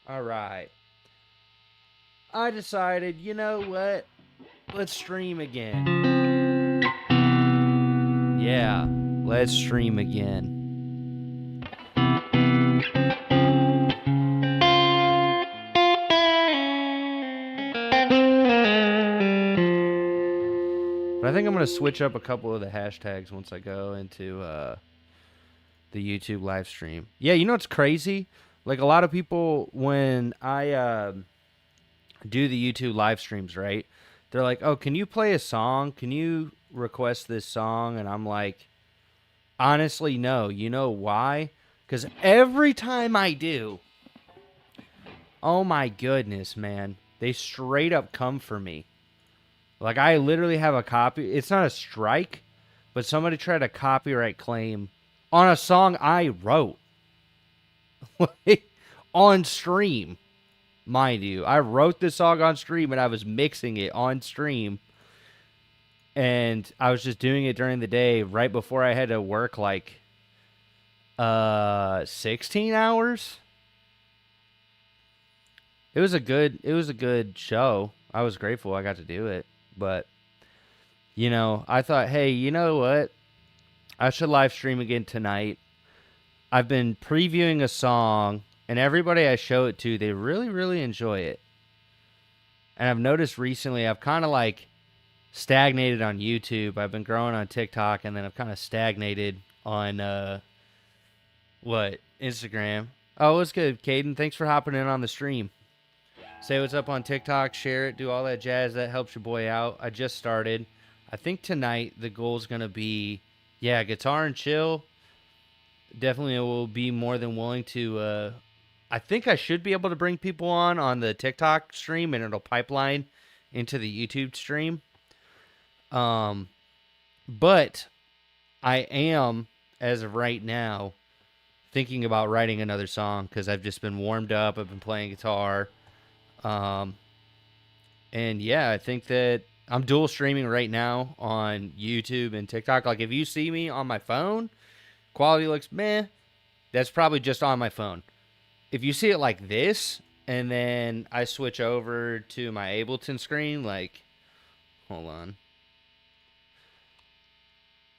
All right. I decided, you know what? Let's stream again. Yeah, let's stream again. But I think I'm going to switch up a couple of the hashtags once I go into the YouTube live stream. Yeah, you know what's crazy? Like a lot of people, when I do the YouTube live streams, right? They're like, "Oh, can you play a song? Can you request this song?" And I'm like, "Honestly, no. You know why? Because every time I do, oh my goodness, man, they straight up come for me. Like I literally have a copy. It's not a strike, but somebody tried a copyright claim on a song I wrote on stream." Mind you, I wrote this song on stream and I was mixing it on stream. And I was just doing it during the day right before I had to work like 16 hours. It was a good show. I was grateful I got to do it. But I thought, hey, you know what? I should live stream again tonight. I've been previewing a song, and everybody I show it to, they really, really enjoy it. And I've noticed recently I've kind of like stagnated on YouTube. I've been growing on TikTok, and then I've kind of stagnated on Instagram. Oh, what's good, Caden? Thanks for hopping in on the stream. Say what's up on TikTok, share it, do all that jazz. That helps your boy out. I just started. I think tonight the goal is going to be, guitar and chill. Definitely will be more than willing to. I think I should be able to bring people on the TikTok stream, and it'll pipeline into the YouTube stream. But I am, as of right now, thinking about writing another song because I've just been warmed up. I've been playing guitar. And yeah, I think that I'm dual streaming right now on YouTube and TikTok. Like if you see me on my phone, quality looks meh. That's probably just on my phone. If you see it like this, and then I switch over to my Ableton screen, like, hold on.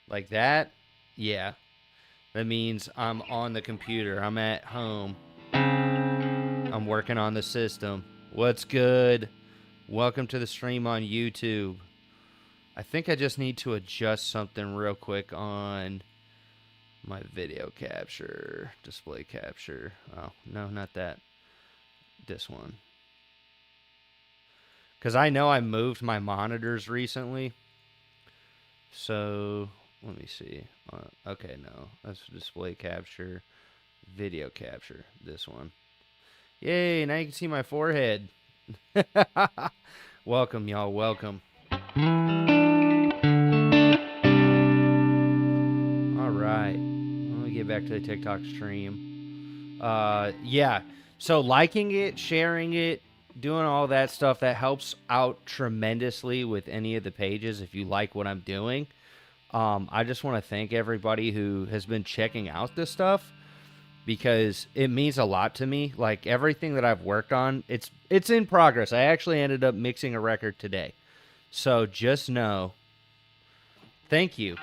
Like that, yeah. That means I'm on the computer. I'm at home. I'm working on the system. What's good? Welcome to the stream on YouTube. I think I just need to adjust something real quick on my video capture, display capture. Oh, no, not that. This one. Because I know I moved my monitors recently. So, let me see. Okay, no. That's display capture, video capture. This one. Yay, now you can see my forehead. Welcome, y'all. Welcome. All right. Let me get back to the TikTok stream. Yeah. So liking it, sharing it, doing all that stuff, that helps out tremendously with any of the pages if you like what I'm doing. I just want to thank everybody who has been checking out this stuff because it means a lot to me. Like everything that I've worked on, it's in progress. I actually ended up mixing a record today. So just know, thank you.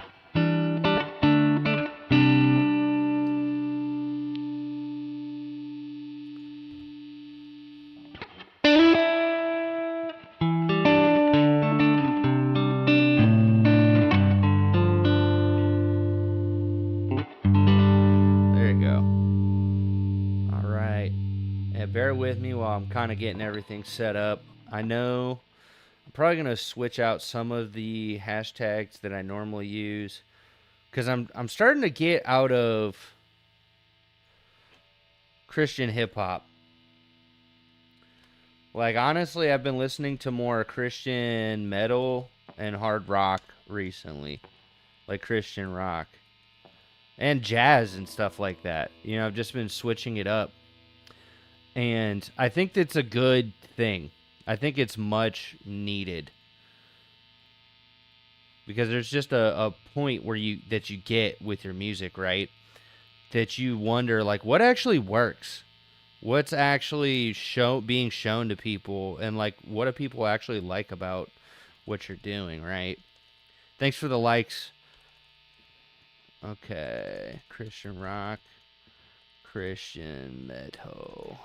There you go. All right. And bear with me while I'm kind of getting everything set up. I know I'm probably going to switch out some of the hashtags that I normally use because I'm starting to get out of Christian hip hop. Like honestly, I've been listening to more Christian metal and hard rock recently. Like Christian rock and jazz and stuff like that. I've just been switching it up. And I think that's a good thing. I think it's much needed. Because there's just a point where you get with your music, right? That you wonder like what actually works? what's actually being shown to people, and like what do people actually like about what you're doing, right? Thanks for the likes. Okay, Christian rock, Christian metal.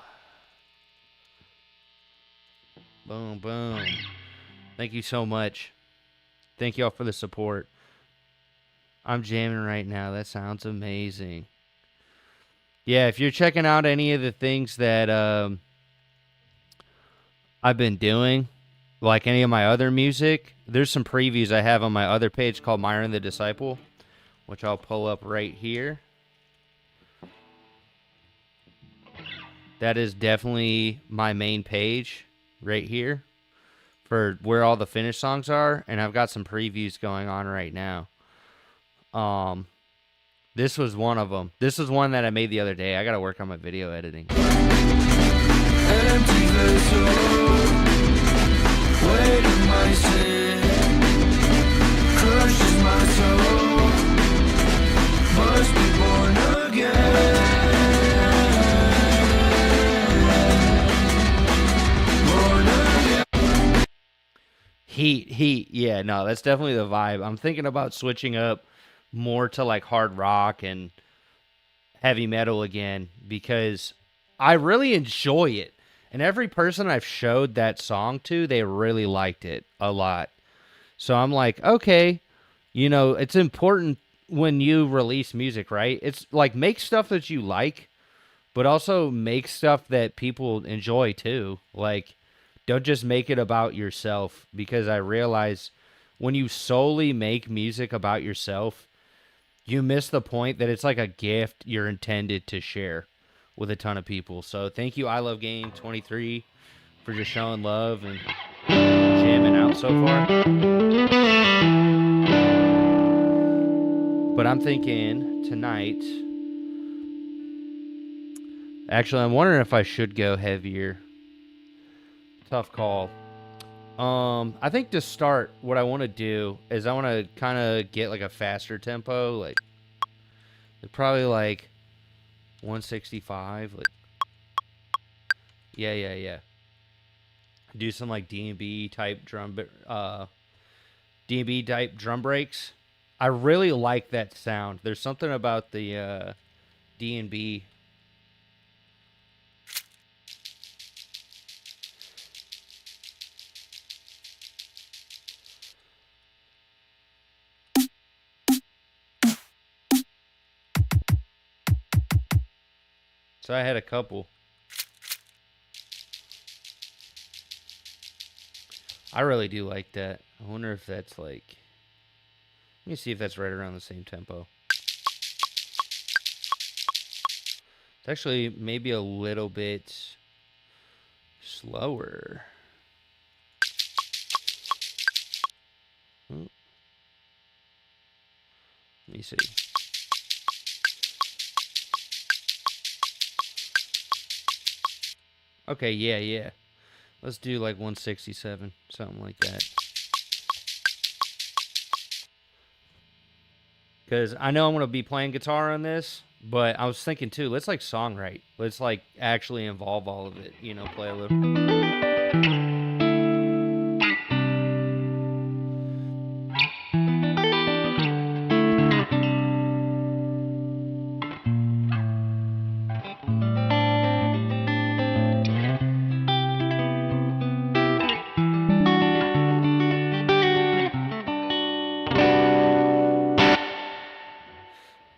Boom, boom. Thank you so much. Thank y'all for the support. I'm jamming right now. That sounds amazing. Yeah, if you're checking out any of the things that I've been doing, like any of my other music, there's some previews I have on my other page called Myron the Disciple, which I'll pull up right here. That is definitely my main page right here for where all the finished songs are, and I've got some previews going on right now. This was one of them. This was one that I made the other day. I got to work on my video editing. Empty vessel, weight of my sin, crushes my soul, must be born again. Heat, yeah, no, that's definitely the vibe. I'm thinking about switching up more to like hard rock and heavy metal again because I really enjoy it. And every person I've showed that song to, they really liked it a lot. So I'm like, okay, it's important when you release music, right? It's like make stuff that you like, but also make stuff that people enjoy too. Like, don't just make it about yourself, because I realize when you solely make music about yourself, you miss the point that it's like a gift you're intended to share with a ton of people. So thank you, I Love Game 23, for just showing love and jamming out so far. But I'm thinking tonight, actually, I'm wondering if I should go heavier. Tough call. I think to start, what I want to do is I want to kind of get like a faster tempo, like probably like 165. Like, yeah. Do some like D&B type D&B type drum breaks. I really like that sound. There's something about the D&B. So I had a couple. I really do like that. I wonder if that's like... Let me see if that's right around the same tempo. It's actually maybe a little bit slower. Let me see. Okay, yeah. Let's do like 167, something like that. Because I know I'm going to be playing guitar on this, but I was thinking too, let's like songwrite. Let's like actually involve all of it, play a little.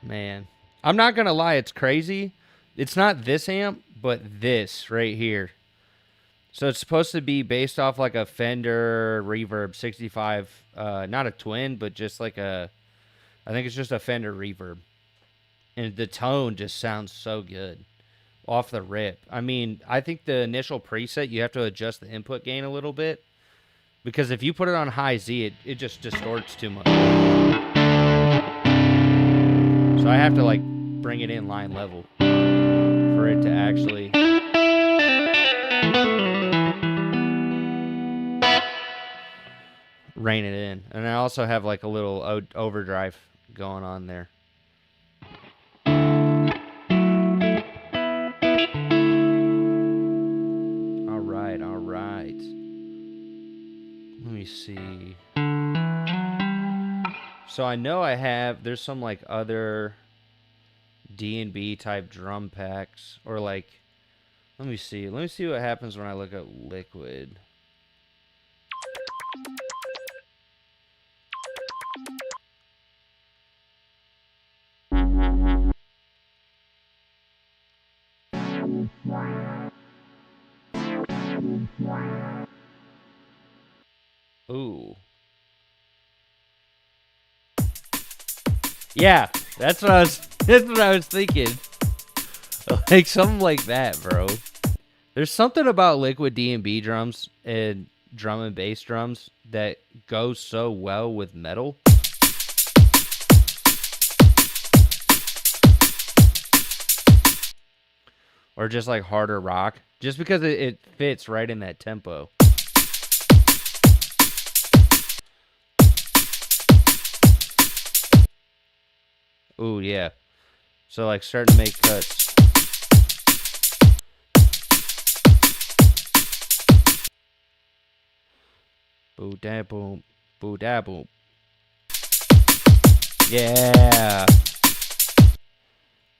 Man, I'm not going to lie, it's crazy. It's not this amp, but this right here. So it's supposed to be based off like a Fender Reverb 65, not a twin, but just like I think it's just a Fender Reverb. And the tone just sounds so good off the rip. I mean, I think the initial preset, you have to adjust the input gain a little bit. Because if you put it on high Z, it just distorts too much. So I have to like bring it in line level for it to actually rein it in. And I also have like a little overdrive going on there. me see. So I know there's some like other D&B type drum packs, or like, let me see what happens when I look up Liquid. Ooh. Yeah, that's what I was thinking. Like something like that, bro. There's something about Liquid D&B drums and drum and bass drums that goes so well with metal. Or just like harder rock. Just because it fits right in that tempo. Ooh, yeah. So like starting to make cuts. Boo da boom. Boo da boom. Yeah.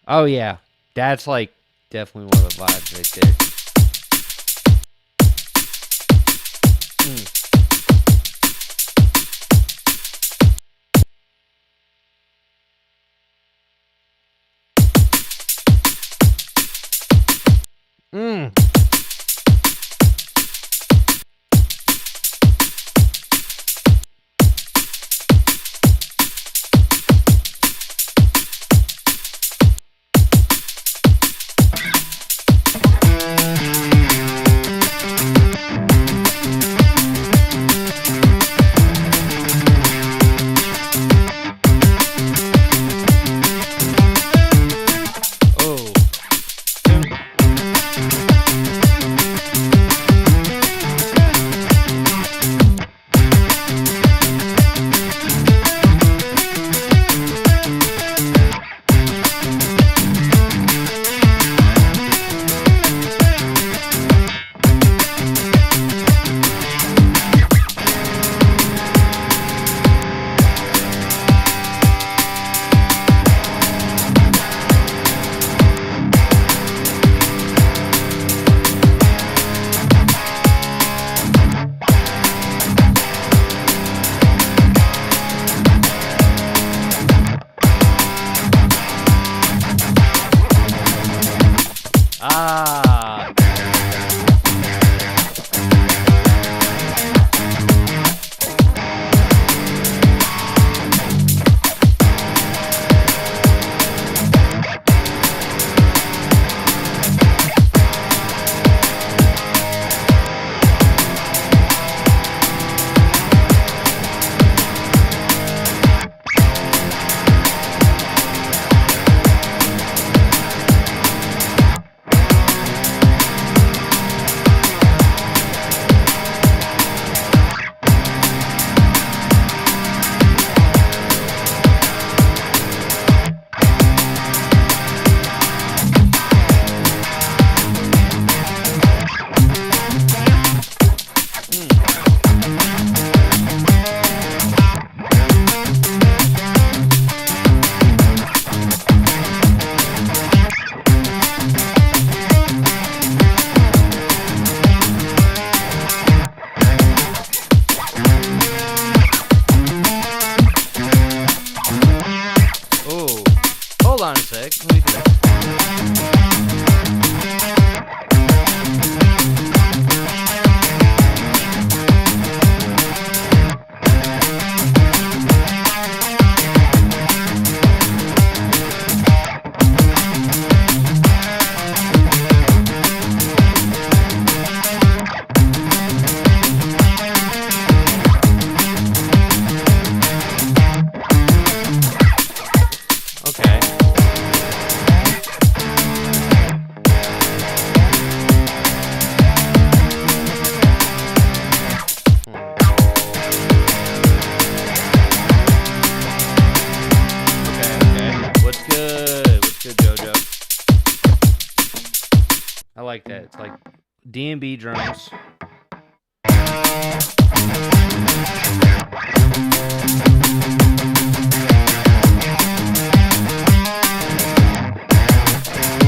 Oh yeah. That's like definitely one of the vibes right there. Hold on a sec. Let me check. I like that. It's like D&B drums.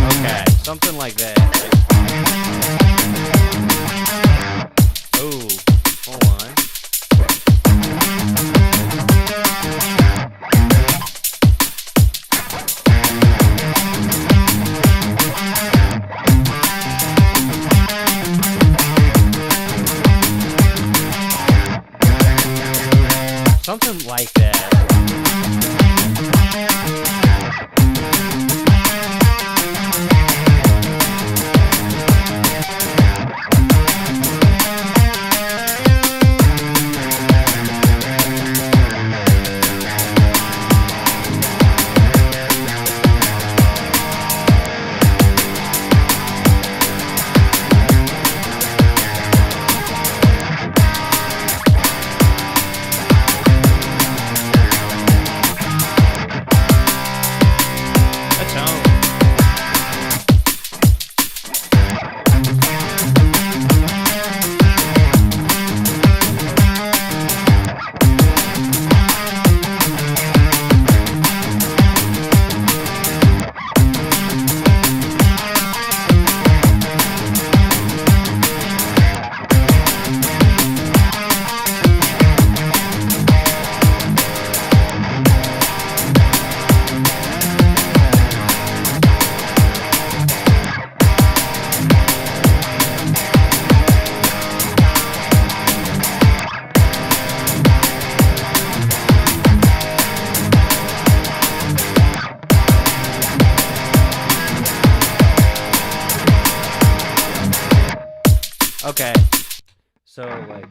Okay, something like that. Oh, hold on. Something like that. Okay. So, like...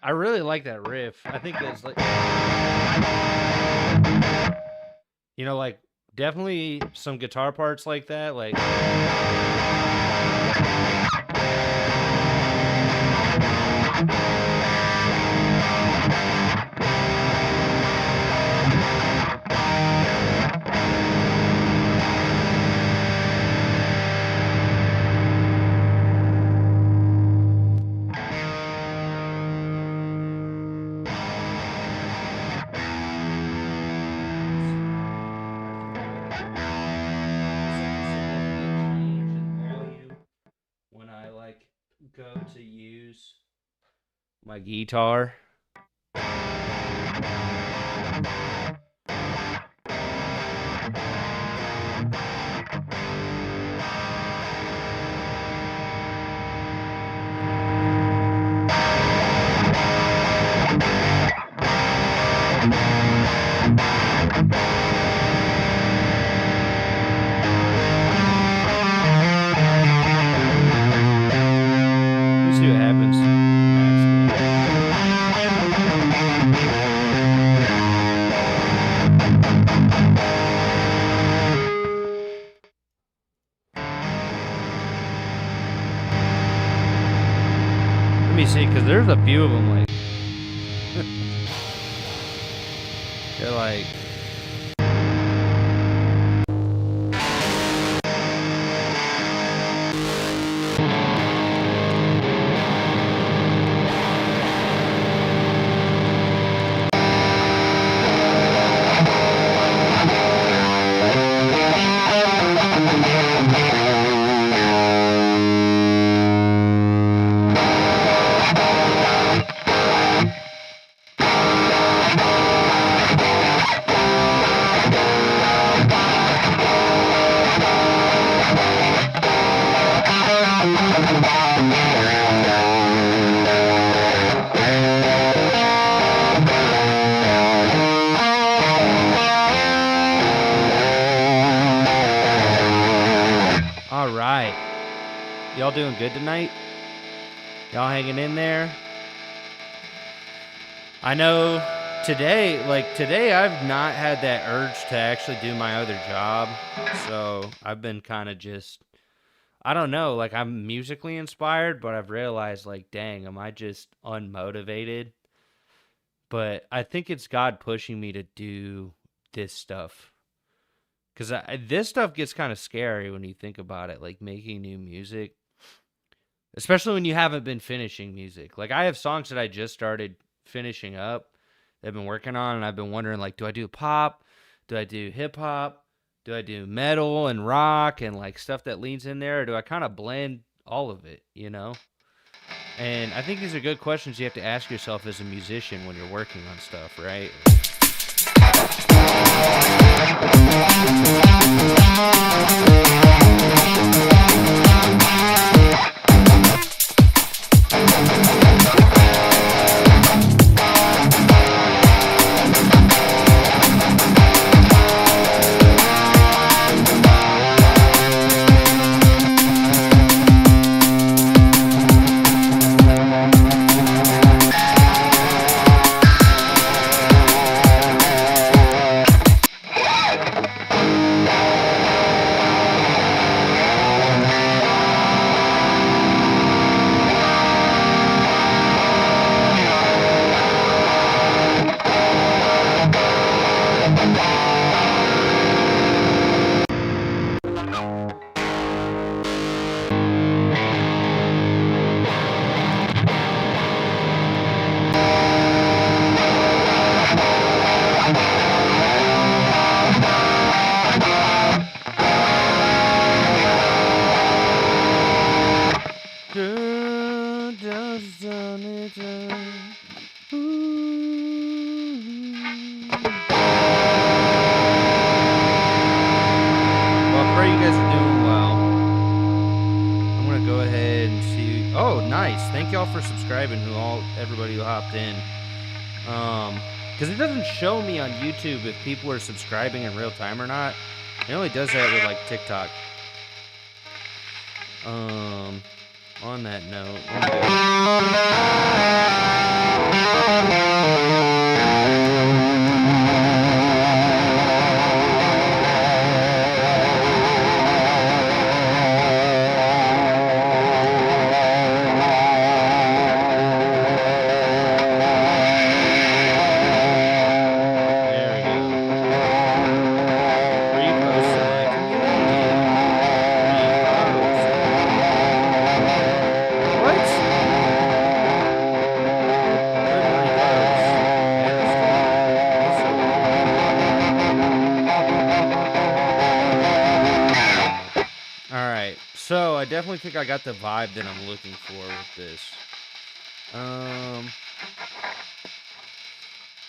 I really like that riff. I think it's like... You know, like, definitely some guitar parts like that, like... When I like go to use my guitar. See what happens. Let me see, because there's a few of them, like... They're like... Y'all doing good tonight? Y'all hanging in there? I know today I've not had that urge to actually do my other job. So I've been kind of just, I don't know, like I'm musically inspired, but I've realized like, dang, am I just unmotivated? But I think it's God pushing me to do this stuff. Because this stuff gets kind of scary when you think about it, like making new music. Especially when you haven't been finishing music. Like I have songs that I just started finishing up that I've been working on, and I've been wondering, like, do I do pop? Do I do hip hop? Do I do metal and rock and like stuff that leans in there? Or do I kind of blend all of it, you know? And I think these are good questions you have to ask yourself as a musician when you're working on stuff, right? Thank y'all for subscribing, everybody who hopped in. Because it doesn't show me on YouTube if people are subscribing in real time or not. It only does that with like TikTok. On that note, so I definitely think I got the vibe that I'm looking for with this.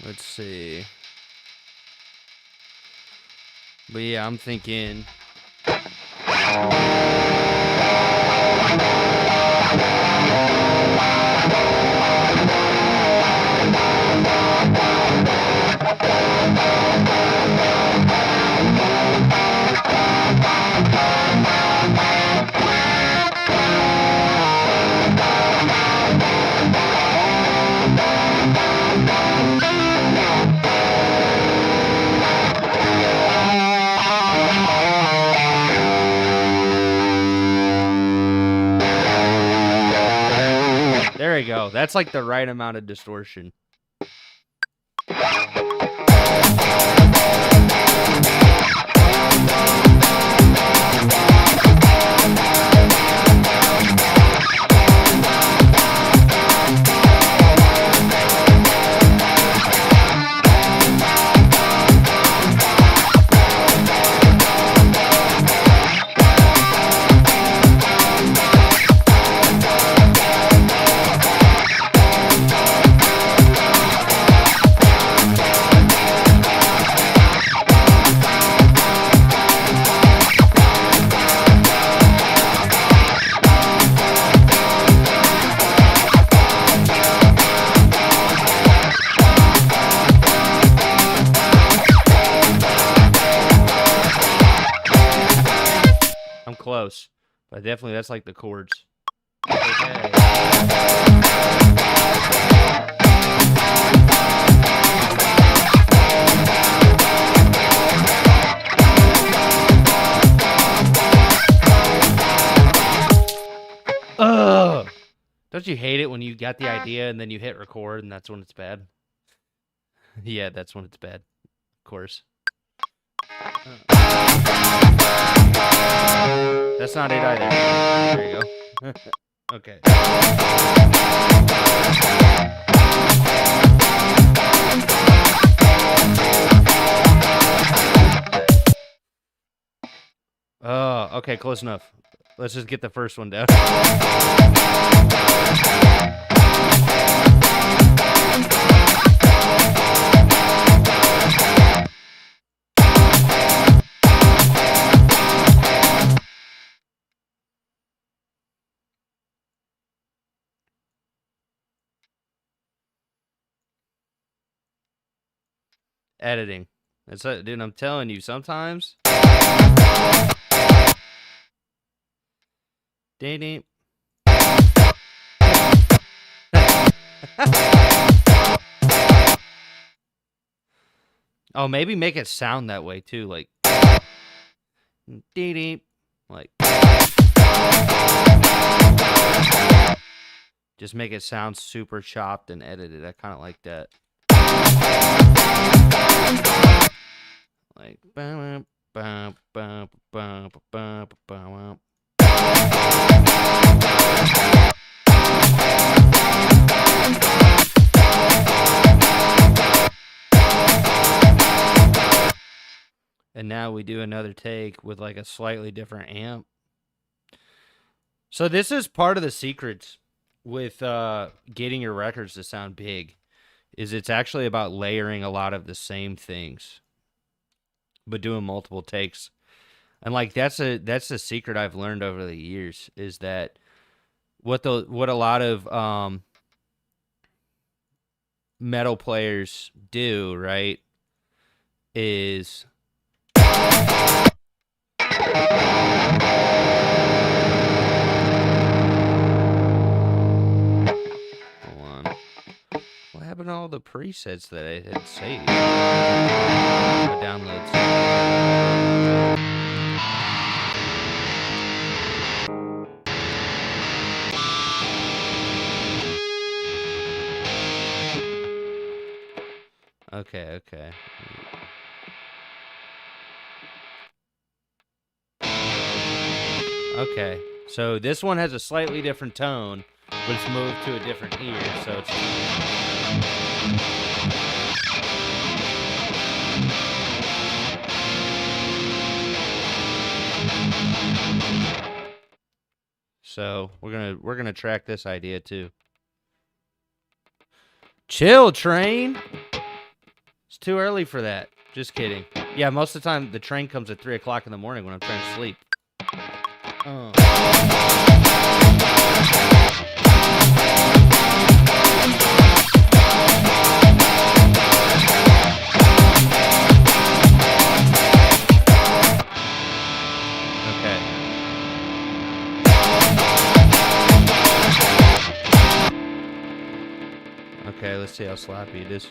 Let's see. But yeah, I'm thinking. There you go. That's like the right amount of distortion. Close, but definitely that's like the chords. Ugh. Don't you hate it when you got the idea and then you hit record and that's when it's bad? Yeah, that's when it's bad. Of course. That's not it either. There you go. Okay. Oh, okay, close enough. Let's just get the first one down. Editing. That's it, dude. I'm telling you, sometimes. Ding. Oh, maybe make it sound that way too, like. Ding. Like. Just make it sound super chopped and edited. I kind of like that. Like. And now we do another take with like a slightly different amp. So this is part of the secrets with getting your records to sound big, is it's actually about layering a lot of the same things, but doing multiple takes. And like that's a secret I've learned over the years, is that what a lot of metal players do, right, is what happened to all the presets that I had saved? My downloads. Okay. Okay. So this one has a slightly different tone, but it's moved to a different ear, so it's... So we're gonna track this idea too. Chill, train. It's too early for that. Just kidding. Yeah, most of the time the train comes at 3 o'clock in the morning when I'm trying to sleep. Okay, let's see how sloppy it is.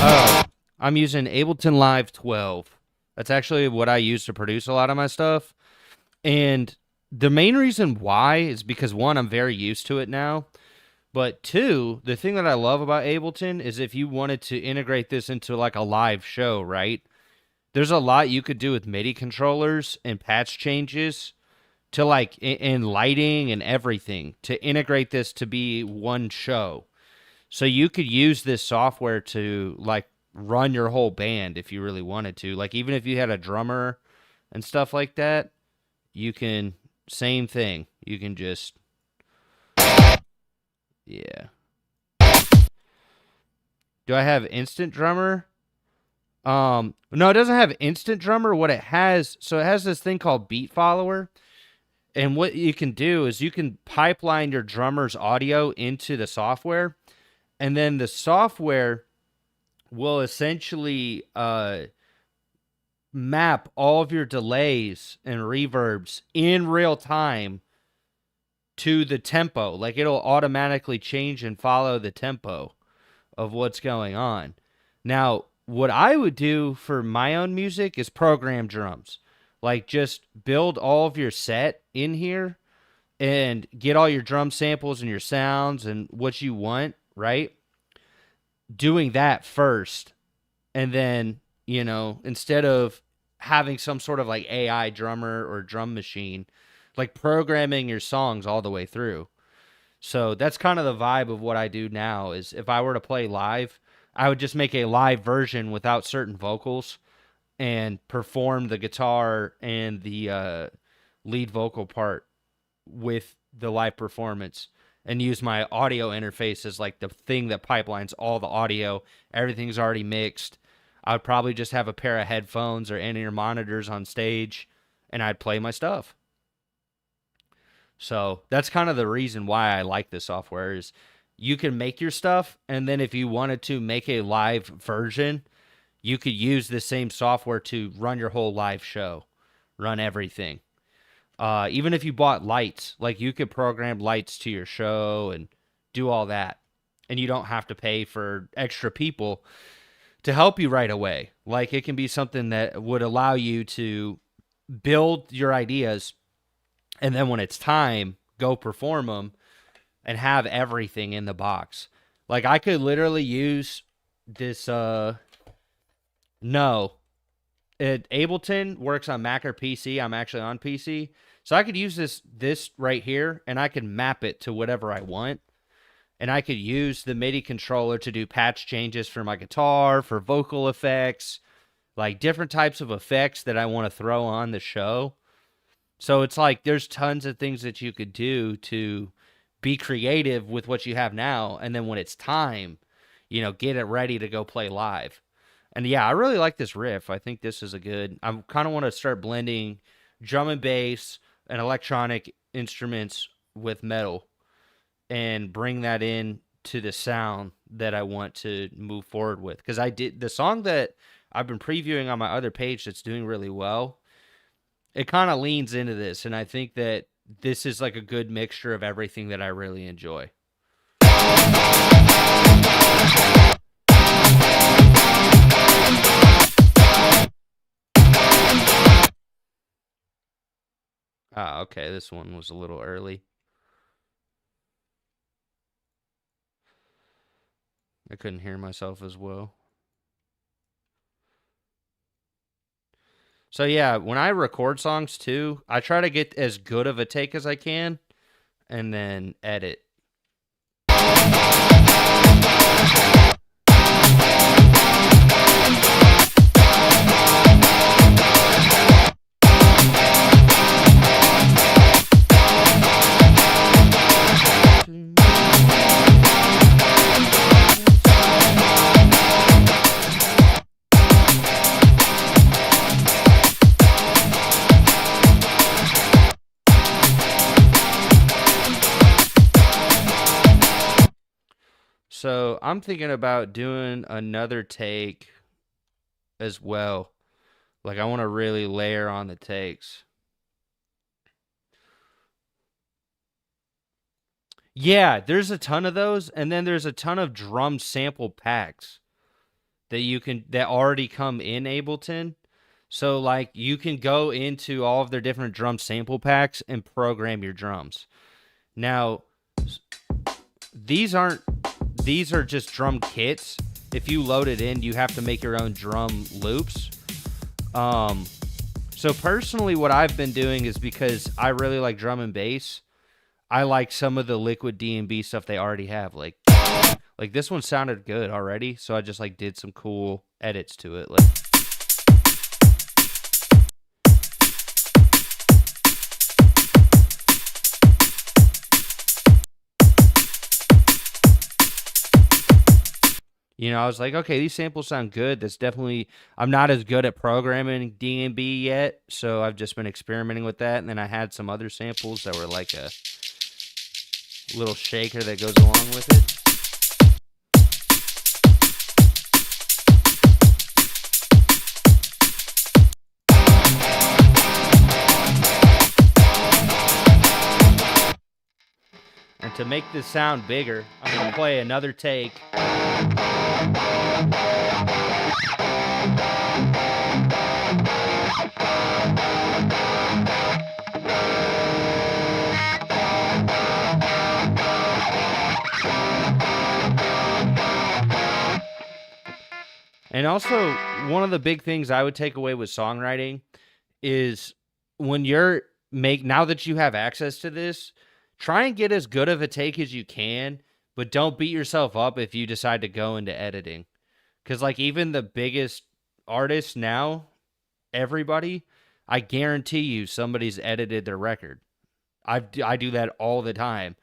Oh, I'm using Ableton Live 12. That's actually what I use to produce a lot of my stuff. And the main reason why is because, one, I'm very used to it now. But two, the thing that I love about Ableton is if you wanted to integrate this into like a live show, right? There's a lot you could do with MIDI controllers and patch changes to like in lighting and everything to integrate this to be one show. So you could use this software to like run your whole band if you really wanted to. Like even if you had a drummer and stuff like that, you can, same thing. You can just, yeah. Do I have instant drummer? No, it doesn't have instant drummer. What it has, so it has this thing called Beat Follower. And what you can do is you can pipeline your drummer's audio into the software, and then the software will essentially map all of your delays and reverbs in real time to the tempo. Like it'll automatically change and follow the tempo of what's going on. Now, what I would do for my own music is program drums. Like just build all of your set in here and get all your drum samples and your sounds and what you want, right? Doing that first. And then, instead of having some sort of like AI drummer or drum machine, like programming your songs all the way through. So that's kind of the vibe of what I do now is if I were to play live, I would just make a live version without certain vocals and perform the guitar and the lead vocal part with the live performance and use my audio interface as like the thing that pipelines all the audio. Everything's already mixed. I would probably just have a pair of headphones or in-ear monitors on stage and I'd play my stuff. So that's kind of the reason why I like this software is you can make your stuff, and then if you wanted to make a live version, you could use the same software to run your whole live show, run everything. Even if you bought lights, like you could program lights to your show and do all that, and you don't have to pay for extra people to help you right away. Like it can be something that would allow you to build your ideas and then when it's time, go perform them and have everything in the box. Like I could literally use this, Ableton works on Mac or PC. I'm actually on PC. So I could use this right here and I could map it to whatever I want. And I could use the MIDI controller to do patch changes for my guitar, for vocal effects, like different types of effects that I want to throw on the show. So it's like there's tons of things that you could do to be creative with what you have now. And then when it's time, get it ready to go play live. And yeah, I really like this riff. I think this is I kind of want to start blending drum and bass and electronic instruments with metal and bring that in to the sound that I want to move forward with. Because the song that I've been previewing on my other page that's doing really well, it kind of leans into this, and I think that this is like a good mixture of everything that I really enjoy. Ah, okay, this one was a little early. I couldn't hear myself as well. So yeah, when I record songs too, I try to get as good of a take as I can and then edit. So I'm thinking about doing another take as well. Like I want to really layer on the takes. Yeah, there's a ton of those, and then there's a ton of drum sample packs that already come in Ableton. So like you can go into all of their different drum sample packs and program your drums. Now, these are just drum kits. If you load it in, you have to make your own drum loops. So personally, what I've been doing is because I really like drum and bass, I like some of the Liquid D&B stuff they already have. Like this one sounded good already, so I just like did some cool edits to it. Like. I was like, okay, these samples sound good. I'm not as good at programming D&B yet, so I've just been experimenting with that. And then I had some other samples that were like a little shaker that goes along with it. And to make this sound bigger, I'm going to play another take. And also, one of the big things I would take away with songwriting is when now that you have access to this, try and get as good of a take as you can, but don't beat yourself up if you decide to go into editing. Because, like, even the biggest artists now, everybody, I guarantee you somebody's edited their record. I do that all the time.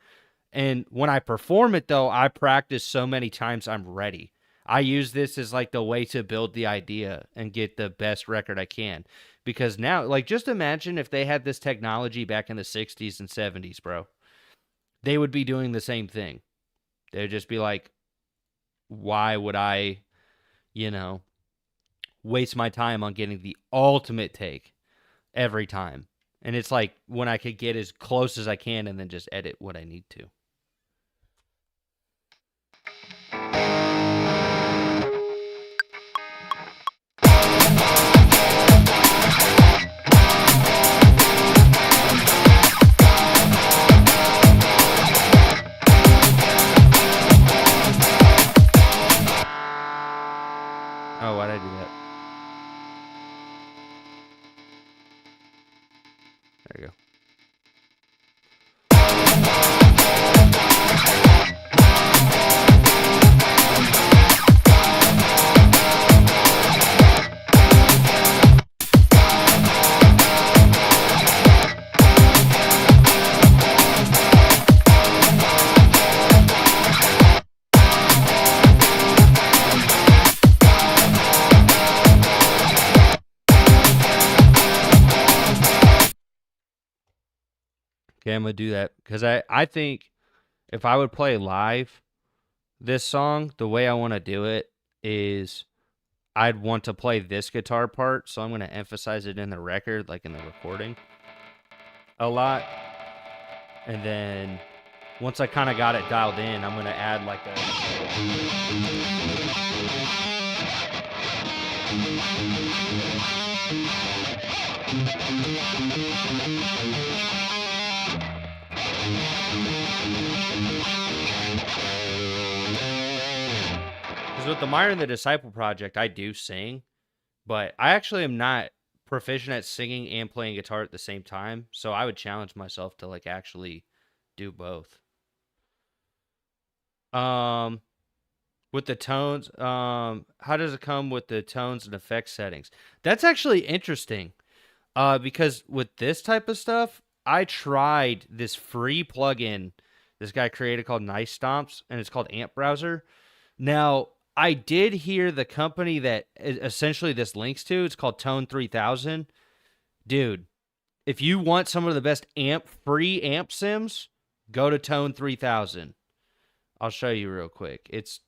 And when I perform it, though, I practice so many times I'm ready. I use this as like the way to build the idea and get the best record I can. Because now, like, just imagine if they had this technology back in the 60s and 70s, bro. They would be doing the same thing. They would just be like, why would I, waste my time on getting the ultimate take every time? And it's like when I could get as close as I can and then just edit what I need to. Oh, why'd I do that? There you go. Okay, I'm going to do that because I think if I would play live this song, the way I want to do it is I'd want to play this guitar part, so I'm going to emphasize it in the record, like in the recording, a lot. And then once I kind of got it dialed in, I'm going to add like a... Because with the Myra and the Disciple project, I do sing, but I actually am not proficient at singing and playing guitar at the same time, so I would challenge myself to like actually do both. With the tones, how does it come with the tones and effects settings? That's actually interesting. Because with this type of stuff, I tried this free plugin this guy created called Nice Stomps, and it's called Amp Browser. Now, I did hear the company that essentially this links to, it's called Tone 3000. Dude, if you want some of the best free amp sims, go to Tone 3000. I'll show you real quick. It's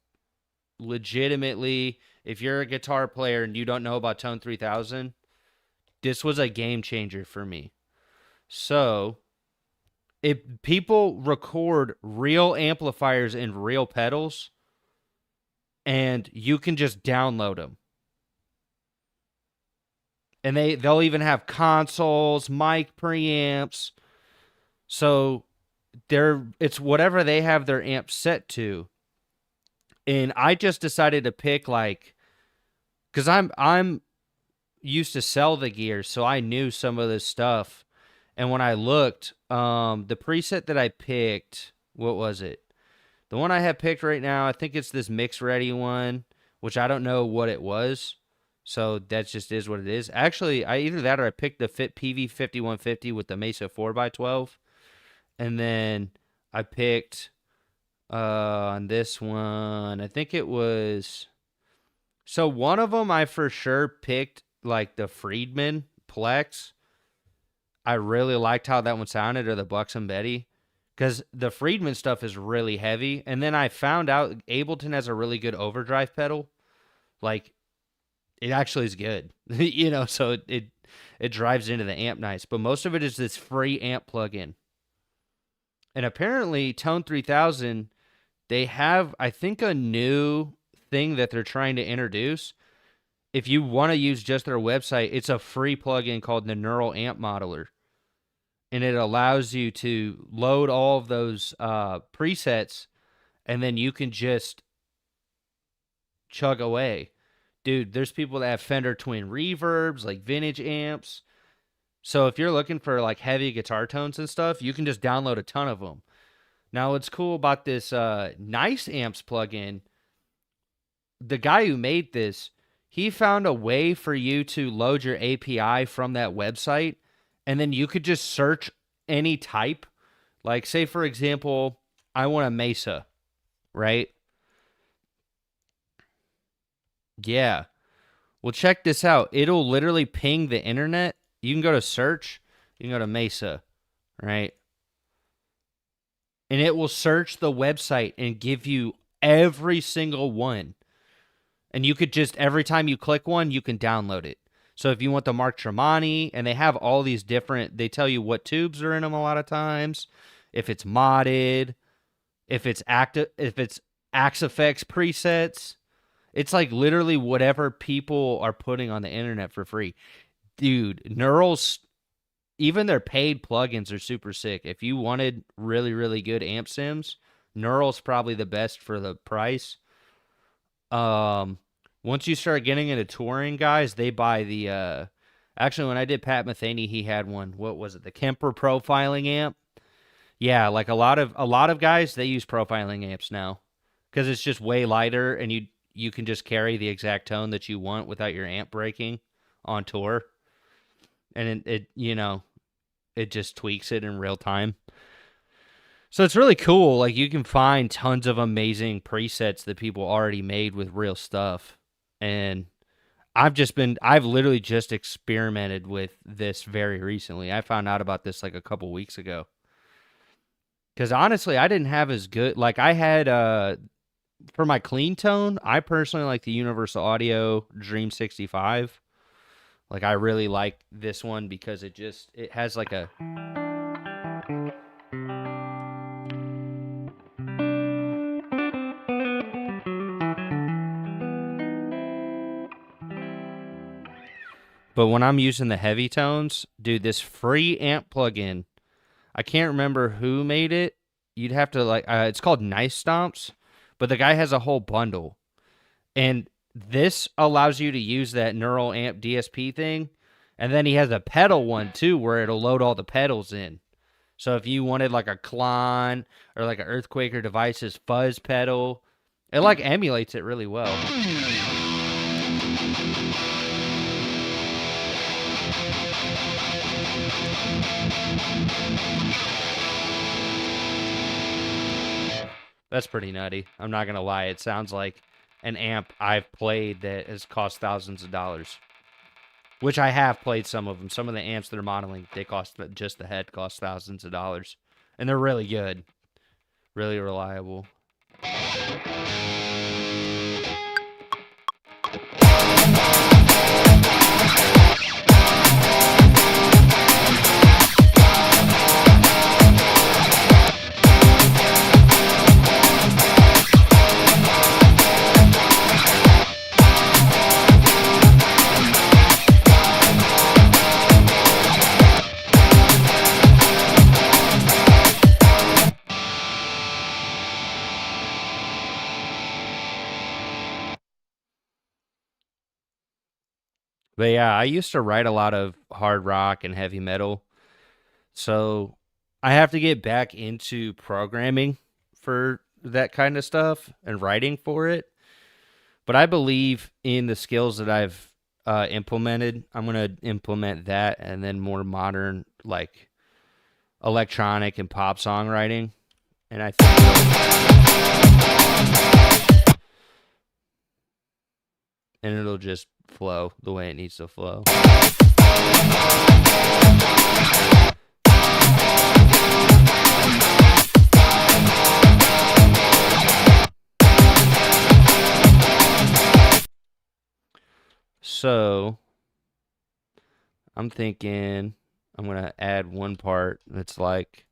legitimately, if you're a guitar player and you don't know about Tone 3000, this was a game changer for me. So, if people record real amplifiers and real pedals, and you can just download them. And they'll even have consoles, mic preamps. So it's whatever they have their amp set to. And I just decided to pick because I'm used to sell the gear, so I knew some of this stuff. And when I looked, the preset that I picked, what was it? The one I have picked right now, I think it's this Mix Ready one, which I don't know what it was. So that just is what it is. Actually, either that or I picked the PV5150 with the Mesa 4x12. And then I picked on this one, I think it was... So one of them I for sure picked like the Friedman Plex. I really liked how that one sounded, or the Buxom Betty. Because the Friedman stuff is really heavy. And then I found out Ableton has a really good overdrive pedal. Like, it actually is good. So it drives into the amp nice. But most of it is this free amp plugin. And apparently, Tone 3000, they have, I think, a new thing that they're trying to introduce. If you want to use just their website, it's a free plugin called the Neural Amp Modeler. And it allows you to load all of those presets, and then you can just chug away. Dude, there's people that have Fender Twin reverbs, like vintage amps. So if you're looking for like heavy guitar tones and stuff, you can just download a ton of them. Now, what's cool about this Nice Amps plugin, the guy who made this, he found a way for you to load your API from that website, and then you could just search any type. Like, say, for example, I want a Mesa, right? Yeah. Well, check this out. It'll literally ping the internet. You can go to search, you can go to Mesa, right? And it will search the website and give you every single one. And you could just, every time you click one, you can download it. So if you want the Mark Tremonti, and they have all these different, they tell you what tubes are in them a lot of times, if it's modded, if it's active, if it's Axe-Effects presets. It's like literally whatever people are putting on the internet for free. Dude, Neural's, even their paid plugins are super sick. If you wanted really, really good amp sims, Neural's probably the best for the price. Um, Once you start getting into touring, guys, they buy the actually when I did Pat Metheny, he had one. What was it? The Kemper profiling amp. Yeah, like a lot of guys, they use profiling amps now because it's just way lighter, and you can just carry the exact tone that you want without your amp breaking on tour. And it just tweaks it in real time. So it's really cool. Like, you can find tons of amazing presets that people already made with real stuff. And I've literally just experimented with this very recently. I found out about this like a couple weeks ago. Because honestly, I didn't have as good, like I had, for my clean tone, I personally like the Universal Audio Dream 65. Like, I really like this one because it has like a, but when I'm using the heavy tones, dude, this free amp plugin, I can't remember who made it. You'd have to like, it's called Nice Stomps, but the guy has a whole bundle. And this allows you to use that Neural Amp DSP thing. And then he has a pedal one too, where it'll load all the pedals in. So if you wanted like a Klon or like an Earthquaker Devices fuzz pedal, it like emulates it really well. That's pretty nutty. I'm not going to lie. It sounds like an amp I've played that has cost thousands of dollars, which I have played some of them. Some of the amps they're modeling, they cost, just the head costs thousands of dollars. And they're really good, really reliable. But yeah, I used to write a lot of hard rock and heavy metal. So I have to get back into programming for that kind of stuff and writing for it. But I believe in the skills that I've implemented. I'm going to implement that and then more modern, like electronic and pop songwriting. And I think it'll just flow the way it needs to flow. So I'm thinking I'm going to add one part that's like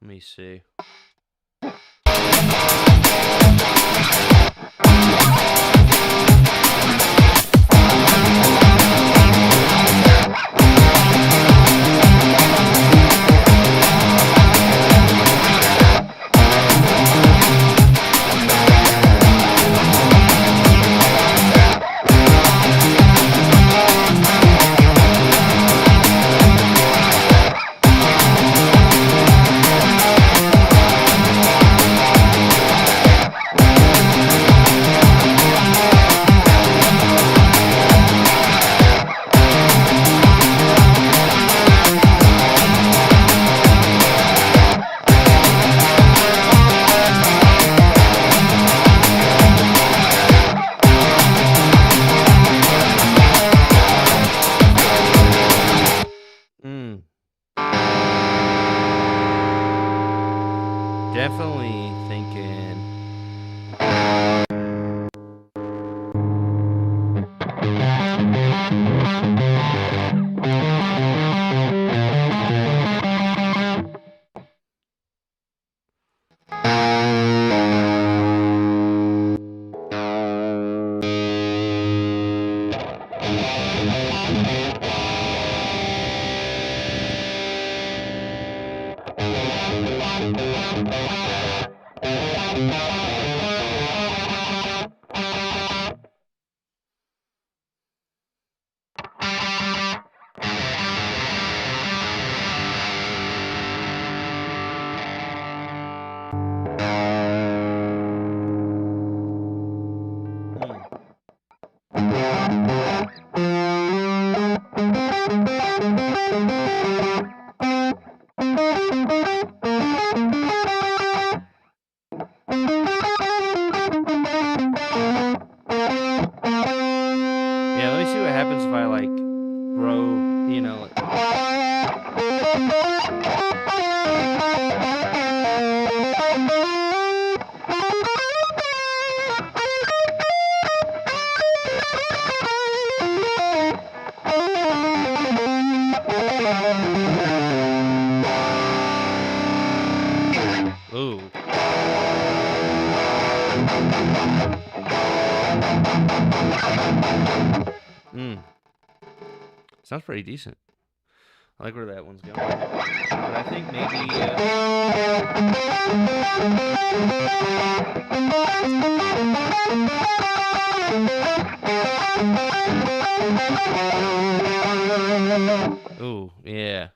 Let me see. Definitely thinking. Yeah, let me see what happens if I like throw, you know. Ooh. Sounds pretty decent. I like where that one's going. But I think maybe... Ooh, yeah.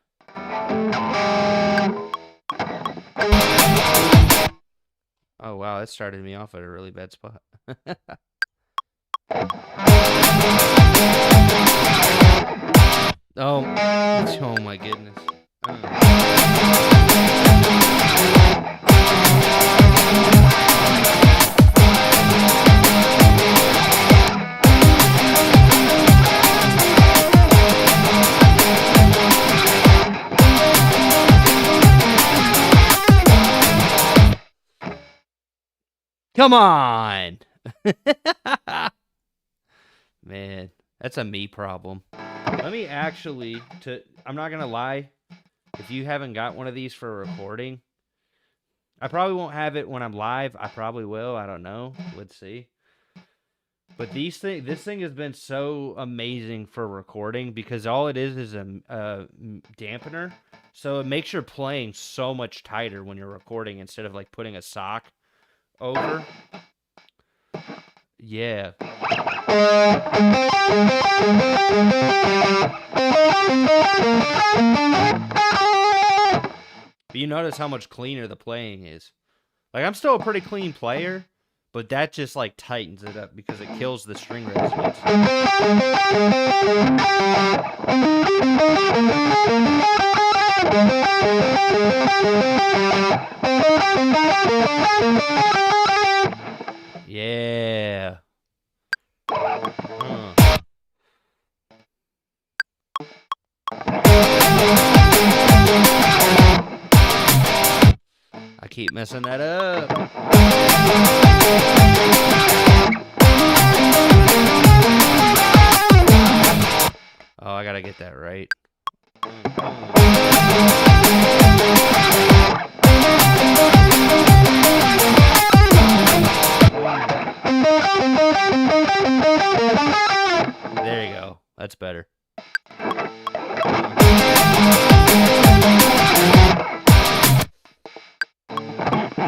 Oh, wow, that started me off at a really bad spot. Oh my goodness. Come on. Man, that's a me problem. Let me actually, I'm not going to lie, if you haven't got one of these for recording, I probably won't have it when I'm live. I probably will. I don't know. Let's see. But this thing has been so amazing for recording because all it is a dampener. So it makes your playing so much tighter when you're recording instead of like putting a sock over. Yeah. But you notice how much cleaner the playing is. Like, I'm still a pretty clean player, but that just, like, tightens it up because it kills the string resonance. Yeah. keep messing that up. Oh, I gotta get that right. There you go. That's better.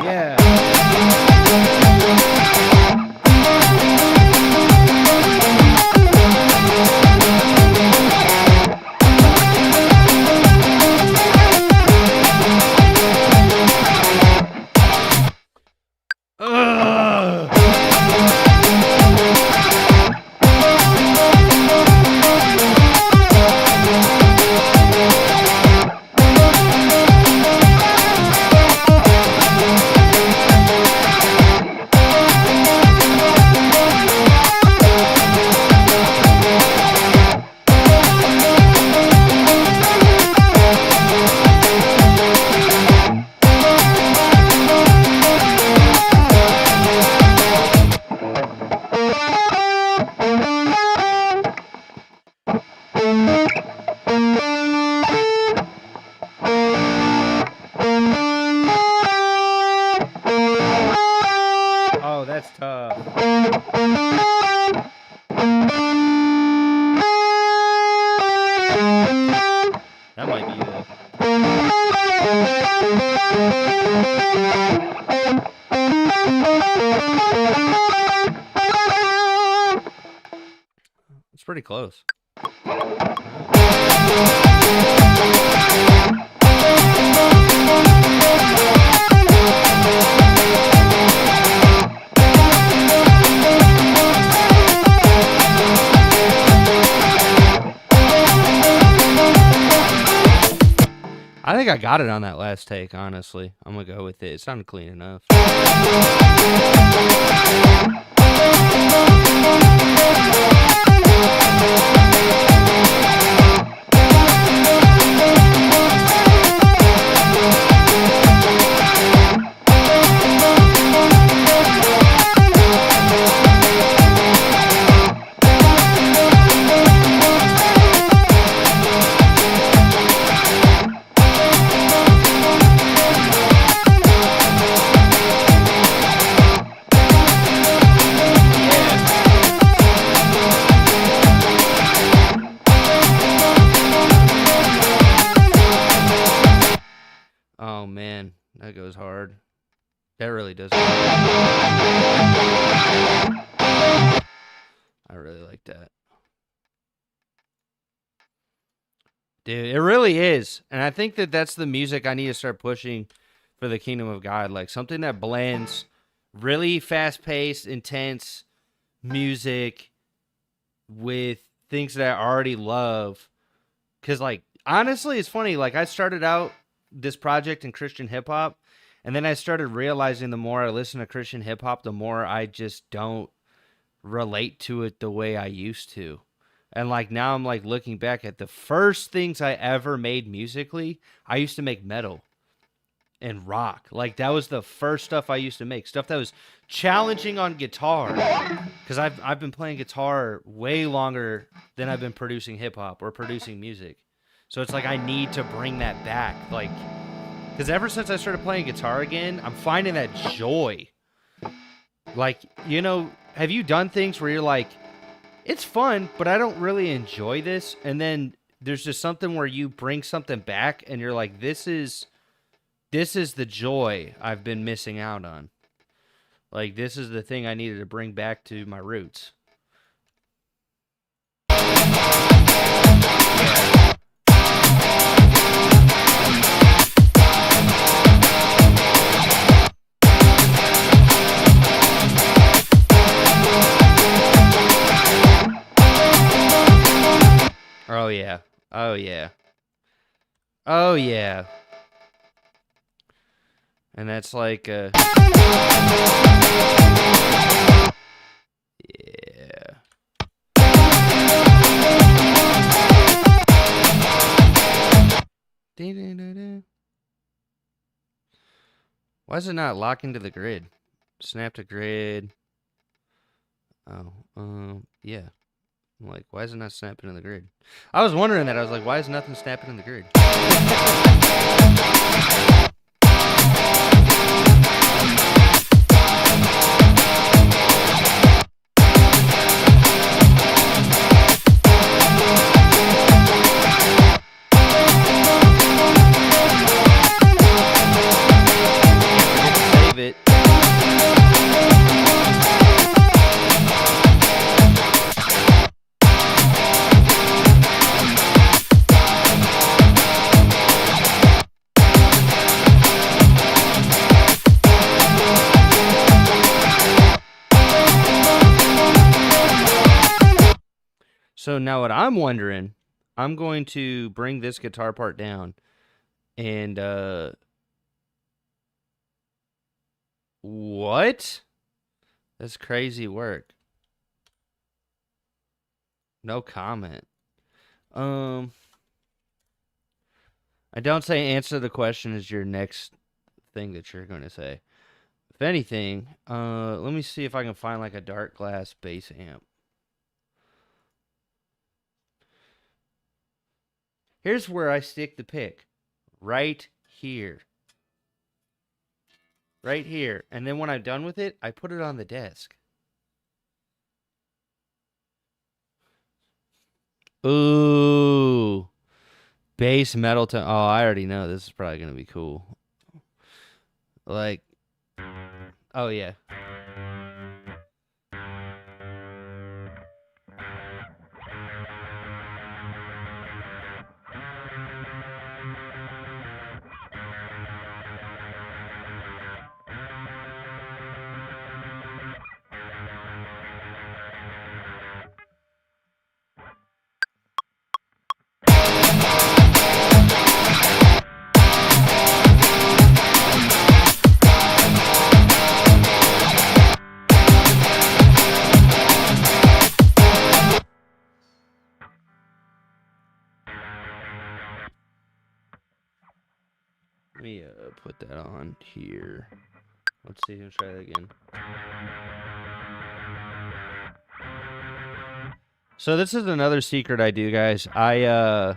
Yeah. Oh, that's tough. That might be it. It's pretty close. I think I got it on that last take, honestly. I'm going to go with it. It sounded clean enough. Oh, man. That goes hard. That really does. I really like that. Dude, it really is. And I think that that's the music I need to start pushing for the Kingdom of God. Like something that blends really fast-paced, intense music with things that I already love. Because, like, honestly, it's funny. Like, I started out this project in Christian hip-hop, and then I started realizing the more I listen to Christian hip-hop, the more I just don't relate to it the way I used to. And, like, now I'm, like, looking back at the first things I ever made musically, I used to make metal and rock. Like, that was the first stuff I used to make. Stuff that was challenging on guitar. Because I've been playing guitar way longer than I've been producing hip-hop or producing music. So it's like I need to bring that back. Like, because ever since I started playing guitar again, I'm finding that joy. Like, you know, have you done things where you're like, it's fun, but I don't really enjoy this? And then there's just something where you bring something back and you're like, this is the joy I've been missing out on. Like, this is the thing I needed to bring back to my roots. Oh, yeah. Oh, yeah. Oh, yeah. And that's like, yeah. Why is it not locking to the grid? Snap to grid. Oh, yeah. I'm like, why is it not snapping in the grid? I was wondering that. I was like, why is nothing snapping in the grid? Save it. So now what I'm wondering, I'm going to bring this guitar part down and what? That's crazy work. No comment. I don't say answer the question is your next thing that you're going to say. If anything, let me see if I can find like a dark glass bass amp. Here's where I stick the pick. Right here. Right here. And then when I'm done with it, I put it on the desk. Ooh. Bass metal tone. Oh, I already know. This is probably going to be cool. Like, oh, yeah. Let me put that on here. Let's see. Let's try that again. So this is another secret I do, guys. I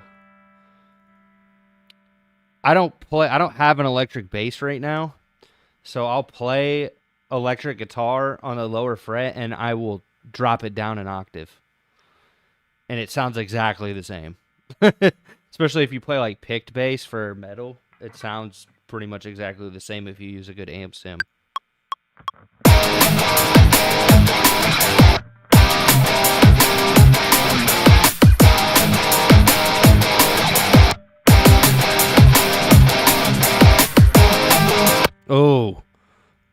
don't have an electric bass right now. So I'll play electric guitar on a lower fret and I will drop it down an octave. And it sounds exactly the same. Especially if you play like picked bass for metal. It sounds pretty much exactly the same if you use a good amp sim. Oh.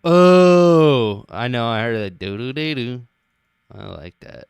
Oh. I know. I heard that doo-doo-doo-doo. I like that.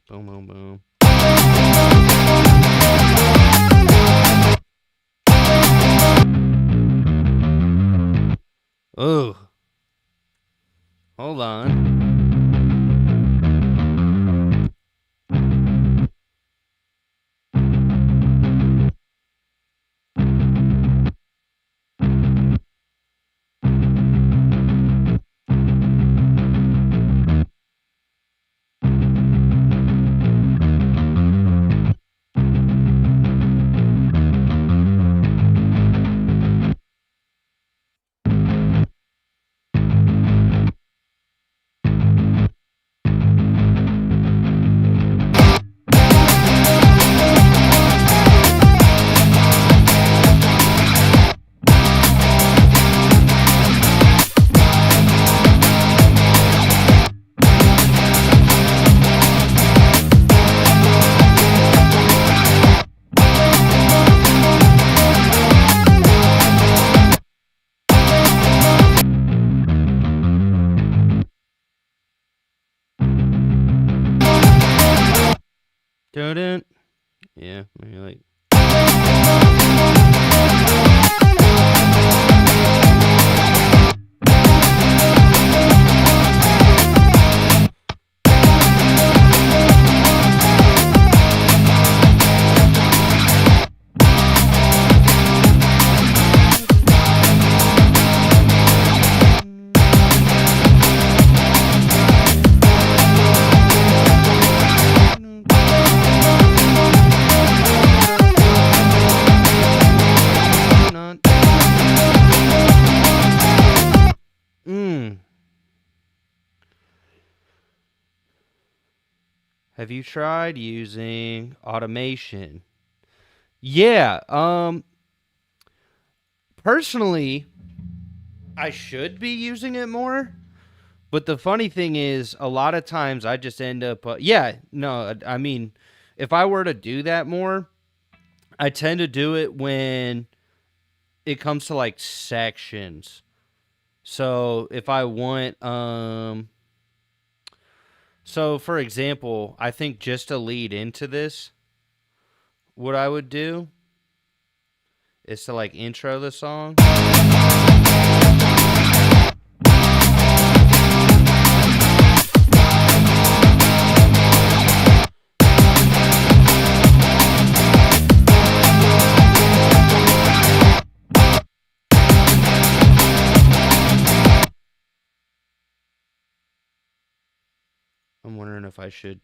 Boom, boom, boom. Oh, hold on. Dun. Yeah, maybe like. Have you tried using automation? Yeah, personally, I should be using it more. But the funny thing is, a lot of times I just end up, I mean, if I were to do that more, I tend to do it when it comes to like sections. So if I want, so for example, I think just to lead into this, what I would do is to like intro the song. I'm wondering if I should.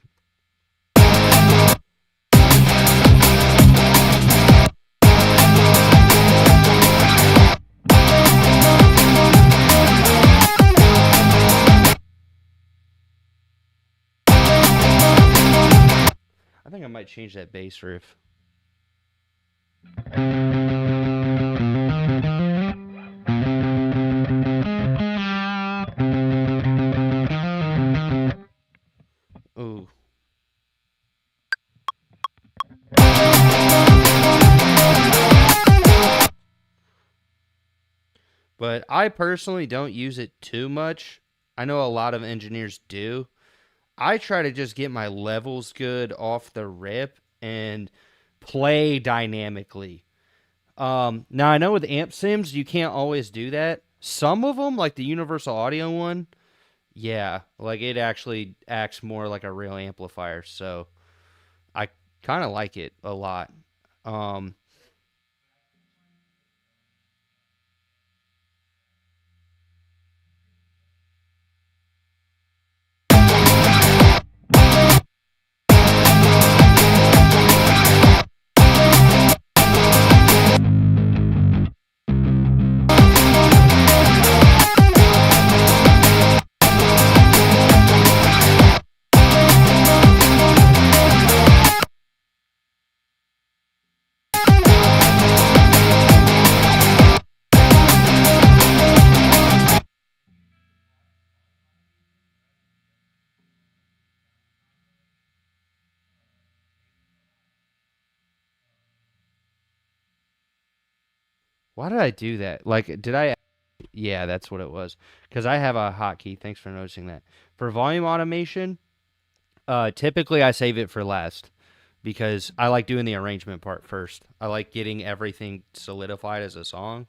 I think I might change that bass riff. Ooh. But I personally don't use it too much. I know a lot of engineers do. I try to just get my levels good off the rip and play dynamically. Now I know with amp sims you can't always do that. Some of them, like the Universal Audio one, yeah, like it actually acts more like a real amplifier. So I kind of like it a lot. Um, why did I do that? Like, did I? Yeah, that's what it was. Because I have a hotkey. Thanks for noticing that. For volume automation, Typically, I save it for last because I like doing the arrangement part first. I like getting everything solidified as a song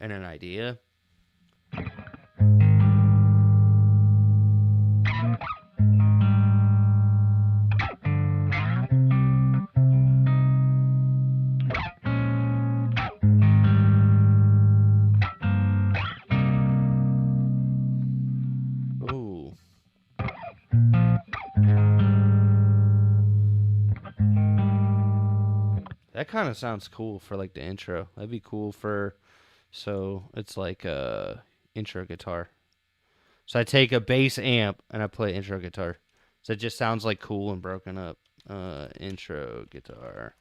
and an idea. Ooh. That kind of sounds cool for like the intro. That'd be cool for, so it's like a intro guitar. So I take a bass amp and I play intro guitar. So it just sounds like cool and broken up. Intro guitar.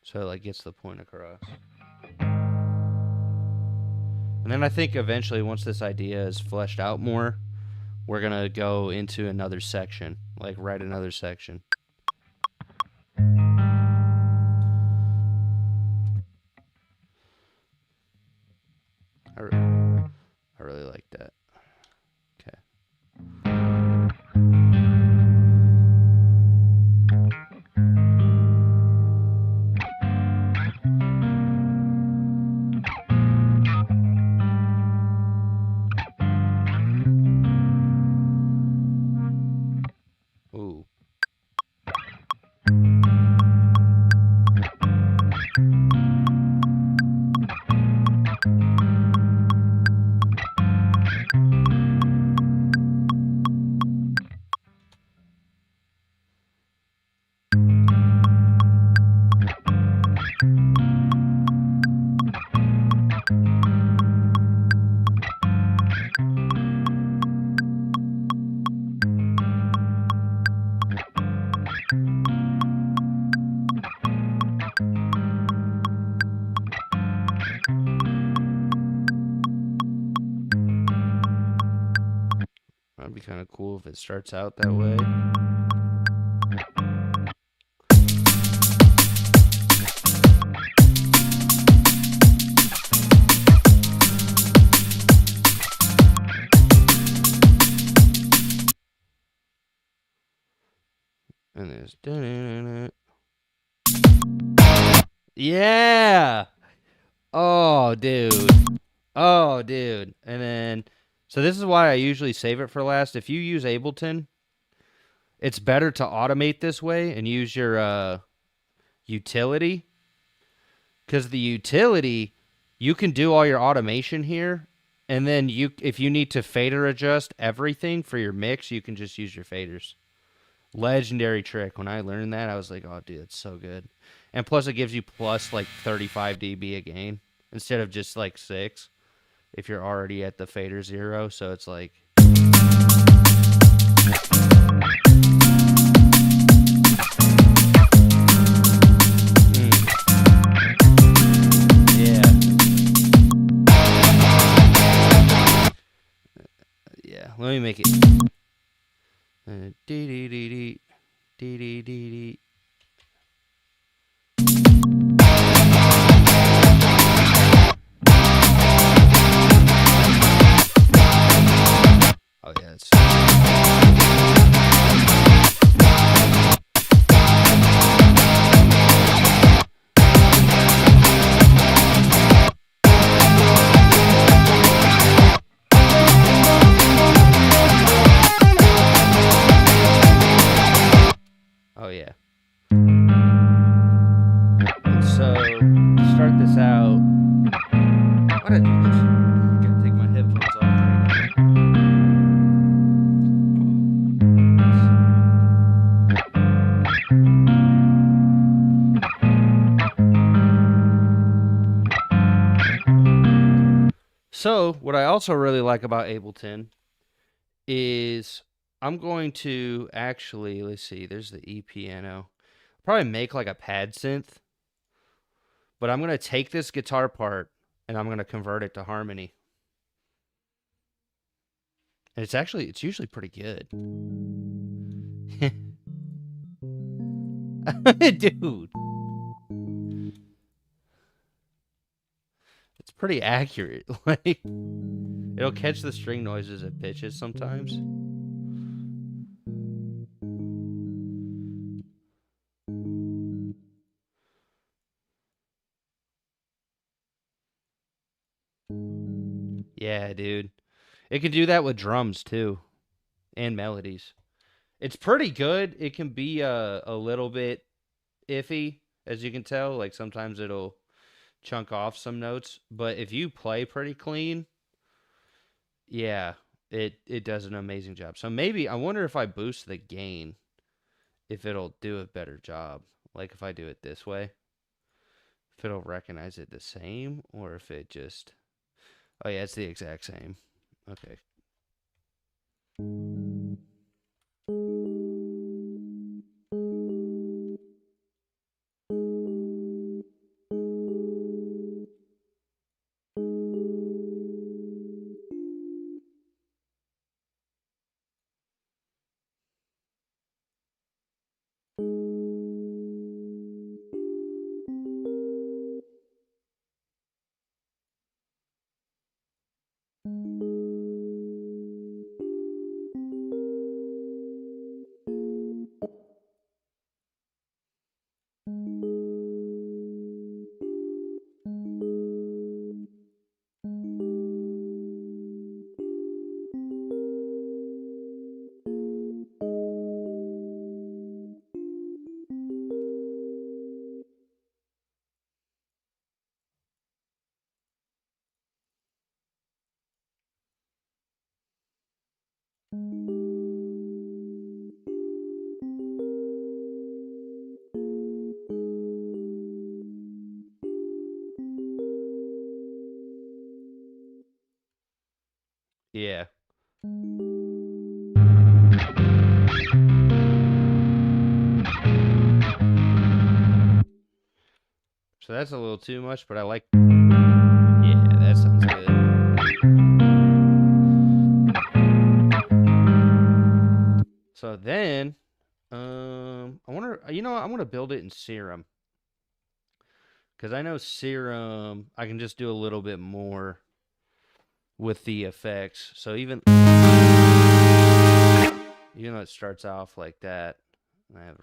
So it like gets the point across. And then I think eventually once this idea is fleshed out more, we're going to go into another section, like write another section. I really like that. Okay. Ooh. That'd be kind of cool if it starts out that way. And there's... Yeah! Oh, dude. Oh, dude. And then... So this is why I usually save it for last. If you use Ableton, it's better to automate this way and use your utility. Because the utility, you can do all your automation here. And then if you need to fader adjust everything for your mix, you can just use your faders. Legendary trick. When I learned that, I was like, oh, dude, that's so good. And plus, it gives you plus like 35 dB a gain instead of just like 6 if you're already at the fader 0. So it's like... Yeah, let me make it. Dee dee dee dee dee dee dee dee. Oh yeah, it's... Oh yeah. And so to start this out, why'd I do this? I gotta take my headphones off right now. So what I also really like about Ableton is I'm going to actually, let's see, there's the E-piano. Probably make like a pad synth. But I'm going to take this guitar part and I'm going to convert it to harmony. And it's usually pretty good. Dude. It's pretty accurate. Like, it'll catch the string noises at pitches sometimes. Yeah, dude. It can do that with drums too and melodies. It's pretty good. It can be a little bit iffy, as you can tell. Like sometimes it'll chunk off some notes, but if you play pretty clean, yeah, it does an amazing job. So maybe I wonder if I boost the gain, if it'll do a better job. Like if I do it this way, if it'll recognize it the same, or if it just, oh yeah, it's the exact same. Okay. Yeah. So that's a little too much, but I like. Yeah, that sounds good. So then, I wonder. You know, I'm gonna build it in Serum because I know Serum. I can just do a little bit more with the effects. So even though it starts off like that, I have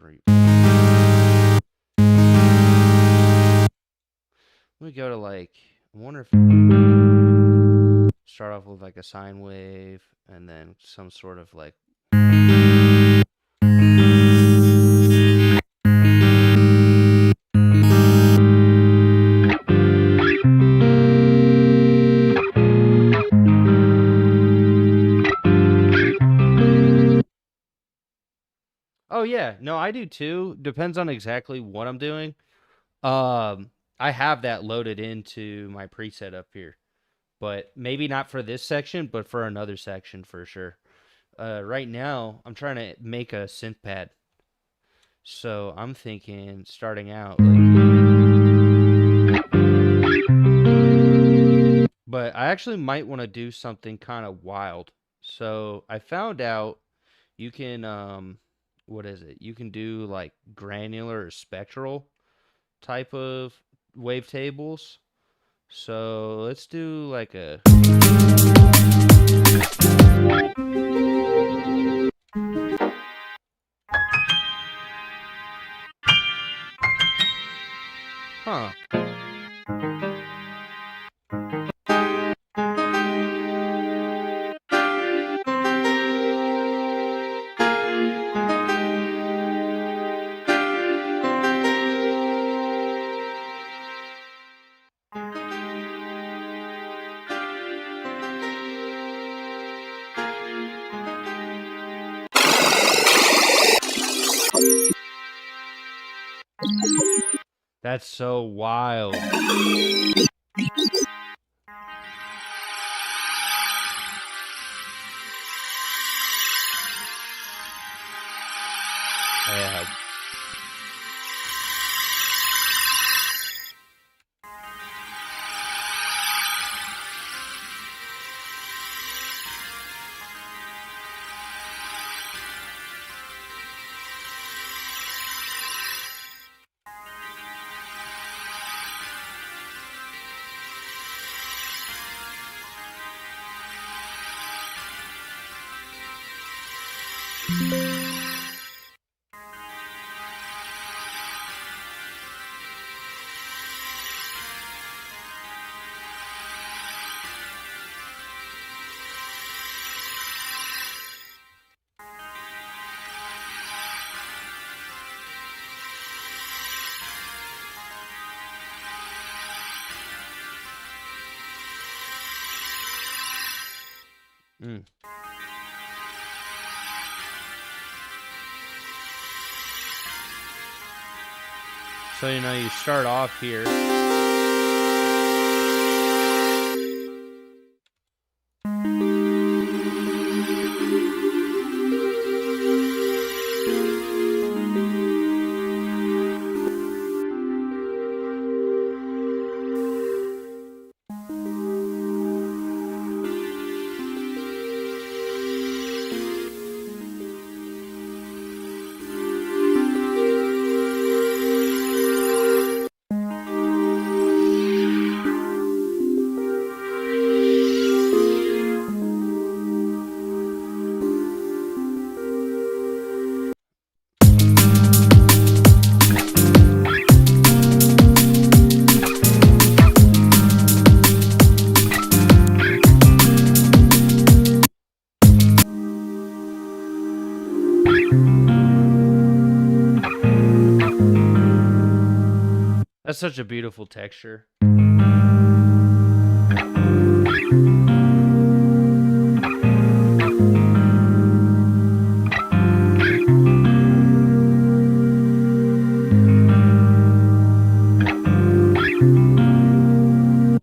let me go to like. I wonder if start off with like a sine wave and then some sort of like. Oh yeah, no, I do too. Depends on exactly what I'm doing. I have that loaded into my preset up here, but maybe not for this section, but for another section for sure. Right now, I'm trying to make a synth pad, so I'm thinking starting out but I actually might want to do something kind of wild. So I found out you can what is it? You can do like granular or spectral type of wavetables. So let's do like a. Huh. That's so wild. Yeah. Mm. So, you know, you start off here. That's such a beautiful texture.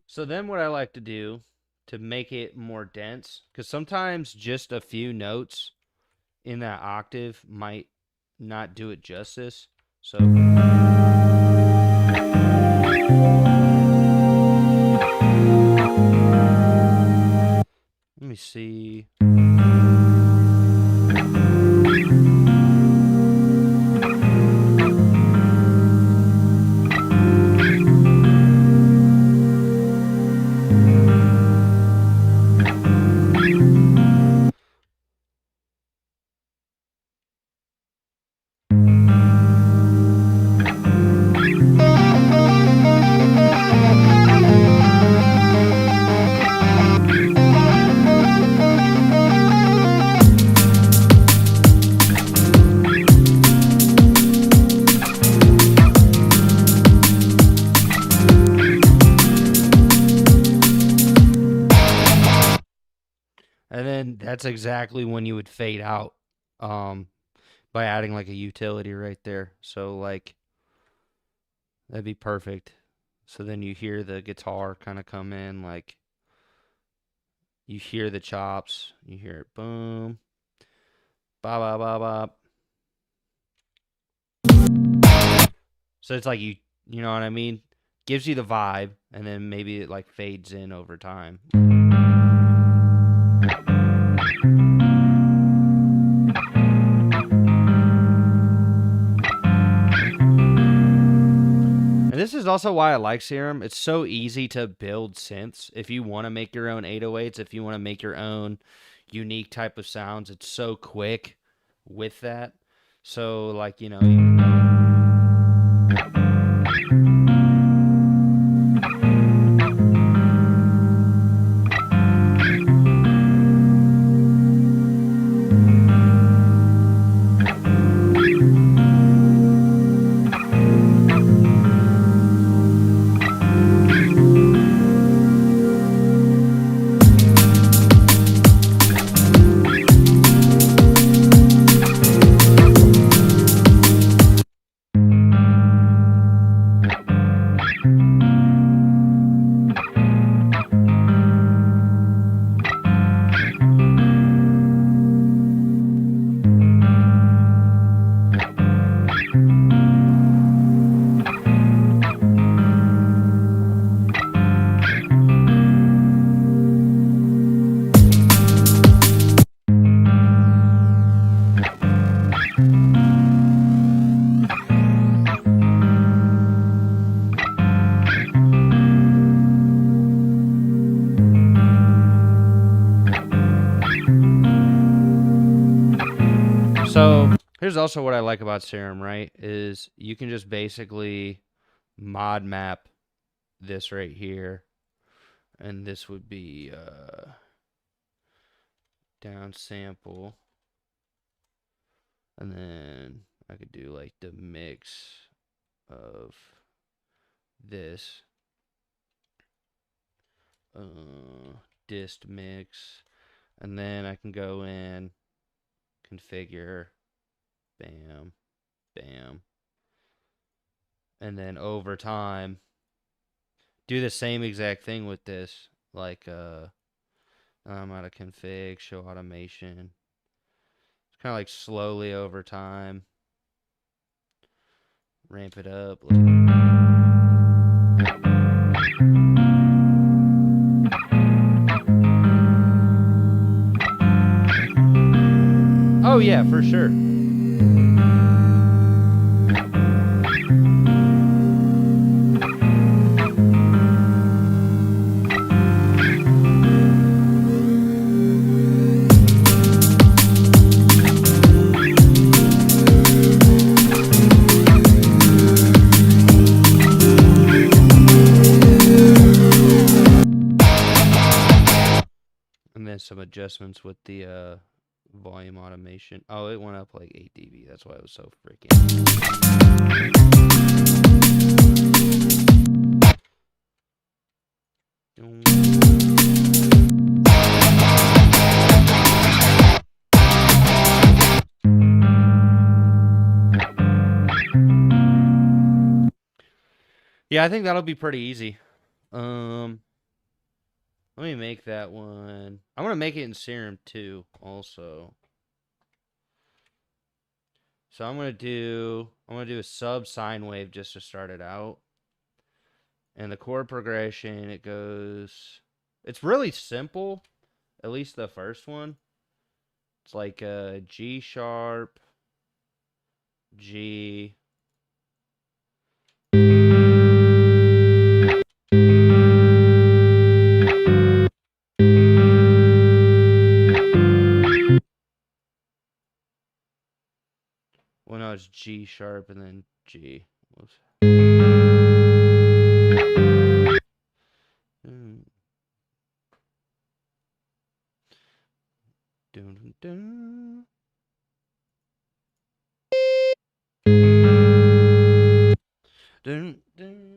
So then what I like to do to make it more dense, because sometimes just a few notes in that octave might not do it justice. So let me see. And then that's exactly when you would fade out um, by adding like a utility right there. So like that'd be perfect. So then you hear the guitar kind of come in, like you hear the chops, you hear it boom, ba ba ba ba. So it's like you know what I mean? Gives you the vibe, and then maybe it like fades in over time. And this is also why I like Serum. It's so easy to build synths. If you want to make your own 808s, if you want to make your own unique type of sounds, it's so quick with that. So like, you know, so here's also what I like about Serum, right? Is you can just basically mod map this right here, and this would be down sample, and then I could do like the mix of this dist mix, And then I can go in, configure, bam, bam. And then over time, do the same exact thing with this. Like, I'm out of config, show automation. It's kind of like slowly over time. Ramp it up. Oh yeah, for sure. And then some adjustments with the volume automation. Oh, it went up like 8 dB. That's why it was so freaking. Yeah, I think that'll be pretty easy. Let me make that one. I'm gonna make it in Serum too, also. So I'm gonna do a sub sine wave just to start it out. And the chord progression, it's really simple, at least the first one. It's like a G sharp, G. Well, no, it's G sharp and then G. Whoops. Dun, dun, dun. Dun, dun.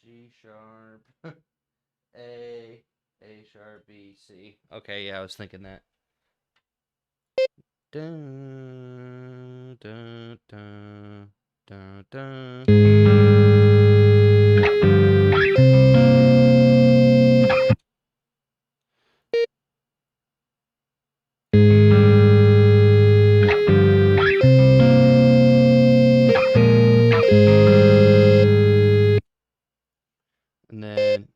G sharp, A sharp, B, C. Okay, yeah, I was thinking that. Dun, dun, dun, dun, dun. And then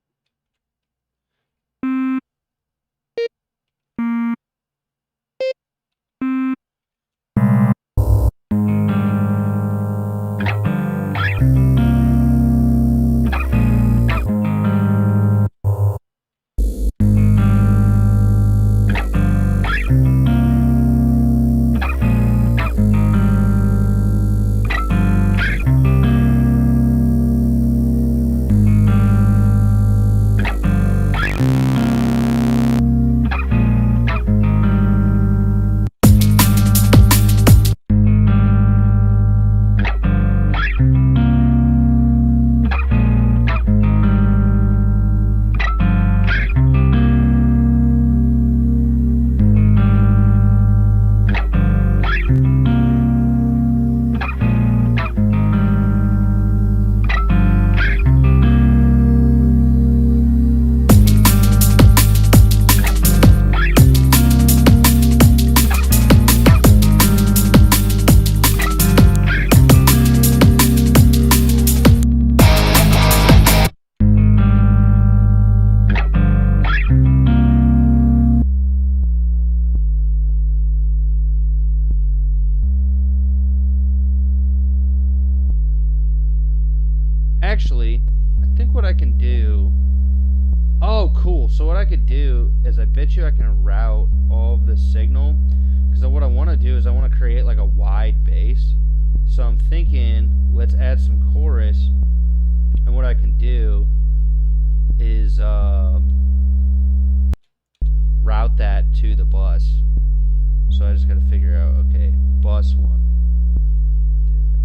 actually, I think what I can do. Oh, cool. So what I could do is I bet you I can route all of the signal, because what I want to do is I want to create like a wide bass. So I'm thinking, let's add some chorus, and what I can do is route that to the bus. So I just gotta figure out, okay, bus one. There you go.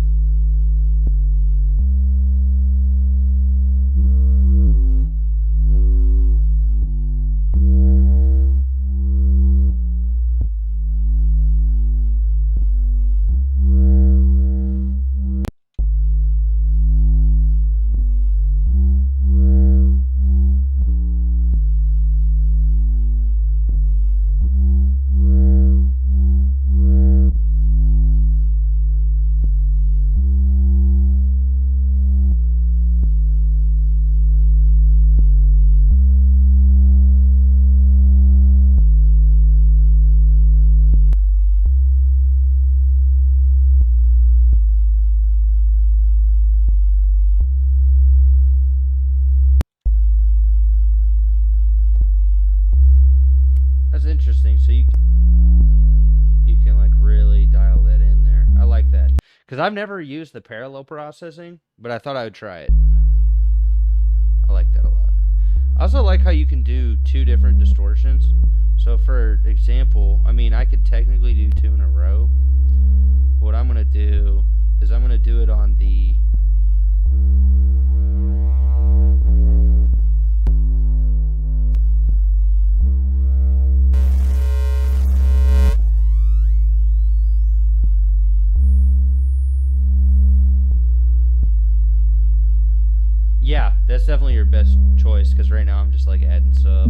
That's interesting. So you can like really dial that in there. I like that because I've never used the parallel processing, but I thought I would try it. I like that a lot. I also like how you can do two different distortions. So for example, I mean I could technically do two in a row. What I'm gonna do is I'm gonna do it on the yeah, that's definitely your best choice because right now I'm just like adding sub.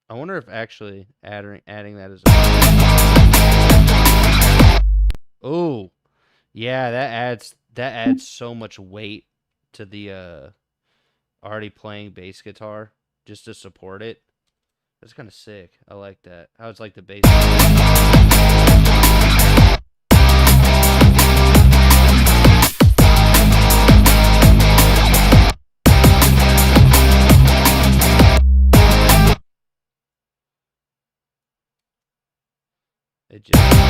I wonder if actually adding that is. Oh, yeah, that adds so much weight to the already playing bass guitar just to support it. That's kind of sick. I like that. How it's like the bass. It just.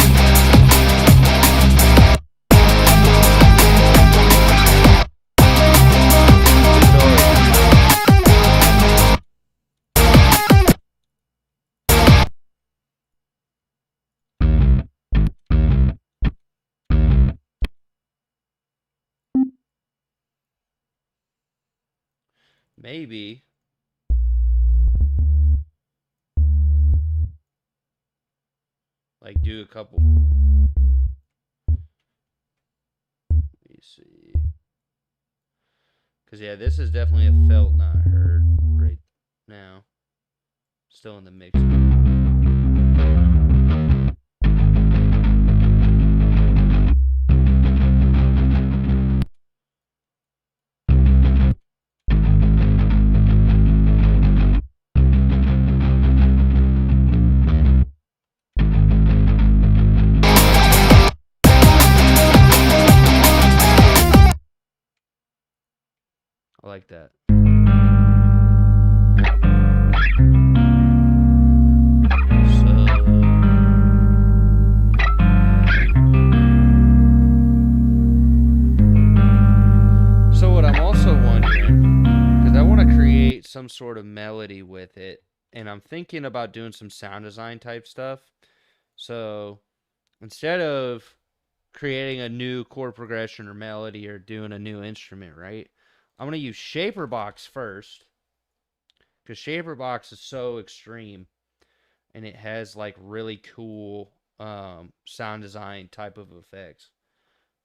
Maybe. Like do a couple. Let me see. Because yeah, this is definitely a felt not heard right now. Still in the mix. I like that. So what I'm also wondering, because I want to create some sort of melody with it, and I'm thinking about doing some sound design type stuff. So instead of creating a new chord progression or melody or doing a new instrument, right? I'm going to use Shaperbox first because Shaperbox is so extreme and it has like really cool sound design type of effects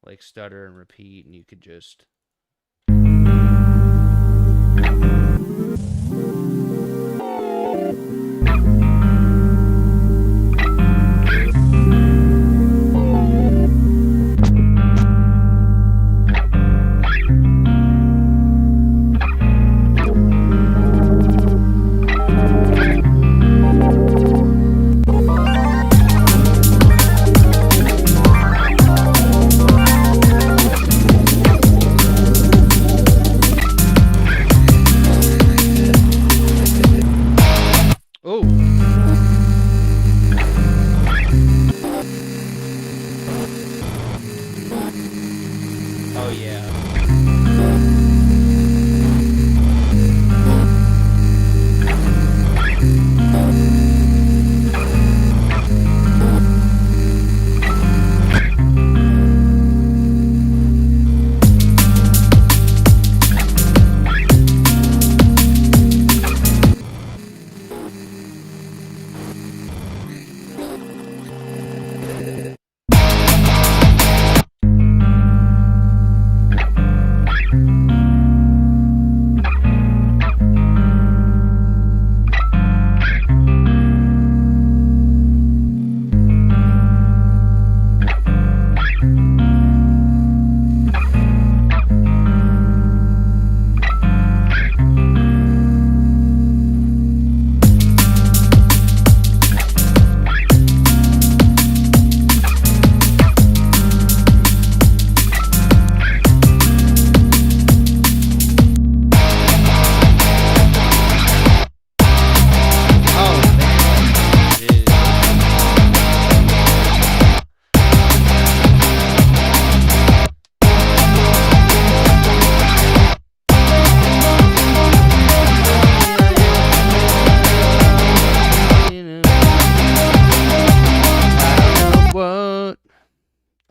like stutter and repeat, and you could just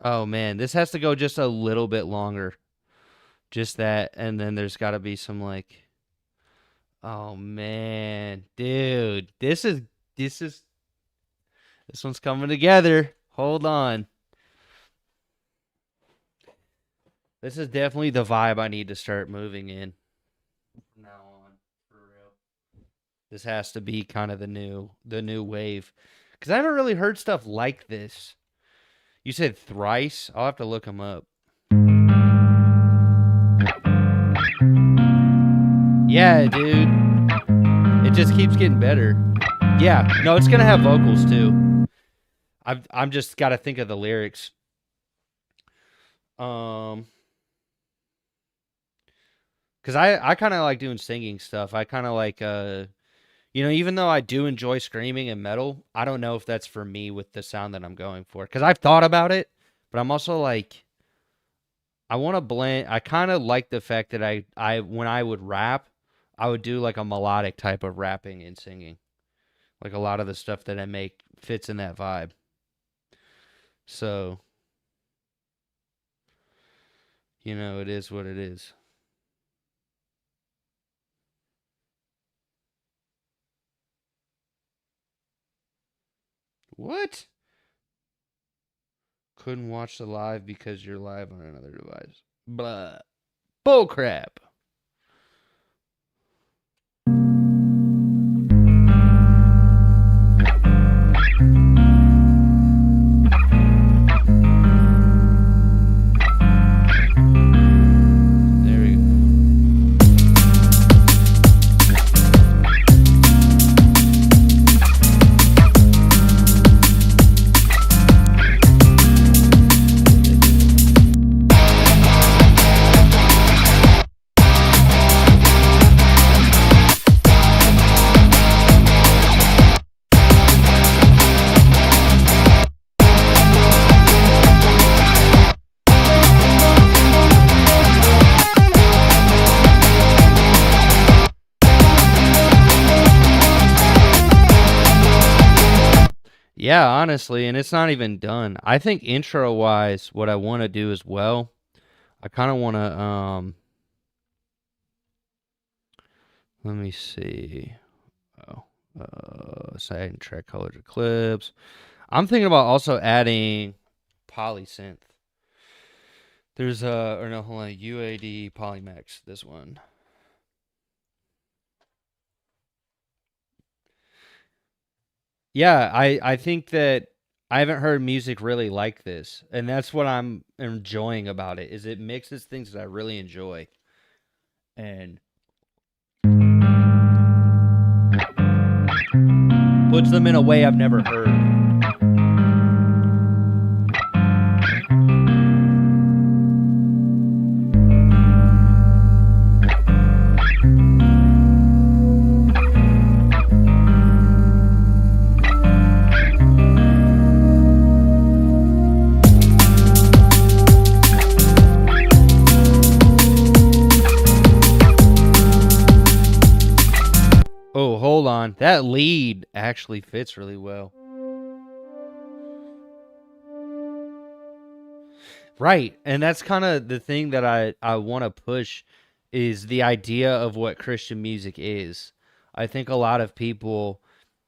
Oh man, this has to go just a little bit longer. Just that, and then there's got to be some like, oh man, dude, this is this one's coming together. Hold on. This is definitely the vibe I need to start moving in from now on, for real. This has to be kind of the new wave, because I haven't really heard stuff like this. You said thrice. I'll have to look them up. Yeah, dude. It just keeps getting better. Yeah, no, it's gonna have vocals too. I'm just got to think of the lyrics. Um, because I kind of like doing singing stuff. I kind of like even though I do enjoy screaming and metal, I don't know if that's for me with the sound that I'm going for. Because I've thought about it, but I'm also like, I want to blend. I kind of like the fact that I when I would rap, I would do like a melodic type of rapping and singing. Like a lot of the stuff that I make fits in that vibe. So, it is what it is. What? Couldn't watch the live because you're live on another device. Blah. Bull crap. There we go. Yeah, honestly, and it's not even done. I think intro wise, what I want to do as well, I kind of want to let me see. Oh, setting track color to clips. I'm thinking about also adding polysynth. There's or no, hold on, UAD Polymax. This one. Yeah, I think that I haven't heard music really like this, and that's what I'm enjoying about it. Is it mixes things that I really enjoy, and puts them in a way I've never heard. Oh, hold on. That lead actually fits really well. Right. And that's kind of the thing that I want to push is the idea of what Christian music is. I think a lot of people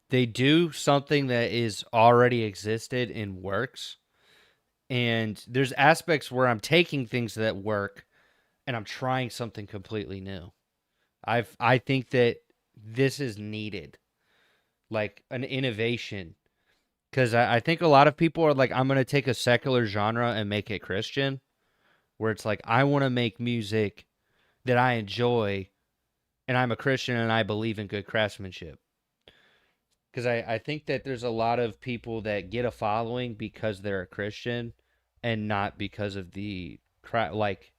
they do something that is already existed and works. And there's aspects where I'm taking things that work and I'm trying something completely new. I think that this is needed, like an innovation. Because I think a lot of people are like, I'm going to take a secular genre and make it Christian, where it's like, I want to make music that I enjoy, and I'm a Christian and I believe in good craftsmanship. Because I think that there's a lot of people that get a following because they're a Christian and not because of like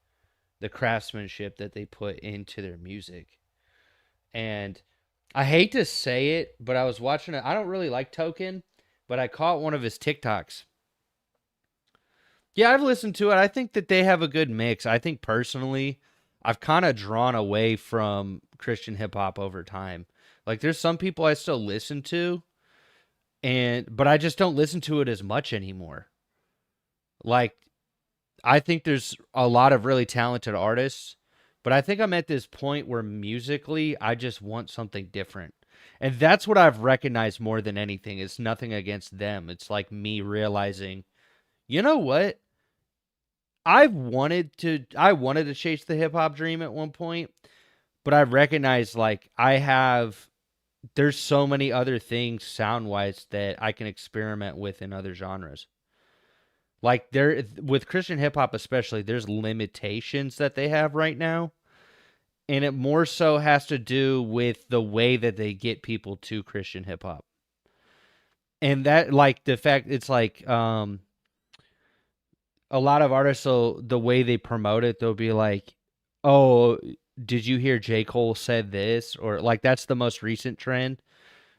the craftsmanship that they put into their music. And I hate to say it, but I was watching it. I don't really like Token, but I caught one of his TikToks. Yeah, I've listened to it. I think that they have a good mix. I think personally, I've kind of drawn away from Christian hip hop over time. Like there's some people I still listen to, but I just don't listen to it as much anymore. Like I think there's a lot of really talented artists, but I think I'm at this point where musically I just want something different. And that's what I've recognized more than anything. It's nothing against them. It's like me realizing, you know what? I wanted to chase the hip hop dream at one point, but I recognized like there's so many other things sound wise that I can experiment with in other genres. Like there with Christian hip hop especially, there's limitations that they have right now, and it more so has to do with the way that they get people to Christian hip hop. And that like the fact it's like a lot of artists so the way they promote it, they'll be like, "Oh, did you hear J. Cole said this?" Or like that's the most recent trend.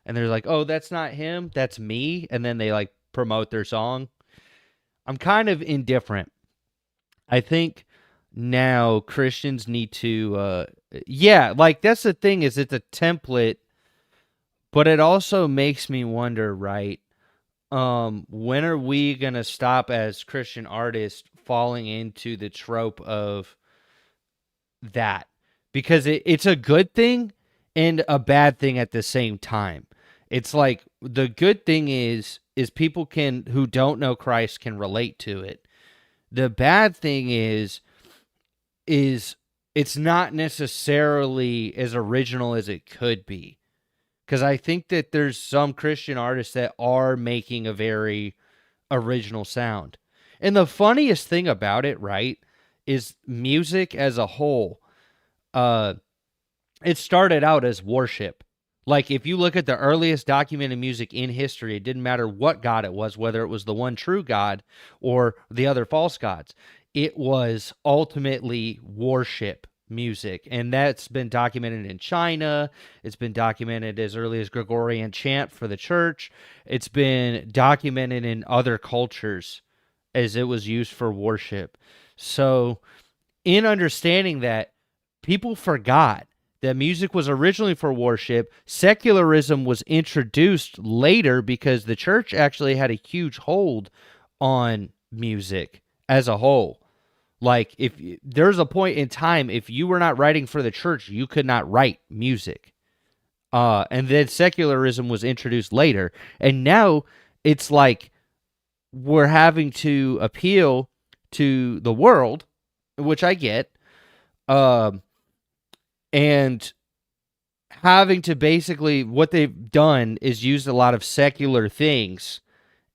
And they're like, "Oh, that's not him, that's me." And then they like promote their song. I'm kind of indifferent. I think now Christians need to yeah, like that's the thing is it's a template, but it also makes me wonder, right? When are we going to stop as Christian artists falling into the trope of that? Because it's a good thing and a bad thing at the same time. It's like the good thing is people can who don't know Christ can relate to it. The bad thing is it's not necessarily as original as it could be. Because I think that there's some Christian artists that are making a very original sound. And the funniest thing about it, right, is music as a whole, uh, it started out as worship. Like, if you look at the earliest documented music in history, it didn't matter what god it was, whether it was the one true God or the other false gods. It was ultimately worship music. And that's been documented in China. It's been documented as early as Gregorian chant for the church. It's been documented in other cultures as it was used for worship. So, in understanding that, people forgot that music was originally for worship. Secularism was introduced later because the church actually had a huge hold on music as a whole. Like, if there's a point in time, if you were not writing for the church, you could not write music. And then secularism was introduced later. And now it's like we're having to appeal to the world, which I get. And having to basically, what they've done is used a lot of secular things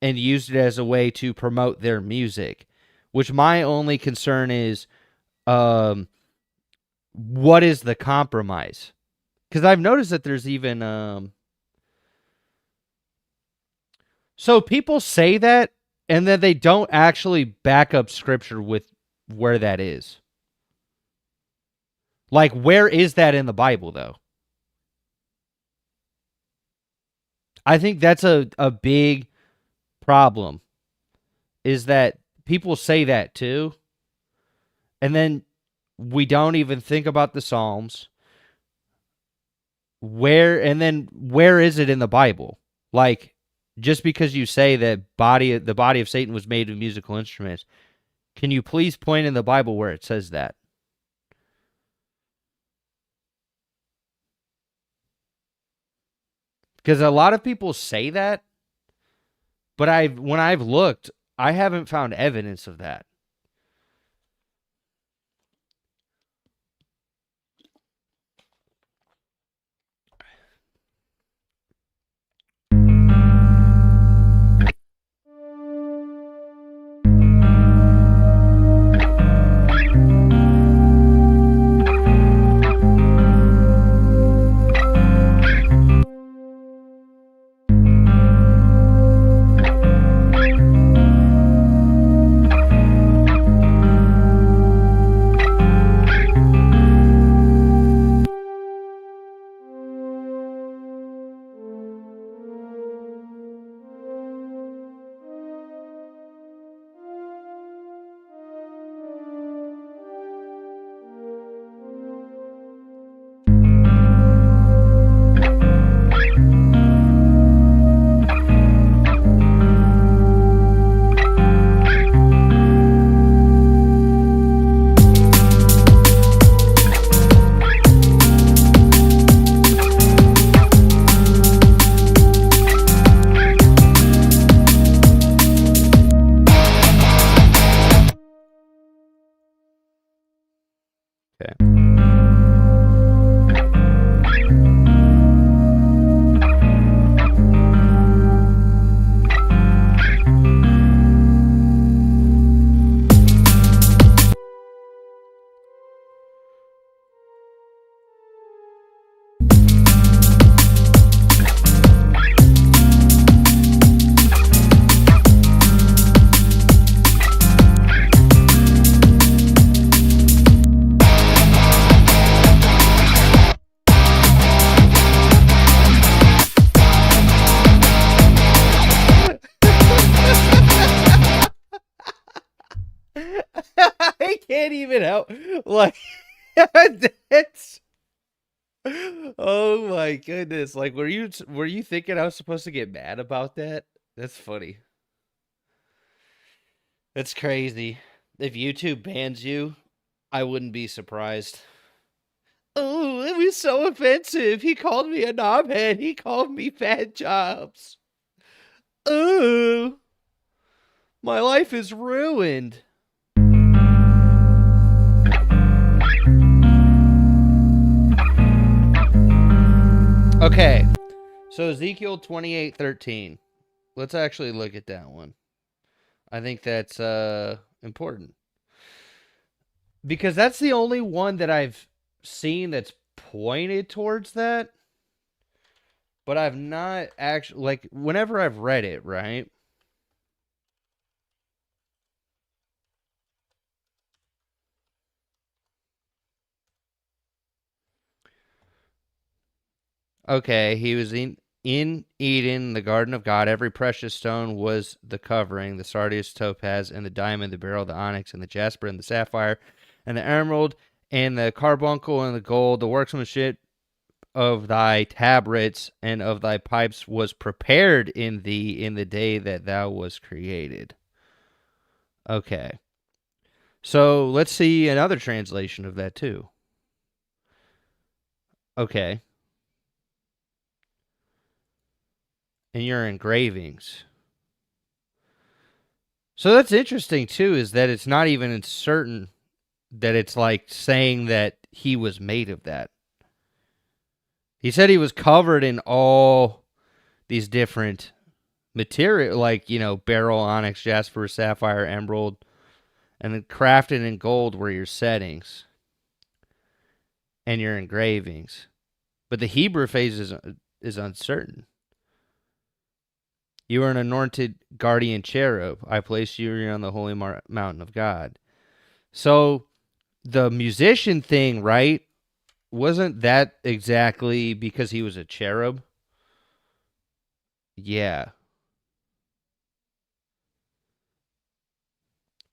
and used it as a way to promote their music, which my only concern is, what is the compromise? Because I've noticed that there's even, so people say that, and then they don't actually back up scripture with where that is. Like, where is that in the Bible, though? I think that's a big problem, is that people say that too, and then we don't even think about the Psalms. Where is it in the Bible? Like, just because you say that the body of Satan was made of musical instruments, can you please point in the Bible where it says that? Because a lot of people say that, but when I've looked, I haven't found evidence of that. can't even help. Like, that's. Oh my goodness! Like, were you thinking I was supposed to get mad about that? That's funny. That's crazy. If YouTube bans you, I wouldn't be surprised. Oh, it was so offensive. He called me a knobhead. He called me fat jobs. Oh, my life is ruined. Okay, so Ezekiel 28:13. Let's actually look at that one. I think that's important. Because that's the only one that I've seen that's pointed towards that. But I've not actually, like, whenever I've read it, right? Okay, he was in Eden, the garden of God. Every precious stone was the covering: the sardius, topaz, and the diamond, the beryl, the onyx, and the jasper, and the sapphire, and the emerald, and the carbuncle, and the gold. The workmanship of thy tabrets and of thy pipes was prepared in thee in the day that thou was created. Okay. So let's see another translation of that too. Okay. And your engravings. So that's interesting too, is that it's not even certain that it's like saying that he was made of that. He said he was covered in all these different material, like, beryl, onyx, jasper, sapphire, emerald, and then crafted in gold were your settings and your engravings. But the Hebrew phase is uncertain. You are an anointed guardian cherub. I placed you on the holy mountain of God. So the musician thing, right? Wasn't that exactly because he was a cherub? Yeah.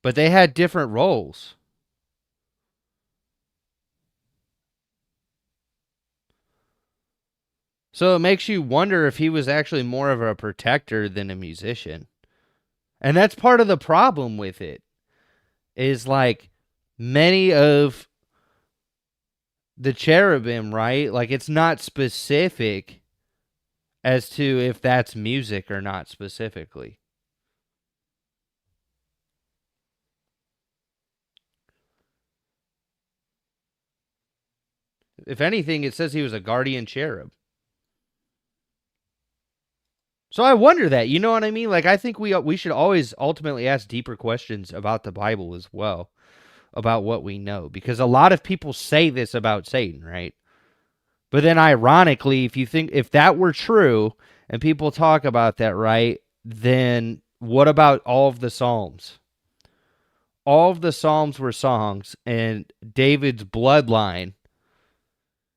But they had different roles. So it makes you wonder if he was actually more of a protector than a musician. And that's part of the problem with it. Is like many of the cherubim, right? Like, it's not specific as to if that's music or not specifically. If anything, it says he was a guardian cherub. So I wonder that, you know what I mean? Like, I think we should always ultimately ask deeper questions about the Bible as well, about what we know, because a lot of people say this about Satan, right? But then ironically, if that were true and people talk about that, right, then what about all of the Psalms? All of the Psalms were songs, and David's bloodline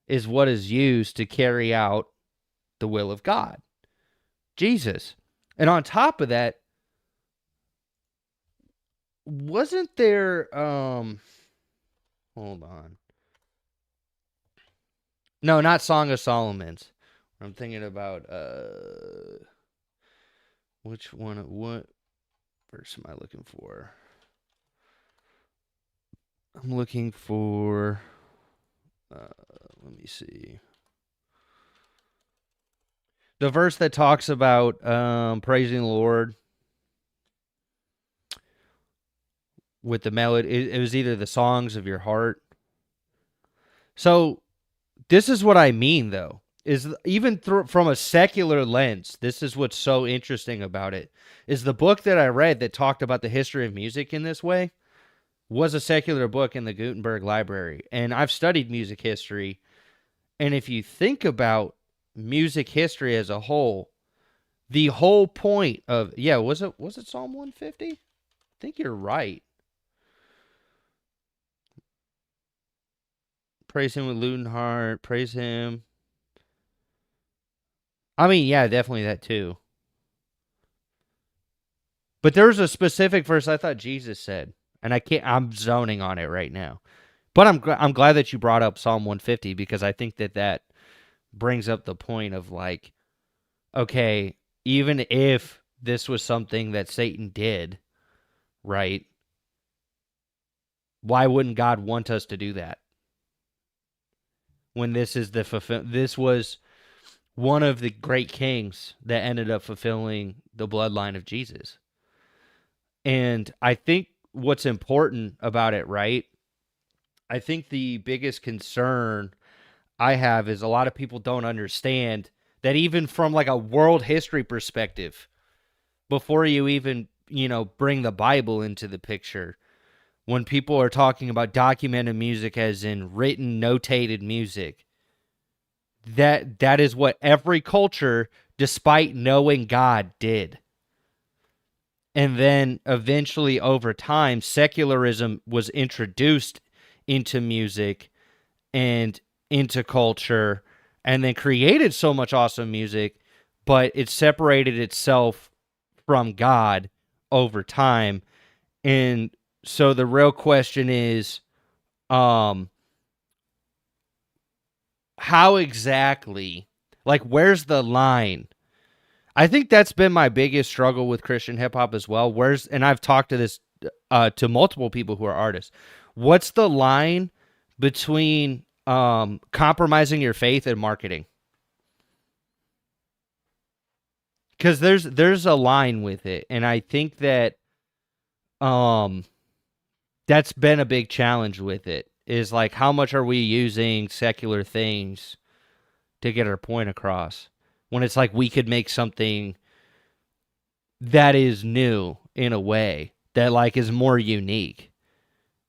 is what is used to carry out the will of God, Jesus. And on top of that, wasn't there hold on. No, not Song of Solomon's. I'm thinking about what verse am I looking for? I'm looking for let me see. The verse that talks about praising the Lord with the melody, it was either the songs of your heart. So this is what I mean, though, is even from a secular lens, this is what's so interesting about it, is the book that I read that talked about the history of music in this way was a secular book in the Gutenberg Library. And I've studied music history. And if you think about music history as a whole, the whole point of, was it Psalm 150? I think you're right. Praise him with lute and harp. Praise him. I mean, yeah, definitely that too. But there's a specific verse I thought Jesus said. and I'm zoning on it right now. But I'm glad that you brought up Psalm 150, because I think that brings up the point of like, okay, even if this was something that Satan did, right? Why wouldn't God want us to do that? When this was one of the great kings that ended up fulfilling the bloodline of Jesus. And I think what's important about it, right? I think the biggest concern I have is a lot of people don't understand that even from like a world history perspective, before you even, bring the Bible into the picture, when people are talking about documented music as in written, notated music, that is what every culture, despite knowing God, did. And then eventually over time, secularism was introduced into music and into culture, and then created so much awesome music, but it separated itself from God over time. And so the real question is, how exactly, like, where's the line? I think that's been my biggest struggle with Christian hip hop as well. And I've talked to this to multiple people who are artists. What's the line between compromising your faith and marketing? Because there's a line with it, and I think that um that's been a big challenge with it. Is like, how much are we using secular things to get our point across, when it's like we could make something that is new in a way that like is more unique,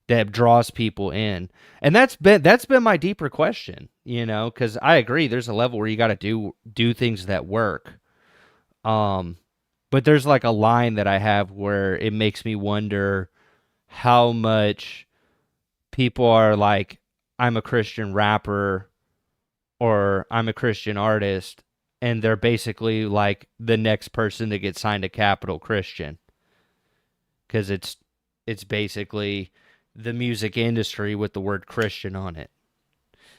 that draws people in. And that's been my deeper question, because I agree there's a level where you got to do things that work. But there's like a line that I have where it makes me wonder how much people are like, I'm a Christian rapper or I'm a Christian artist, and they're basically like the next person to get signed to Capital Christian, because it's basically the music industry with the word Christian on it.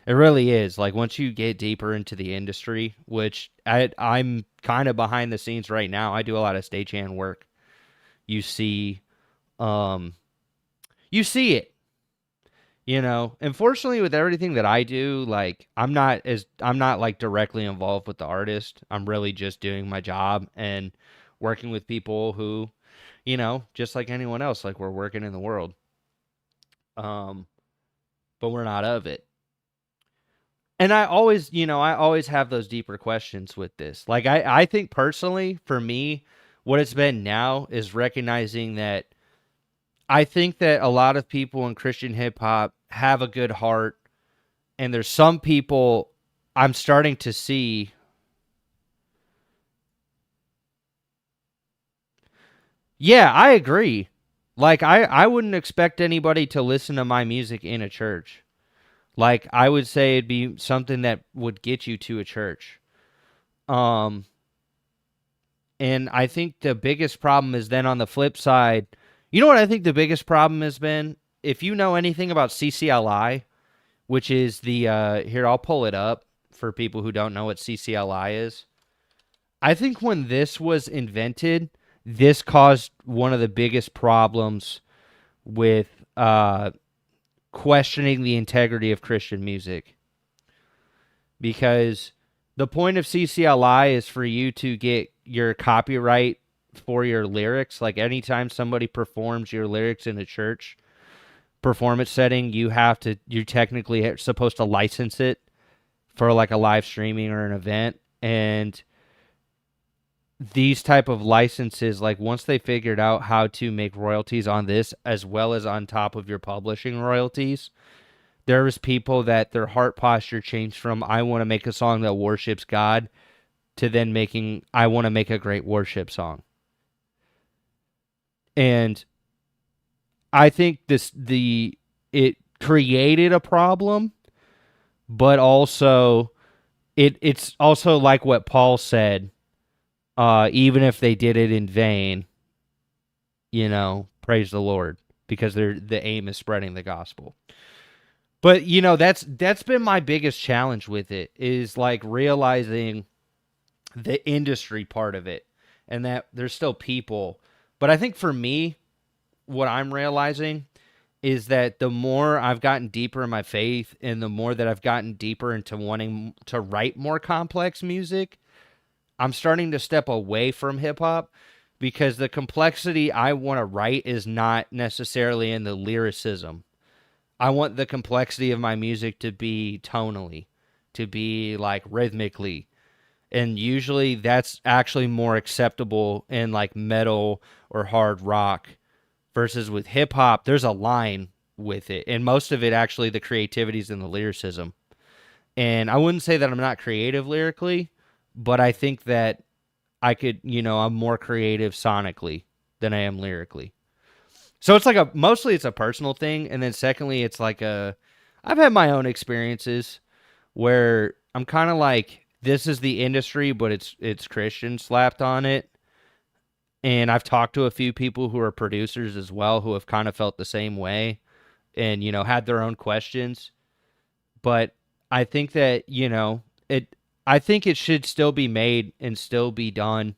It really is. Like, once you get deeper into the industry, which I'm kind of behind the scenes right now, I do a lot of stagehand work. You see, you see it. Unfortunately, with everything that I do, like, I'm not like directly involved with the artist. I'm really just doing my job and working with people who, just like anyone else, like, we're working in the world. But we're not of it. And I always have those deeper questions with this. Like, I think personally, for me, what it's been now is recognizing that I think that a lot of people in Christian hip hop have a good heart, and there's some people I'm starting to see. Yeah, I agree. Like, I wouldn't expect anybody to listen to my music in a church. Like, I would say it'd be something that would get you to a church. And I think the biggest problem is then on the flip side. You know what I think the biggest problem has been? If you know anything about CCLI, which is the, here, I'll pull it up for people who don't know what CCLI is. I think when this was invented, this caused one of the biggest problems with questioning the integrity of Christian music. Because the point of CCLI is for you to get your copyright for your lyrics. Like, anytime somebody performs your lyrics in a church performance setting, you're technically supposed to license it for like a live streaming or an event. And these type of licenses, like, once they figured out how to make royalties on this as well as on top of your publishing royalties, there was people that their heart posture changed from, I want to make a song that worships God, to then making, I want to make a great worship song. And I think it created a problem, but also it's also like what Paul said, even if they did it in vain, praise the Lord. because the aim is spreading the gospel. But that's been my biggest challenge with it, is like realizing the industry part of it, and that there's still people. But I think for me, what I'm realizing is that the more I've gotten deeper in my faith, and the more that I've gotten deeper into wanting to write more complex music, I'm starting to step away from hip hop, because the complexity I want to write is not necessarily in the lyricism. I want the complexity of my music to be tonally, to be like rhythmically. And usually that's actually more acceptable in like metal or hard rock, versus with hip hop, there's a line with it. And most of it, actually, the creativity is in the lyricism. And I wouldn't say that I'm not creative lyrically, but I think that I'm more creative sonically than I am lyrically. So it's like mostly it's a personal thing. And then secondly, it's like I've had my own experiences where I'm kind of like, this is the industry, but it's Christian slapped on it. And I've talked to a few people who are producers as well, who have kind of felt the same way, and had their own questions. But I think that I think it should still be made and still be done.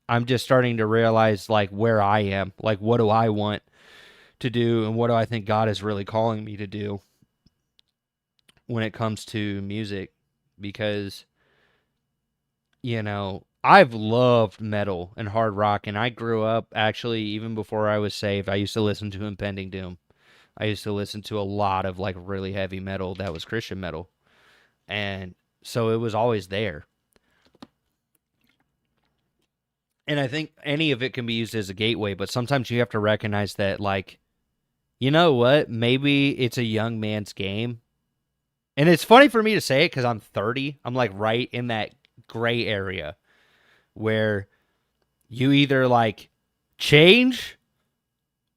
I'm just starting to realize like where I am, like what do I want to do, and what do I think God is really calling me to do when it comes to music. Because I've loved metal and hard rock, and I grew up, actually, even before I was saved, I used to listen to Impending Doom. I used to listen to a lot of like really heavy metal that was Christian metal. And so it was always there. And I think any of it can be used as a gateway, but sometimes you have to recognize that, like, you know what? Maybe it's a young man's game. And it's funny for me to say it because I'm 30. I'm like right in that gray area where you either like change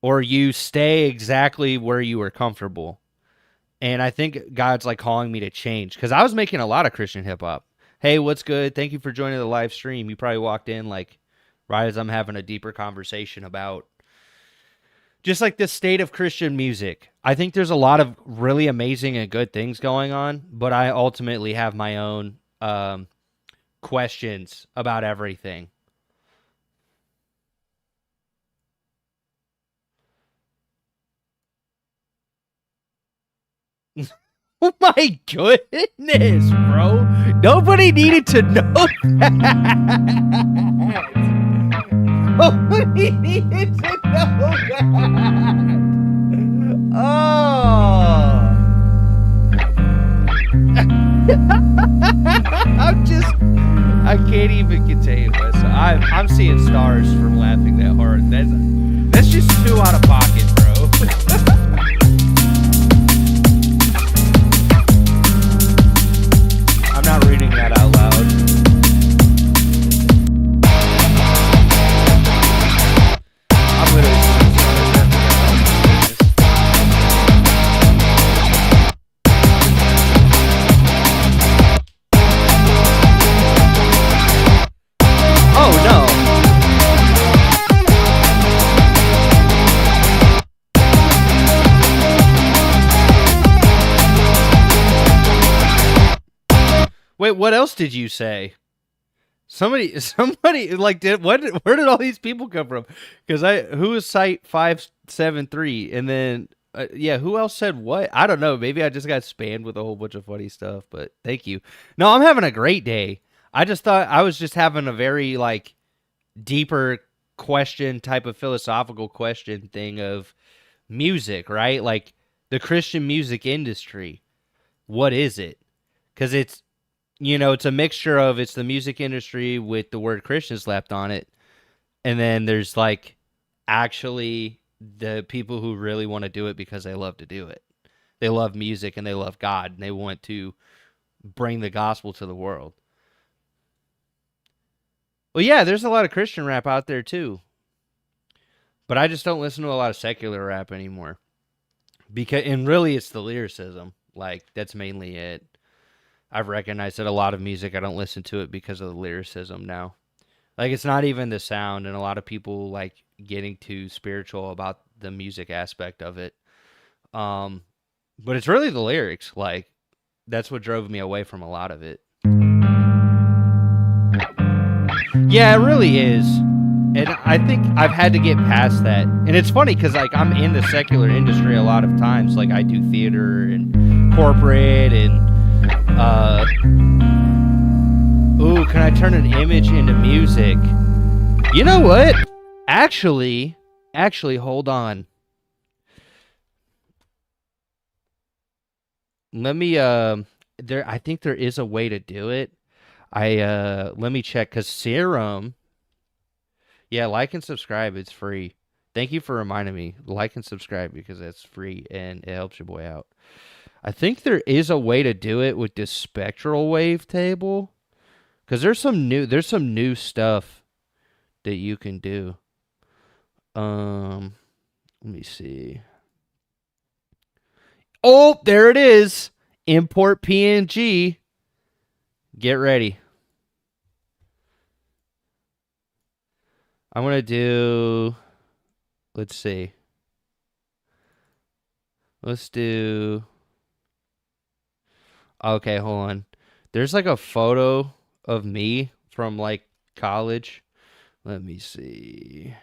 or you stay exactly where you were comfortable. And I think God's like calling me to change, because I was making a lot of Christian hip hop. Hey, what's good? Thank you for joining the live stream. You probably walked in like right as I'm having a deeper conversation about just like the state of Christian music. I think there's a lot of really amazing and good things going on, but I ultimately have my own questions about everything. Oh my goodness, bro. Nobody needed to know that. Nobody needed to know that. Oh. I can't even contain myself. I'm seeing stars from laughing that hard. That's just too out of pocket, bro. I'm not reading that out loud. I'm literally oh no. Wait, what else did you say? Somebody like where did all these people come from? Because who was site 573, and then yeah, who else said what? I don't know. Maybe I just got spammed with a whole bunch of funny stuff. But thank you. No, I'm having a great day. I just thought I was just having a very like deeper question, type of philosophical question thing of music, right? Like the Christian music industry. What is it? Because it's a mixture of, it's the music industry with the word Christian slapped on it. And then there's like actually the people who really want to do it because they love to do it. They love music and they love God and they want to bring the gospel to the world. Well, yeah, there's a lot of Christian rap out there too. But I just don't listen to a lot of secular rap anymore. And really it's the lyricism. Like, that's mainly it. I've recognized that a lot of music, I don't listen to it because of the lyricism now. Like, it's not even the sound, and a lot of people, like, getting too spiritual about the music aspect of it. Um, but it's really the lyrics. Like that's what drove me away from a lot of it. Yeah, it really is. And I think I've had to get past that. And it's funny because like I'm in the secular industry a lot of times. Like I do theater and corporate and ooh, can I turn an image into music? You know what? Actually, hold on. Let me there I think there is a way to do it. Let me check cuz Serum, yeah, like and subscribe, it's free. Thank you for reminding me. Like and subscribe because that's free and it helps your boy out. I think there is a way to do it with this spectral wavetable cuz there's some new stuff that you can do. Let me see. Oh, there it is. Import PNG. Get ready. I'm going to do, let's see. Let's do, okay, hold on. There's like a photo of me from like college. Let me see.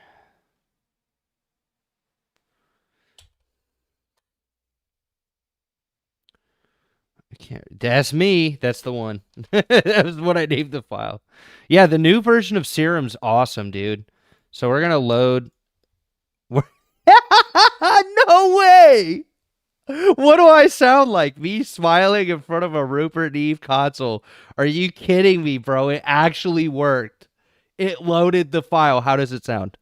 I can't. That's me. That's the one. That was what I named the file. Yeah, the new version of Serum's awesome, dude. So we're gonna load. No way. What do I sound like? Me smiling in front of a Rupert Neve console? Are you kidding me, bro? It actually worked. It loaded the file. How does it sound?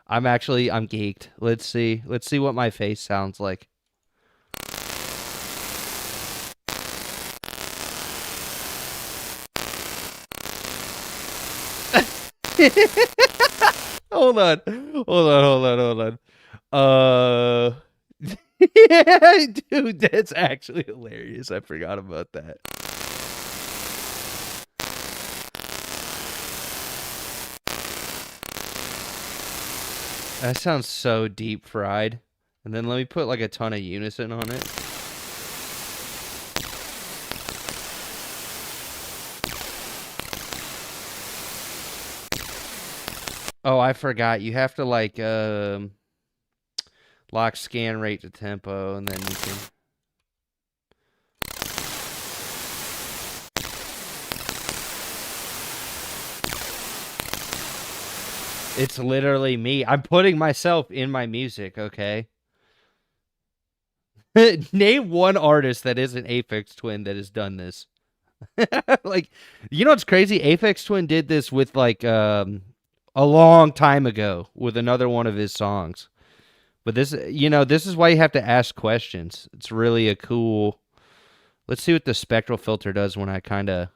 I'm geeked. Let's see. Let's see what my face sounds like. Hold on. Yeah, dude, that's actually hilarious. I forgot about that. That sounds so deep fried. And then let me put like a ton of unison on it. Oh, I forgot. You have to like lock scan rate to tempo and then you can It's literally me. I'm putting myself in my music, okay? Name one artist that isn't Aphex Twin that has done this. Like, you know what's crazy? Aphex Twin did this with like a long time ago with another one of his songs. But this, this is why you have to ask questions. It's really a cool. Let's see what the spectral filter does when I kind of.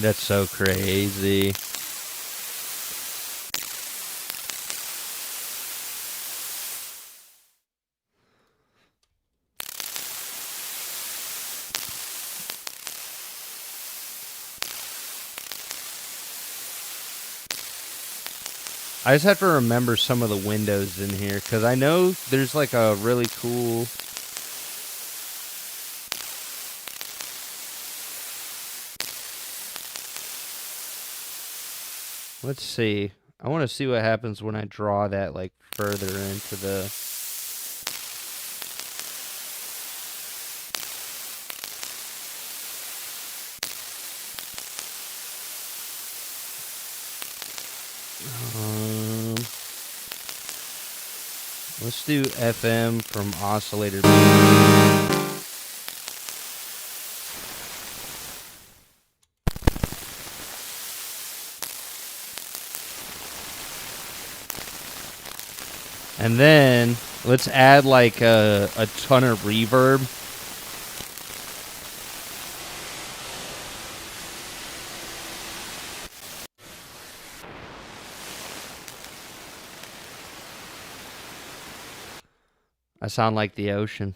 That's so crazy. I just have to remember some of the windows in here because I know there's like a really cool. Let's see. I want to see what happens when I draw that like further into the. Let's do FM from oscillator. And then let's add like a ton of reverb. I sound like the ocean.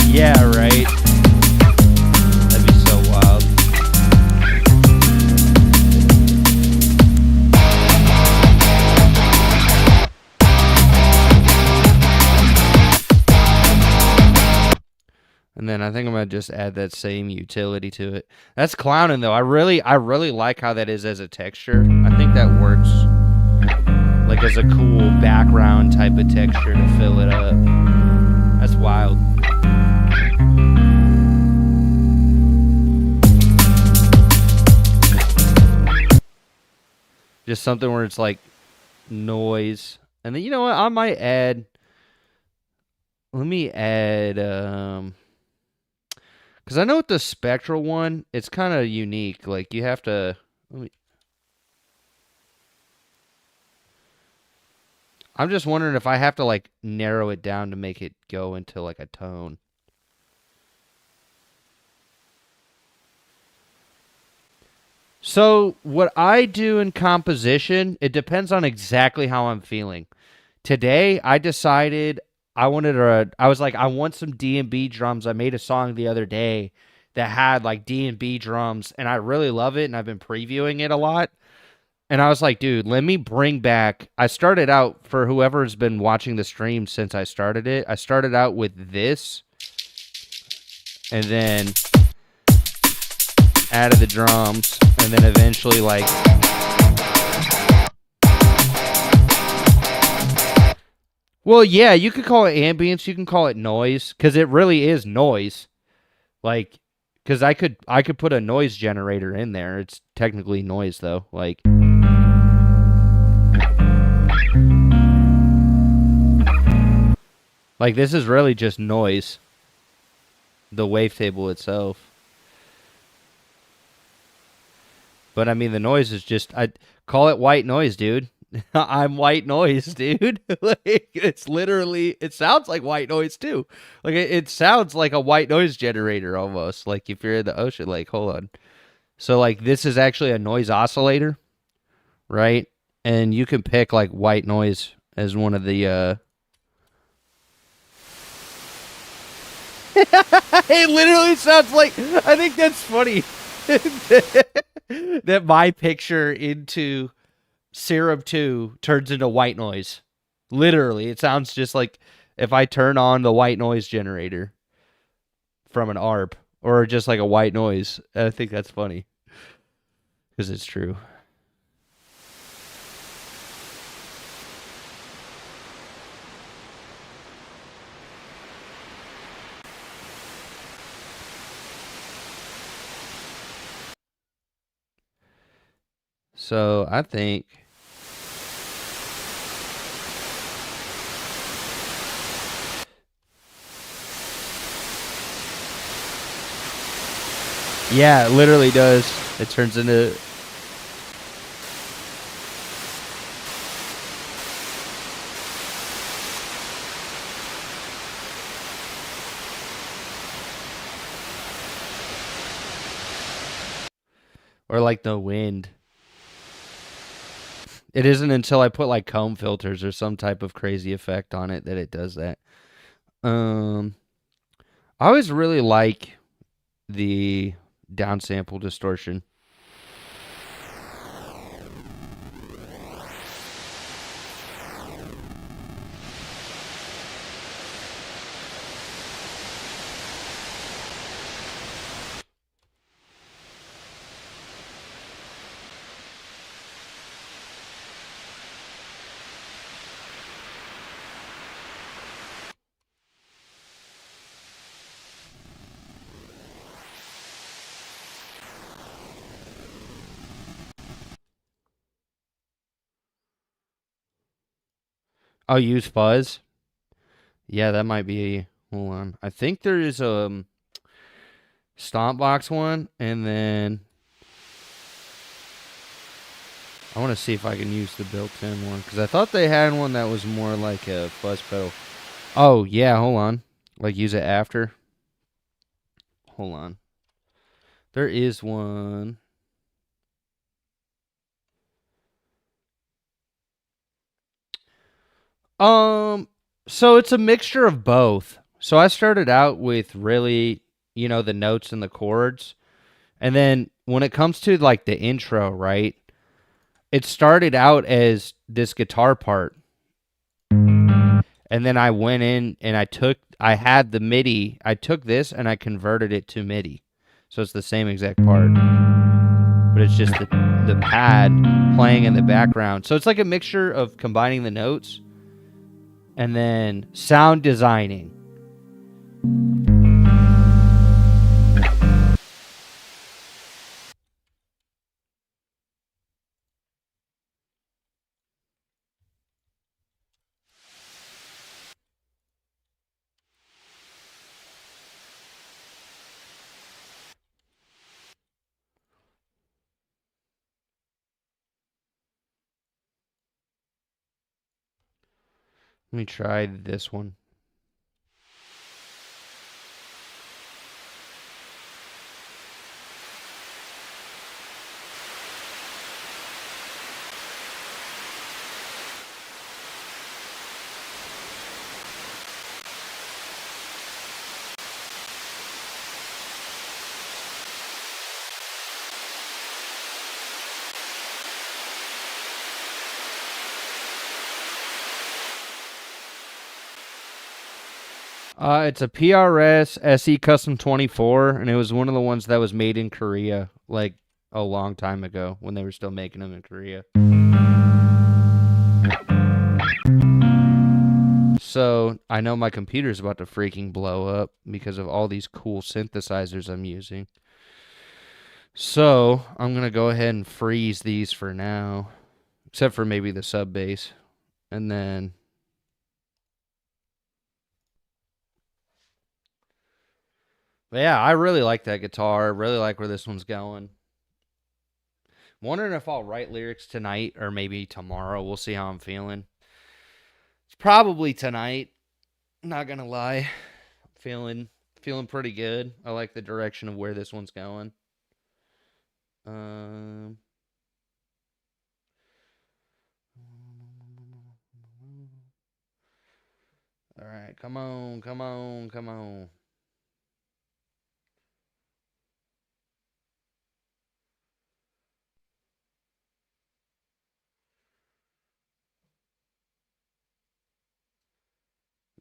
Yeah, right. That'd be so wild. And then I think I'm gonna just add that same utility to it. That's clowning though. I really like how that is as a texture. I think that works like as a cool background type of texture to fill it up. That's wild. Just something where it's like noise. And then you know what? I might add. Let me add. Because I know with the spectral one, it's kind of unique. Like you have to. I'm just wondering if I have to like narrow it down to make it go into like a tone. So what I do in composition, it depends on exactly how I'm feeling. Today, I decided I was like, I want some D&B drums. I made a song the other day that had like D&B drums, and I really love it, and I've been previewing it a lot. And I was like, dude, let me bring back. I started out, for whoever's been watching the stream since I started it, I started out with this, and then added the drums, and then eventually like well, yeah, you could call it ambience, you can call it noise, because it really is noise. Like, because I could put a noise generator in there. It's technically noise though. Like this is really just noise. The wavetable itself. But I mean, the noise is just, I call it white noise, dude. I'm white noise, dude. Like, it's literally, it sounds like white noise too. Like it sounds like a white noise generator almost. Like if you're in the ocean, like, hold on. So like this is actually a noise oscillator, right? And you can pick like white noise as one of the it literally sounds like, I think that's funny. That my picture into Syrup 2 turns into white noise. Literally, it sounds just like if I turn on the white noise generator from an ARP or just like a white noise. I think that's funny because it's true. So I think yeah, it literally does. It turns into or like the wind. It isn't until I put like comb filters or some type of crazy effect on it that it does that. I always really like the downsample distortion. I'll use fuzz. Yeah, that might be. Hold on. I think there is a stomp box one, and then I want to see if I can use the built-in one because I thought they had one that was more like a fuzz pedal. Oh, yeah, hold on. Like use it after. Hold on. There is one. Um, so it's a mixture of both. So I started out with really, the notes and the chords. And then when it comes to like the intro, right? It started out as this guitar part. And then I went in and I had the MIDI. I took this and I converted it to MIDI. So it's the same exact part, but it's just the pad playing in the background. So it's like a mixture of combining the notes and then sound designing. Let me try this one. It's a PRS SE Custom 24, and it was one of the ones that was made in Korea, like a long time ago when they were still making them in Korea. So I know my computer's about to freaking blow up because of all these cool synthesizers I'm using. So I'm going to go ahead and freeze these for now, except for maybe the sub bass. And then but yeah, I really like that guitar. Really like where this one's going. I'm wondering if I'll write lyrics tonight or maybe tomorrow. We'll see how I'm feeling. It's probably tonight. Not gonna lie. Feeling pretty good. I like the direction of where this one's going. Um all right, come on, come on, come on.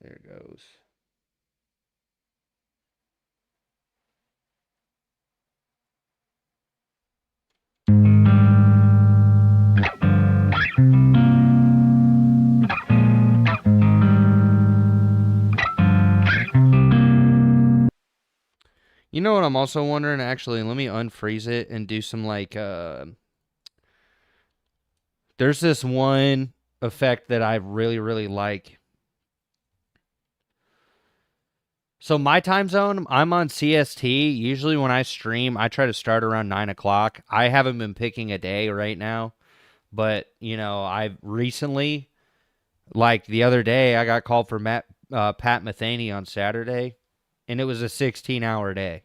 There it goes. You know what I'm also wondering? Actually, let me unfreeze it and do some like there's this one effect that I really, really like. So my time zone, I'm on CST. Usually when I stream, I try to start around 9 o'clock. I haven't been picking a day right now, but I've recently, like the other day, I got called for Pat Metheny on Saturday, and it was a 16-hour day.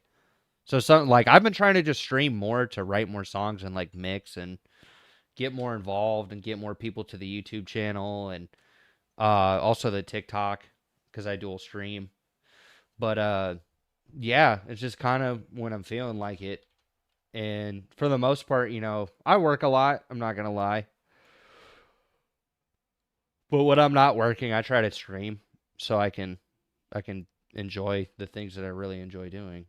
So something like I've been trying to just stream more to write more songs and like mix and get more involved and get more people to the YouTube channel and also the TikTok because I dual stream. But yeah, it's just kind of when I'm feeling like it. And for the most part, I work a lot. I'm not gonna lie. But when I'm not working, I try to stream so I can enjoy the things that I really enjoy doing.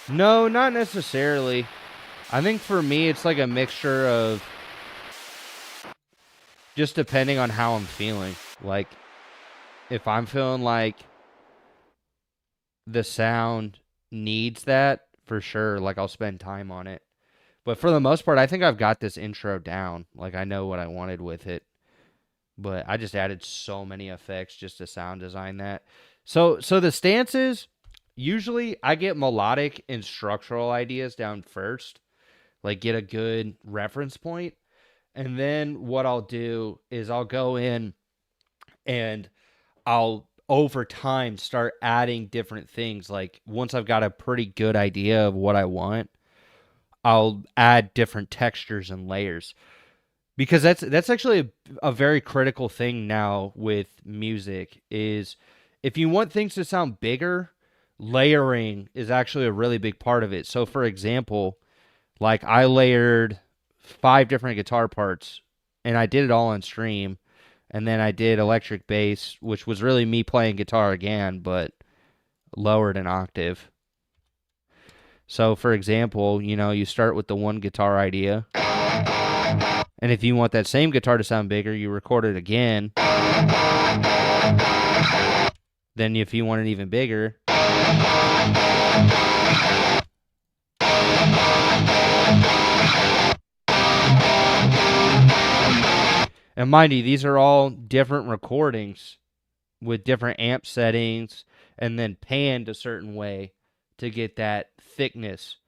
No, not necessarily. I think for me, it's like a mixture of just depending on how I'm feeling. Like, if I'm feeling like the sound needs that, for sure, like I'll spend time on it. But for the most part, I think I've got this intro down. Like, I know what I wanted with it. But I just added so many effects just to sound design that. So the stances, usually I get melodic and structural ideas down first. Like, get a good reference point. And then what I'll do is I'll go in and I'll over time start adding different things. Like, once I've got a pretty good idea of what I want, I'll add different textures and layers. Because that's actually a very critical thing now with music is if you want things to sound bigger, layering is actually a really big part of it. So for example, like I layered 5 different guitar parts and I did it all on stream. And then I did electric bass, which was really me playing guitar again, but lowered an octave. So for example, you start with the one guitar idea. And if you want that same guitar to sound bigger, you record it again. Then if you want it even bigger, and mind you, these are all different recordings with different amp settings and then panned a certain way to get that thickness.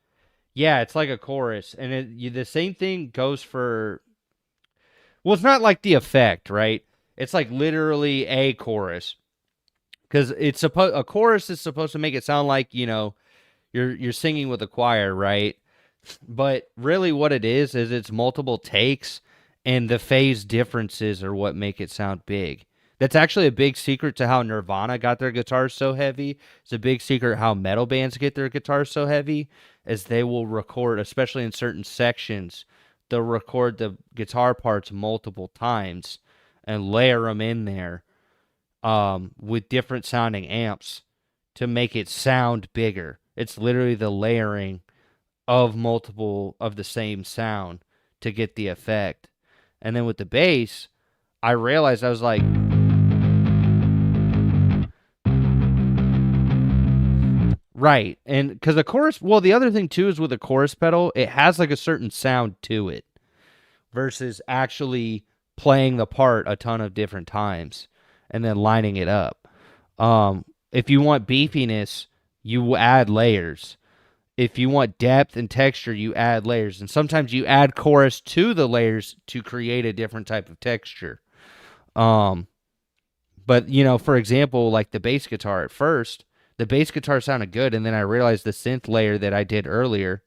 Yeah, it's like a chorus. And the same thing goes for... Well, it's not like the effect, right? It's like literally a chorus. Because a chorus is supposed to make it sound like, you're singing with a choir, right? But really what it is it's multiple takes, and the phase differences are what make it sound big. That's actually a big secret to how Nirvana got their guitars so heavy. It's a big secret how metal bands get their guitars so heavy, as they will record, especially in certain sections, they'll record the guitar parts multiple times and layer them in there with different sounding amps to make it sound bigger. It's literally the layering of multiple of the same sound to get the effect. And then with the bass, I realized I was like, right. And because the chorus, well, the other thing too is with a chorus pedal, it has like a certain sound to it versus actually playing the part a ton of different times and then lining it up. If you want beefiness, you add layers. If you want depth and texture, you add layers. And sometimes you add chorus to the layers to create a different type of texture. But, for example, like the bass guitar at first, the bass guitar sounded good, and then I realized the synth layer that I did earlier,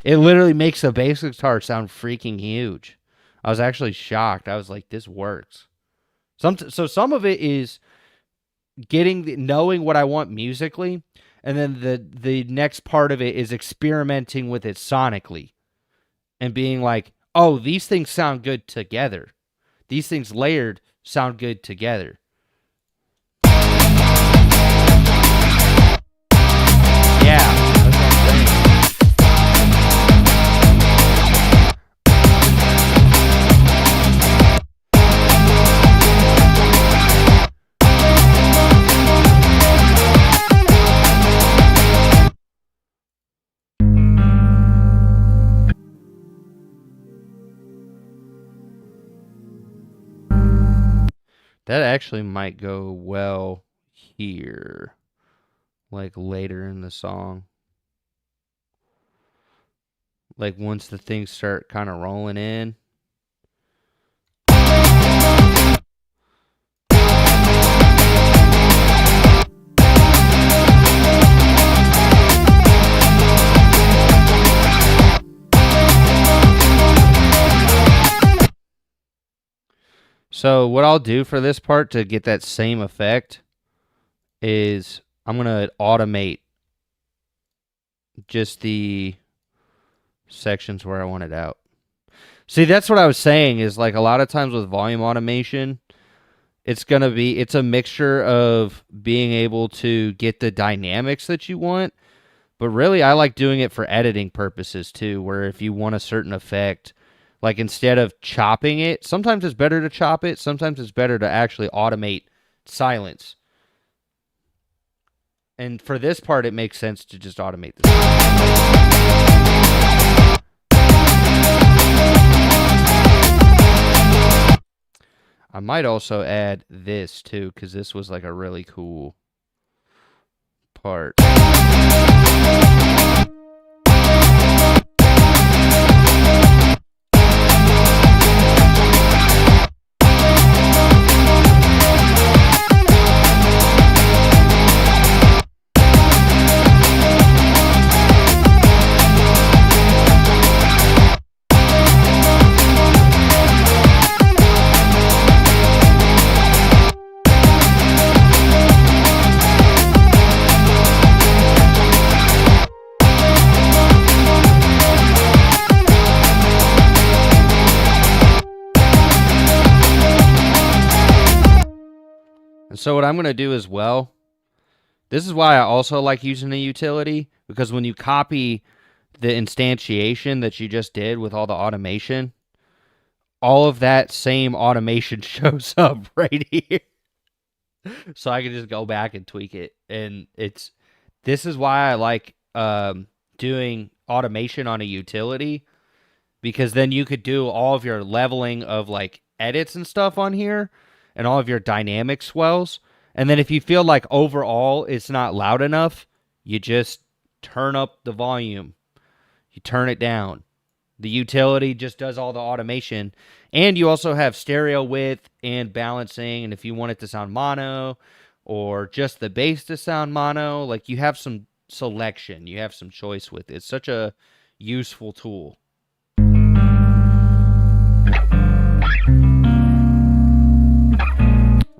it literally makes the bass guitar sound freaking huge. I was actually shocked. I was like, this works. So some of it is knowing what I want musically, and then the next part of it is experimenting with it sonically and being like, oh, these things sound good together. These things layered sound good together. Yeah, that's what I'm saying. That actually might go well here, like later in the song. Like once the things start kind of rolling in. So what I'll do for this part to get that same effect is I'm going to automate just the sections where I want it out. See, that's what I was saying is like a lot of times with volume automation, it's a mixture of being able to get the dynamics that you want, but really I like doing it for editing purposes too, where if you want a certain effect, like instead of chopping it, sometimes it's better to chop it, sometimes it's better to actually automate silence. And for this part, it makes sense to just automate this. I might also add this too, because this was like a really cool part. And so what I'm going to do as well, this is why I also like using a utility, because when you copy the instantiation that you just did with all the automation, all of that same automation shows up right here. So I can just go back and tweak it. And this is why I like doing automation on a utility, because then you could do all of your leveling of like edits and stuff on here and all of your dynamic swells. And then if you feel like overall it's not loud enough, you just turn up the volume. You turn it down. The utility just does all the automation. And you also have stereo width and balancing. And if you want it to sound mono or just the bass to sound mono, like you have some selection. You have some choice with it. It's such a useful tool.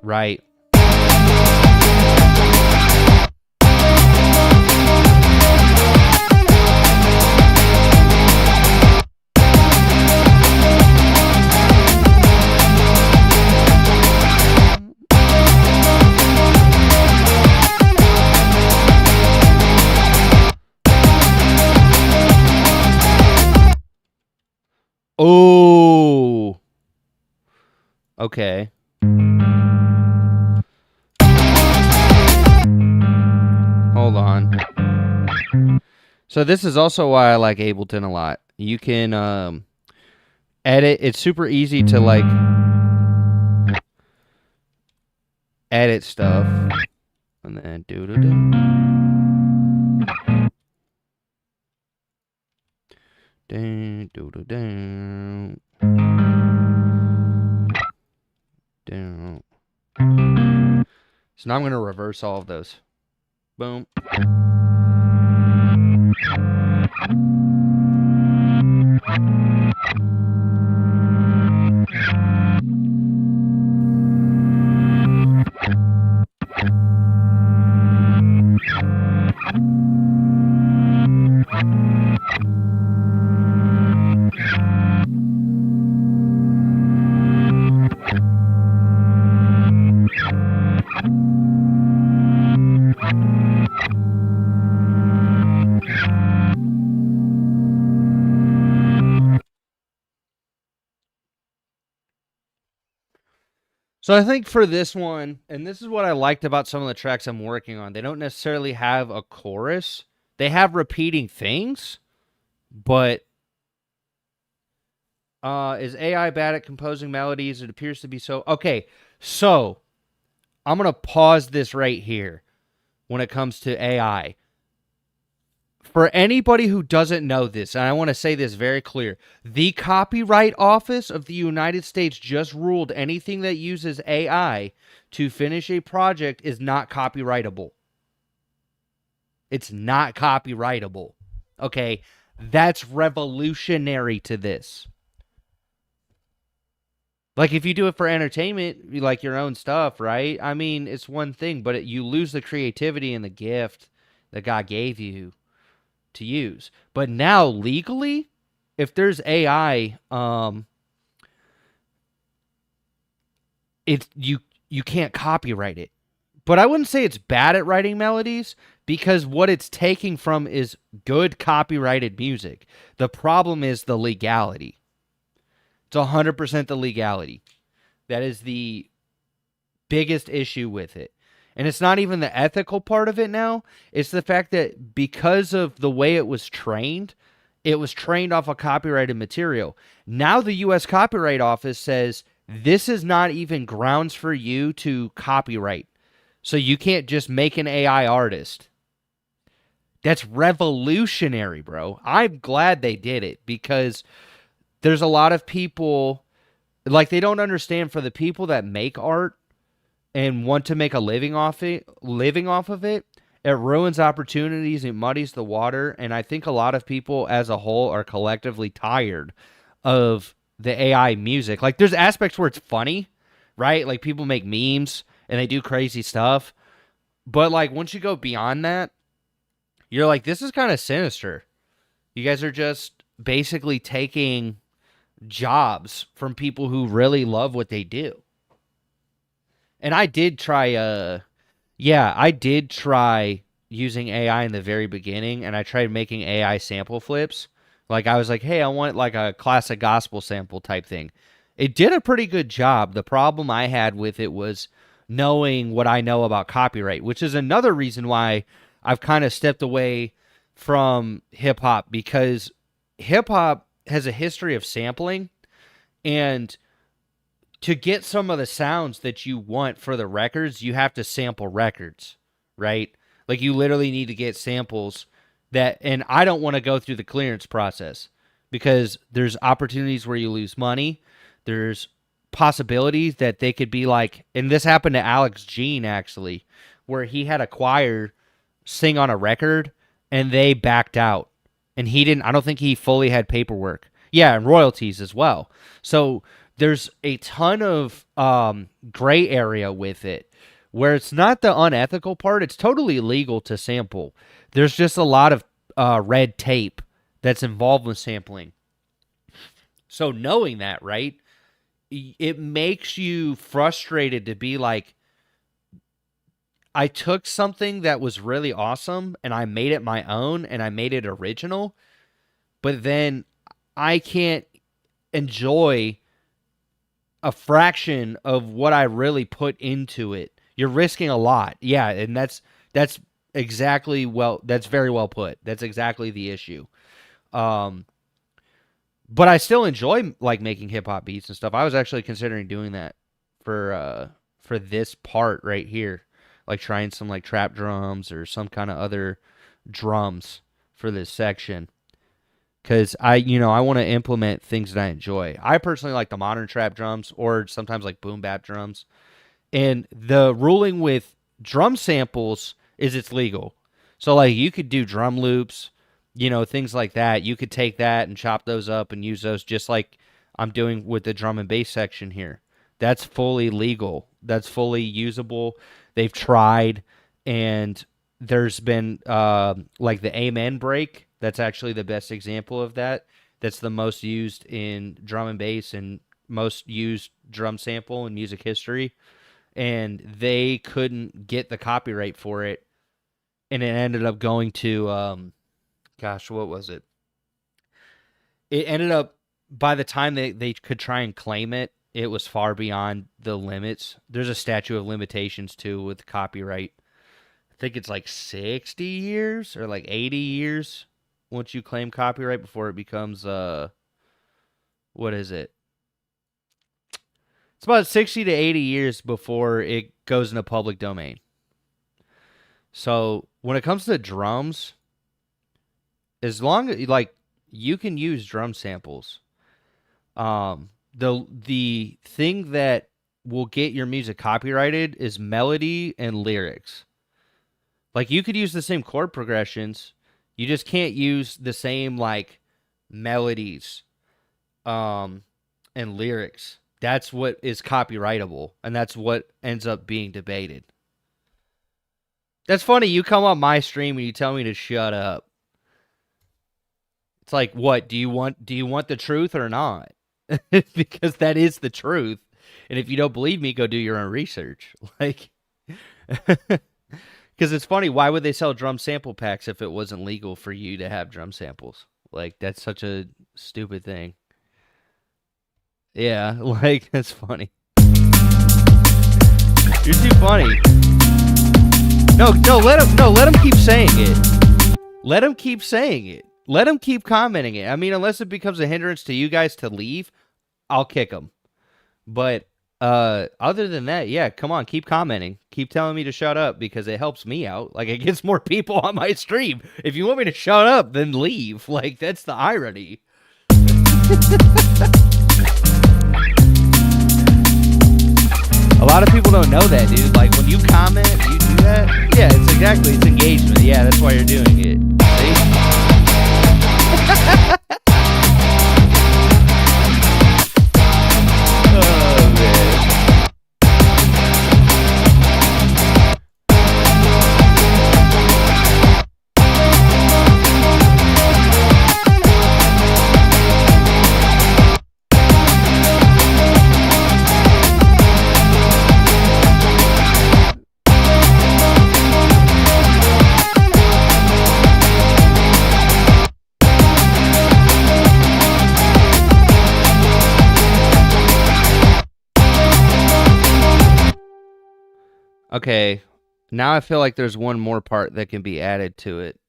Right. Oh. Okay. Hold on. So this is also why I like Ableton a lot. You can edit. It's super easy to like edit stuff. And then do. Down. So now I'm going to reverse all of those. Boom. So I think for this one, and this is what I liked about some of the tracks I'm working on, they don't necessarily have a chorus. They have repeating things, but is AI bad at composing melodies? It appears to be so. Okay, so I'm going to pause this right here when it comes to AI. For anybody who doesn't know this, and I want to say this very clear, the Copyright Office of the United States just ruled anything that uses AI to finish a project is not copyrightable. It's not copyrightable. Okay, that's revolutionary to this. Like, if you do it for entertainment, like your own stuff, right? I mean, it's one thing, but you lose the creativity and the gift that God gave you to use. But now legally, if there's AI, it's you can't copyright it. But I wouldn't say it's bad at writing melodies, because what it's taking from is good copyrighted music. The problem is the legality. It's 100% the legality. That is the biggest issue with it. And it's not even the ethical part of it now. It's the fact that because of the way it was trained off of copyrighted material. Now the U.S. Copyright Office says, this is not even grounds for you to copyright. So you can't just make an AI artist. That's revolutionary, bro. I'm glad they did it because there's a lot of people, like, they don't understand, for the people that make art and want to make a living off of it, it ruins opportunities, it muddies the water, and I think a lot of people as a whole are collectively tired of the AI music. Like, there's aspects where it's funny, right? Like, people make memes and they do crazy stuff, but like once you go beyond that, you're like, this is kind of sinister. You guys are just basically taking jobs from people who really love what they do. And I did try I did try using AI in the very beginning, and I tried making AI sample flips. Like, I was like, hey, I want like a classic gospel sample type thing. It did a pretty good job. The problem I had with it was knowing what I know about copyright, which is another reason why I've kind of stepped away from hip hop, because hip hop has a history of sampling, and to get some of the sounds that you want for the records, you have to sample records, right? Like, you literally need to get samples that, and I don't want to go through the clearance process because there's opportunities where you lose money. There's possibilities that they could be like, and this happened to Alex Jean actually, where he had a choir sing on a record and they backed out. And I don't think he fully had paperwork. Yeah, and royalties as well. So there's a ton of gray area with it, where it's not the unethical part. It's totally legal to sample. There's just a lot of red tape that's involved with sampling. So knowing that, right, it makes you frustrated to be like, I took something that was really awesome and I made it my own and I made it original, but then I can't enjoy a fraction of what I really put into it. You're risking a lot. Yeah, and that's exactly, that's very well put. That's exactly the issue. But I still enjoy like making hip hop beats and stuff. I was actually considering doing that for this part right here. Like trying some like trap drums or some kind of other drums for this section. Because I want to implement things that I enjoy. I personally like the modern trap drums or sometimes like boom bap drums. And the ruling with drum samples is it's legal. So like you could do drum loops, things like that. You could take that and chop those up and use those just like I'm doing with the drum and bass section here. That's fully legal. That's fully usable. They've tried, and there's been like the Amen break. That's actually the best example of that. That's the most used in drum and bass and most used drum sample in music history. And they couldn't get the copyright for it. And it ended up going to, what was it? It ended up, by the time they could try and claim it, it was far beyond the limits. There's a statute of limitations, too, with copyright. I think it's like 60 years or like 80 years once you claim copyright before it becomes, what is it? It's about 60 to 80 years before it goes into public domain. So when it comes to drums, as long as, like, you can use drum samples, the thing that will get your music copyrighted is melody and lyrics. Like, you could use the same chord progressions, you just can't use the same like melodies and lyrics. That's what is copyrightable, and that's what ends up being debated. That's funny, you come on my stream and you tell me to shut up. It's like, what, do you want the truth or not? Because that is the truth. And if you don't believe me, go do your own research. Like, because it's funny, why would they sell drum sample packs if it wasn't legal for you to have drum samples? Like, that's such a stupid thing. Yeah, like, that's funny. You're too funny. No, let him keep saying it. Let him keep saying it. Let him keep commenting it. I mean, unless it becomes a hindrance to you guys to leave, I'll kick him. But other than that, yeah, come on, keep commenting. Keep telling me to shut up because it helps me out. Like it gets more people on my stream. If you want me to shut up, then leave. Like that's the irony. A lot of people don't know that, dude. Like when you comment, you do that. Yeah, it's engagement. Yeah, that's why you're doing it. See? Oh man. Okay, now I feel like there's one more part that can be added to it.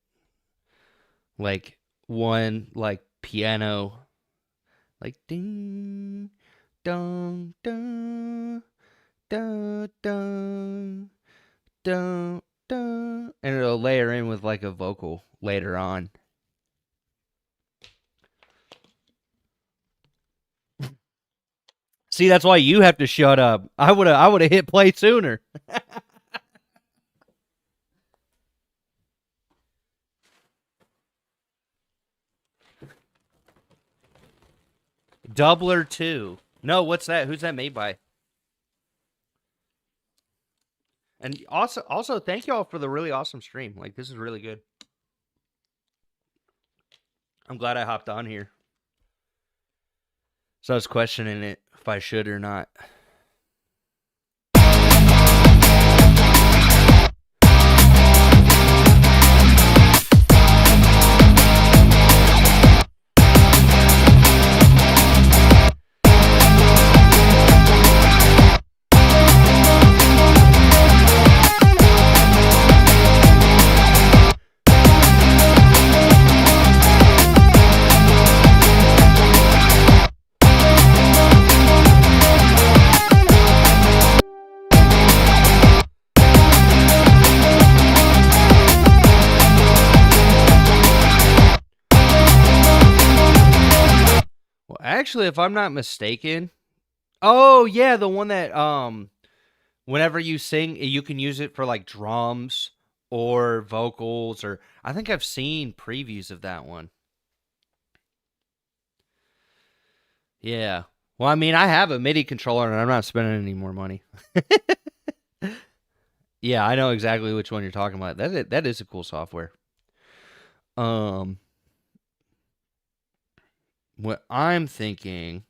Like one like piano, like ding, dong, dong, dong, dong, dong, dong, and it'll layer in with like a vocal later on. See, that's why you have to shut up. I would have hit play sooner. Doubler 2. No, what's that? Who's that made by? And also thank y'all for the really awesome stream. Like this is really good. I'm glad I hopped on here. So I was questioning it if I should or not. Actually, if I'm not mistaken, oh yeah, the one that whenever you sing, you can use it for like drums or vocals, or I think I've seen previews of that one. Yeah. Well, I mean, I have a MIDI controller and I'm not spending any more money. Yeah, I know exactly which one you're talking about. That is a cool software. What I'm thinking,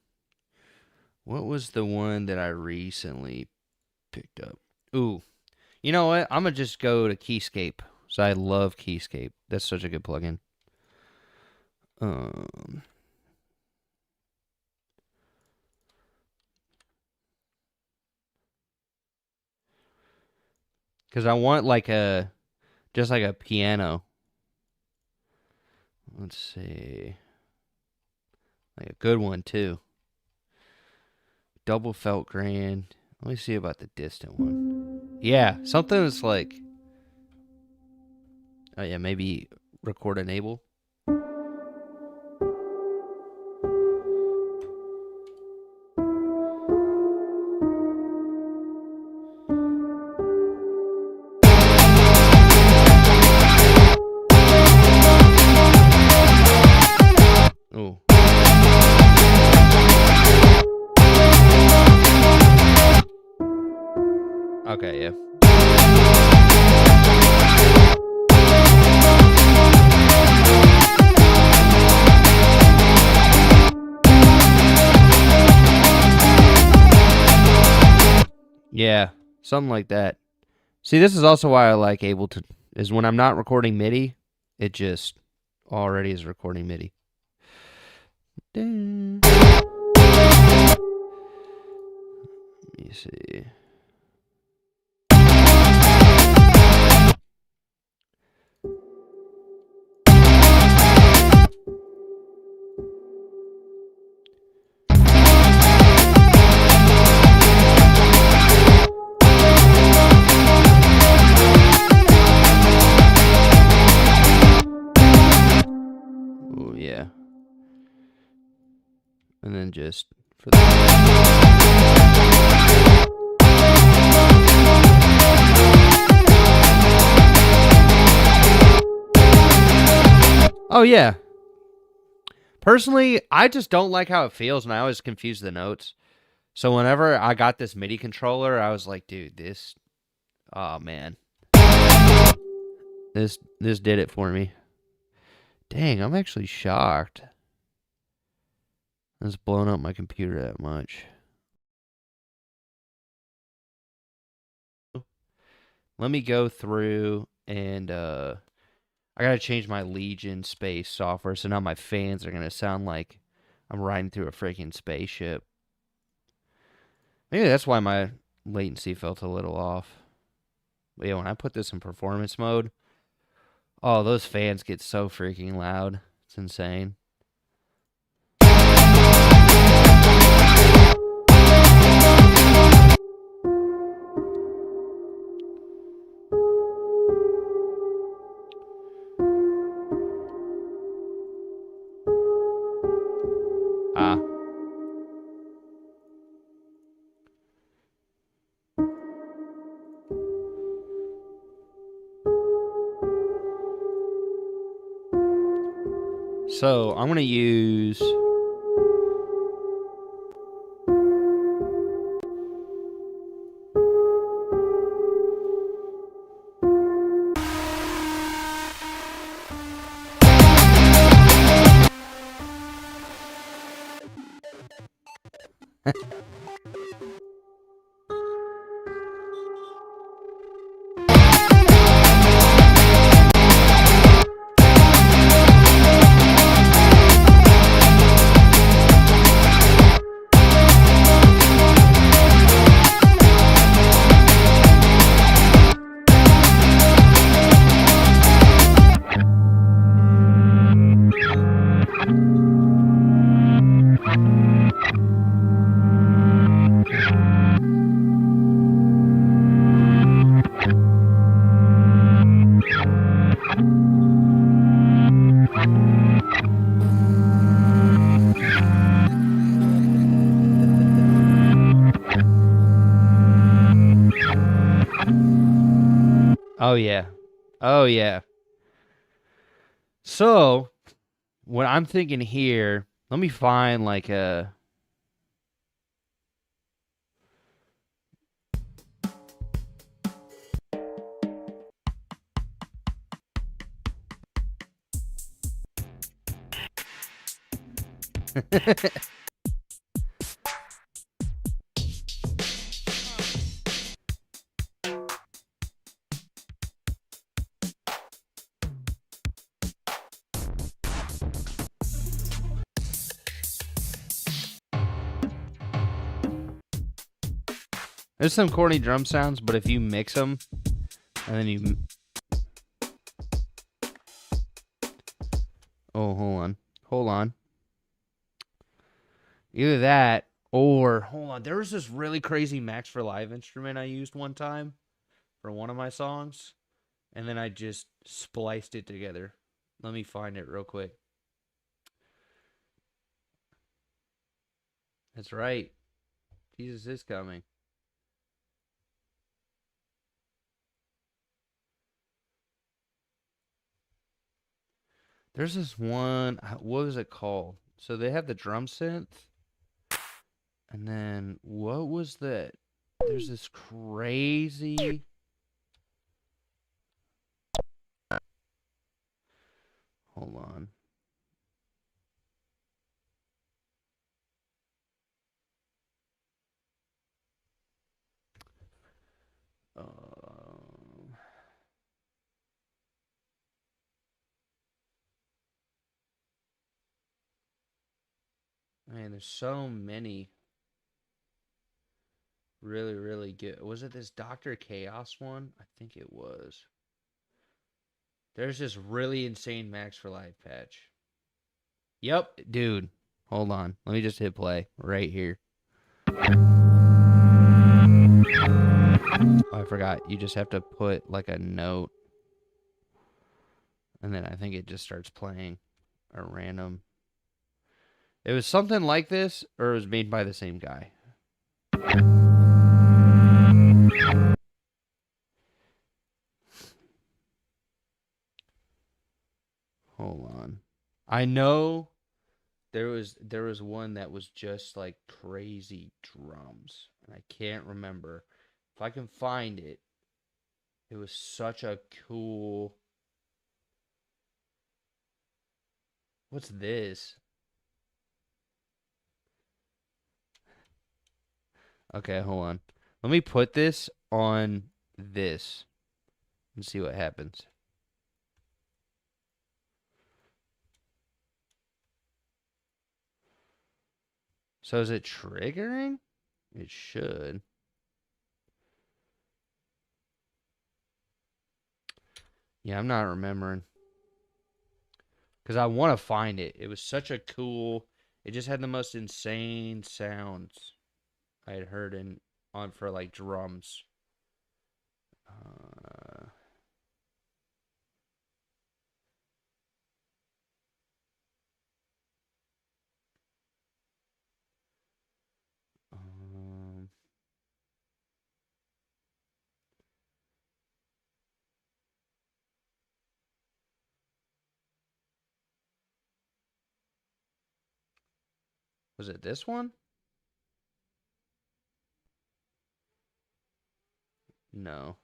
what was the one that I recently picked up? Ooh, you know what? I'm gonna just go to Keyscape. So I love Keyscape. That's such a good plugin. Because I want like just like a piano. Let's see. Like a good one too. Double felt grand. Let me see about the distant one. Yeah, something that's like, oh yeah, maybe record enable. Oh. Okay, yeah. Yeah, something like that. See, this is also why I like Ableton, is when I'm not recording MIDI, it just already is recording MIDI. Let me see. And then just for the... Oh, yeah. Personally, I just don't like how it feels, and I always confuse the notes. So whenever I got this MIDI controller, I was like, dude, this... Oh, man. This did it for me. Dang, I'm actually shocked. It's blown up my computer that much. Let me go through and I gotta change my Legion space software, so now my fans are gonna sound like I'm riding through a freaking spaceship. Maybe that's why my latency felt a little off. But yeah, when I put this in performance mode, oh, those fans get so freaking loud. It's insane. Ah. So I'm gonna use... Oh, yeah. Oh, yeah. So, what I'm thinking here, let me find like a... There's some corny drum sounds, but if you mix them, and then you... Oh, hold on. Hold on. Either that, or... Hold on. There was this really crazy Max for Live instrument I used one time for one of my songs, and then I just spliced it together. Let me find it real quick. That's right. Jesus is coming. There's this one, what was it called? So they have the drum synth, and then what was that? There's this crazy... Hold on. Man, there's so many really, really good. Was it this Dr. Chaos one? I think it was. There's this really insane Max for Live patch. Yep, dude. Hold on. Let me just hit play right here. Oh, I forgot. You just have to put like a note. And then I think it just starts playing a random. It was something like this, or it was made by the same guy. Hold on. I know there was one that was just like crazy drums, and I can't remember. If I can find it, it was such a cool. What's this? Okay, hold on. Let me put this on this and see what happens. So is it triggering? It should. Yeah, I'm not remembering. Because I want to find it. It was such a cool. It just had the most insane sounds I had heard in on for like drums. Uh, um, was it this one? No.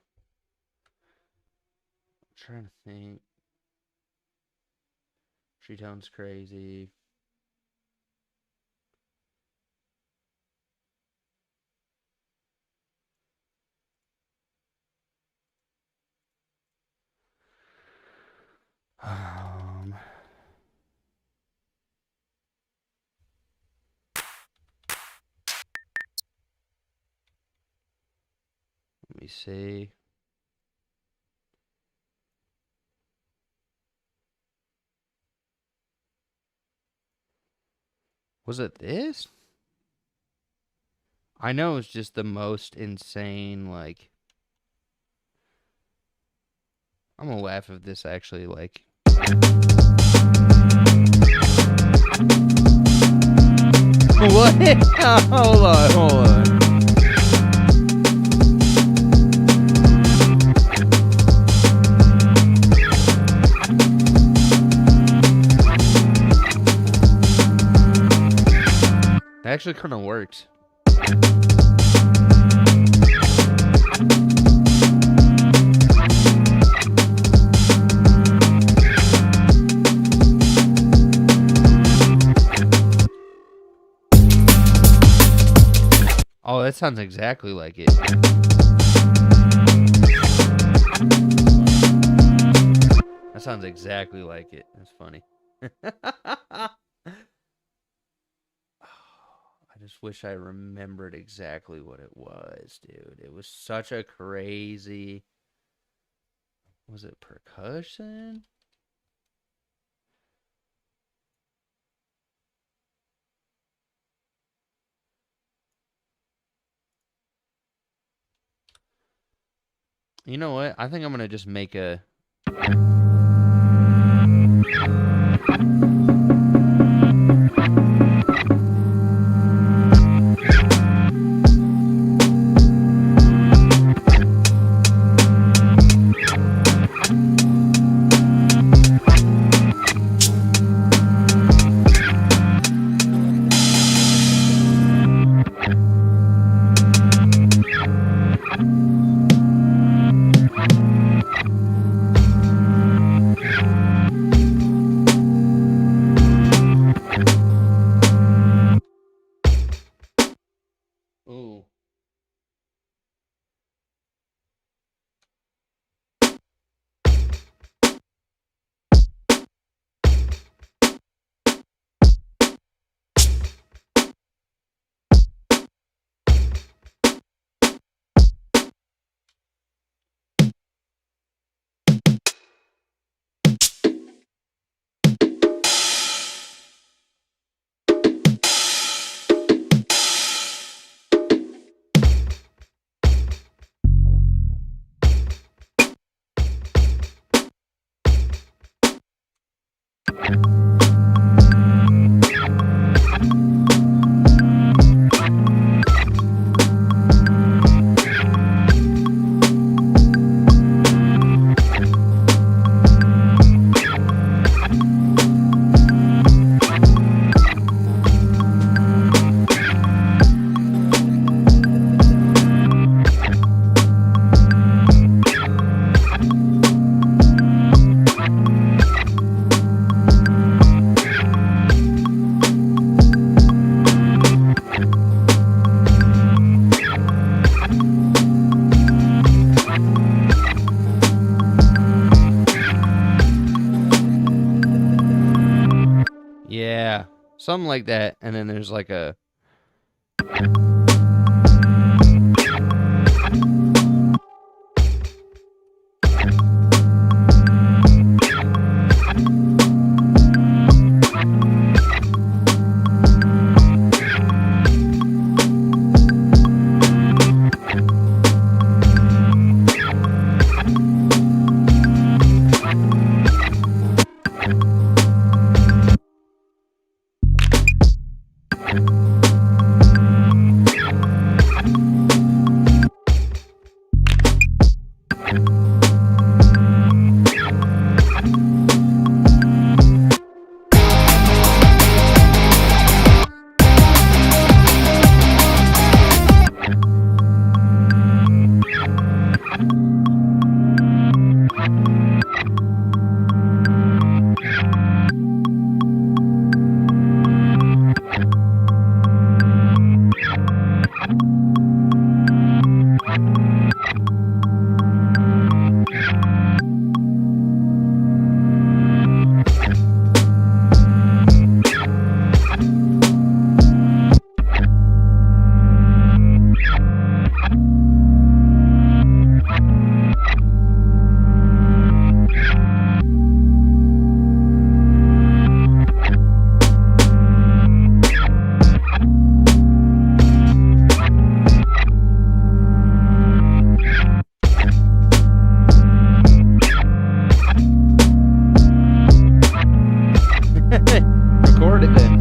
I'm trying to think. Tree Tone's crazy. Um, Let me see. Was it this? I know it's just the most insane, like. I'm gonna laugh if this actually, like. What? Hold on, hold on. That actually kind of works. Oh, that sounds exactly like it. That sounds exactly like it. That's funny. I just wish I remembered exactly what it was, dude. It was such a crazy. Was it percussion? You know what? I think I'm gonna just make a. Ooh. something like that, and then there's like a. Record it then.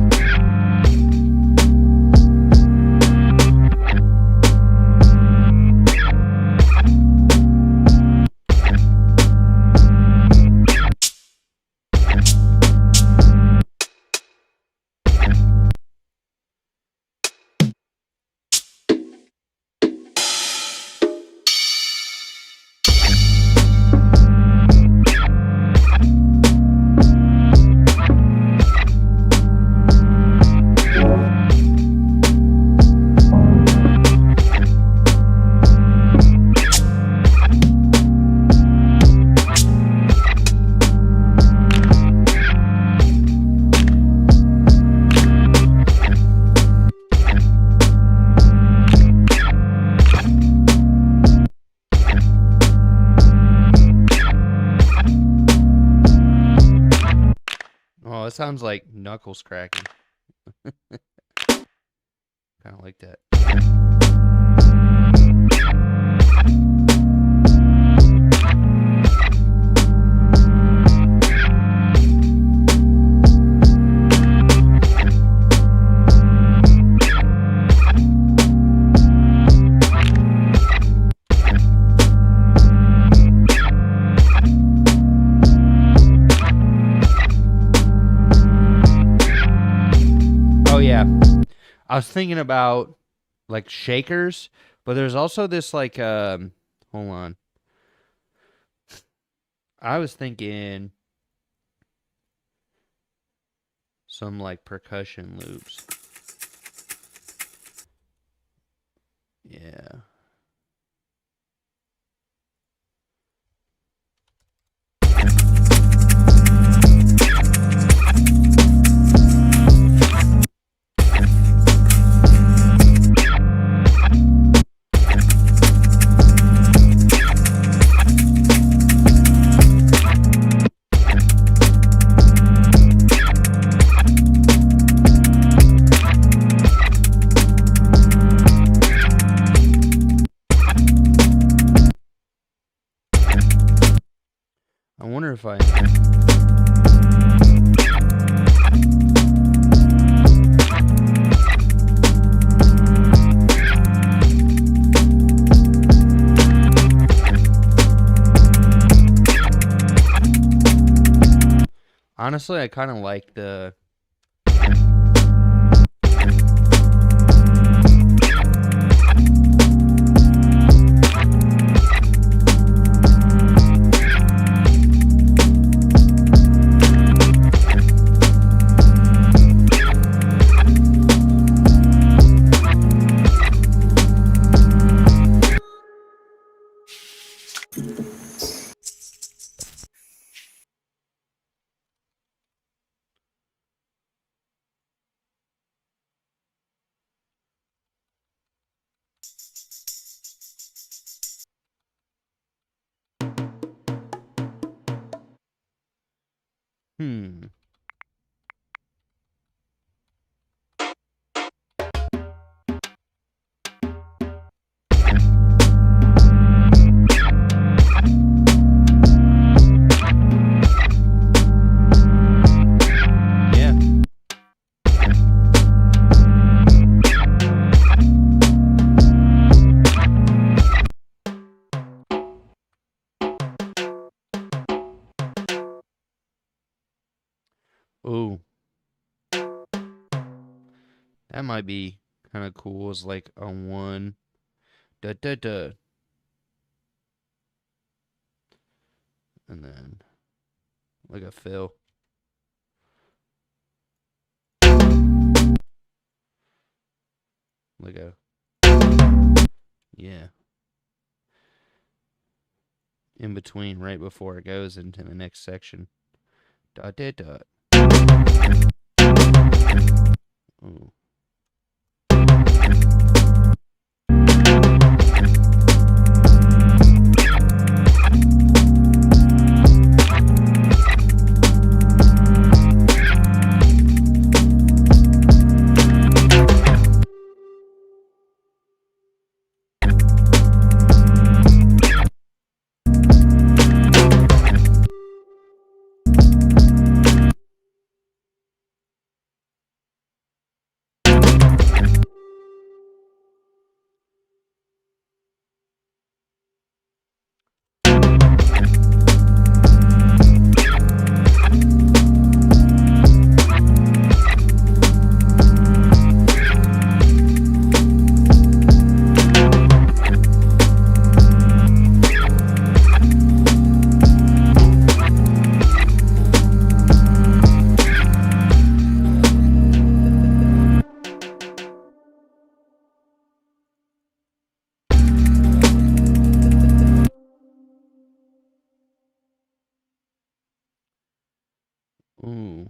Oh, it sounds like knuckles cracking. Kind of like that. Oh yeah, I was thinking about like shakers, but there's also this like hold on. I was thinking some like percussion loops. Yeah. I wonder if I. Honestly, I kind of like the. Hmm. Yeah. Ooh, that might be kind of cool. It's like a one, da da da, and then like a fill. Like a, yeah, in between, right before it goes into the next section. Dot dot dot. Ooh. Ooh.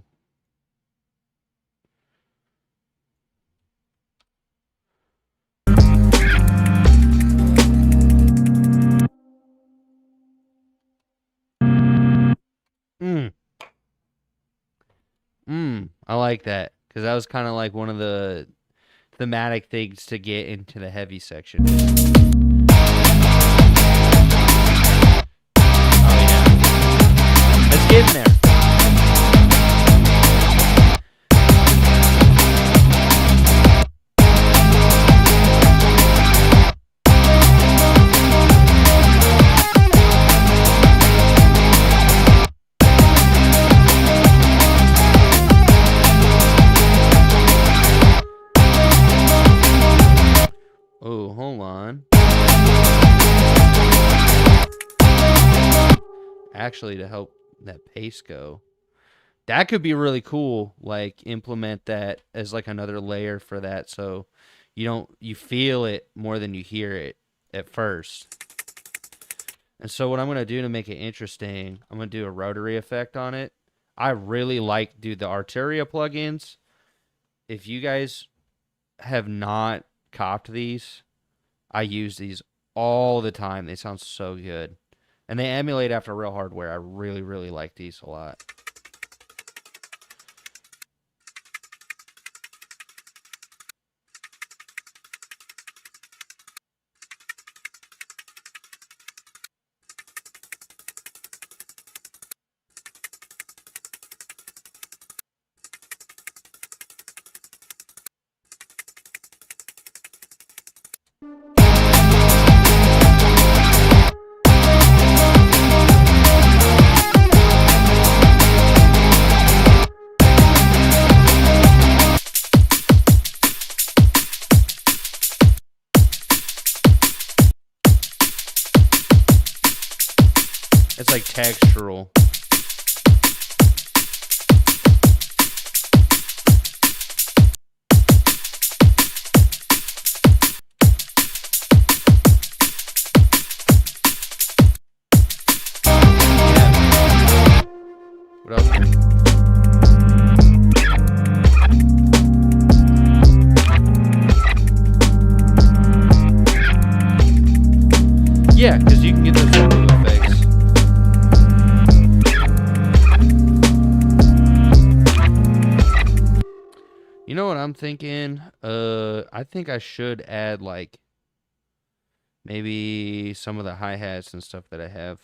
Mm. I like that because that was kind of like one of the thematic things to get into the heavy section. Oh yeah, let's get in there. Oh, hold on. Actually, to help that pace go, that could be really cool. Like implement that as like another layer for that, so you feel it more than you hear it at first. And so what I'm gonna do to make it interesting, I'm gonna do a rotary effect on it. I really like the Arturia plugins. If you guys have not copped these, I use these all the time. They sound so good. And they emulate after real hardware. I really, really like these a lot. It's like textural. Yeah. What else? I'm thinking? I think I should add like maybe some of the hi-hats and stuff that I have.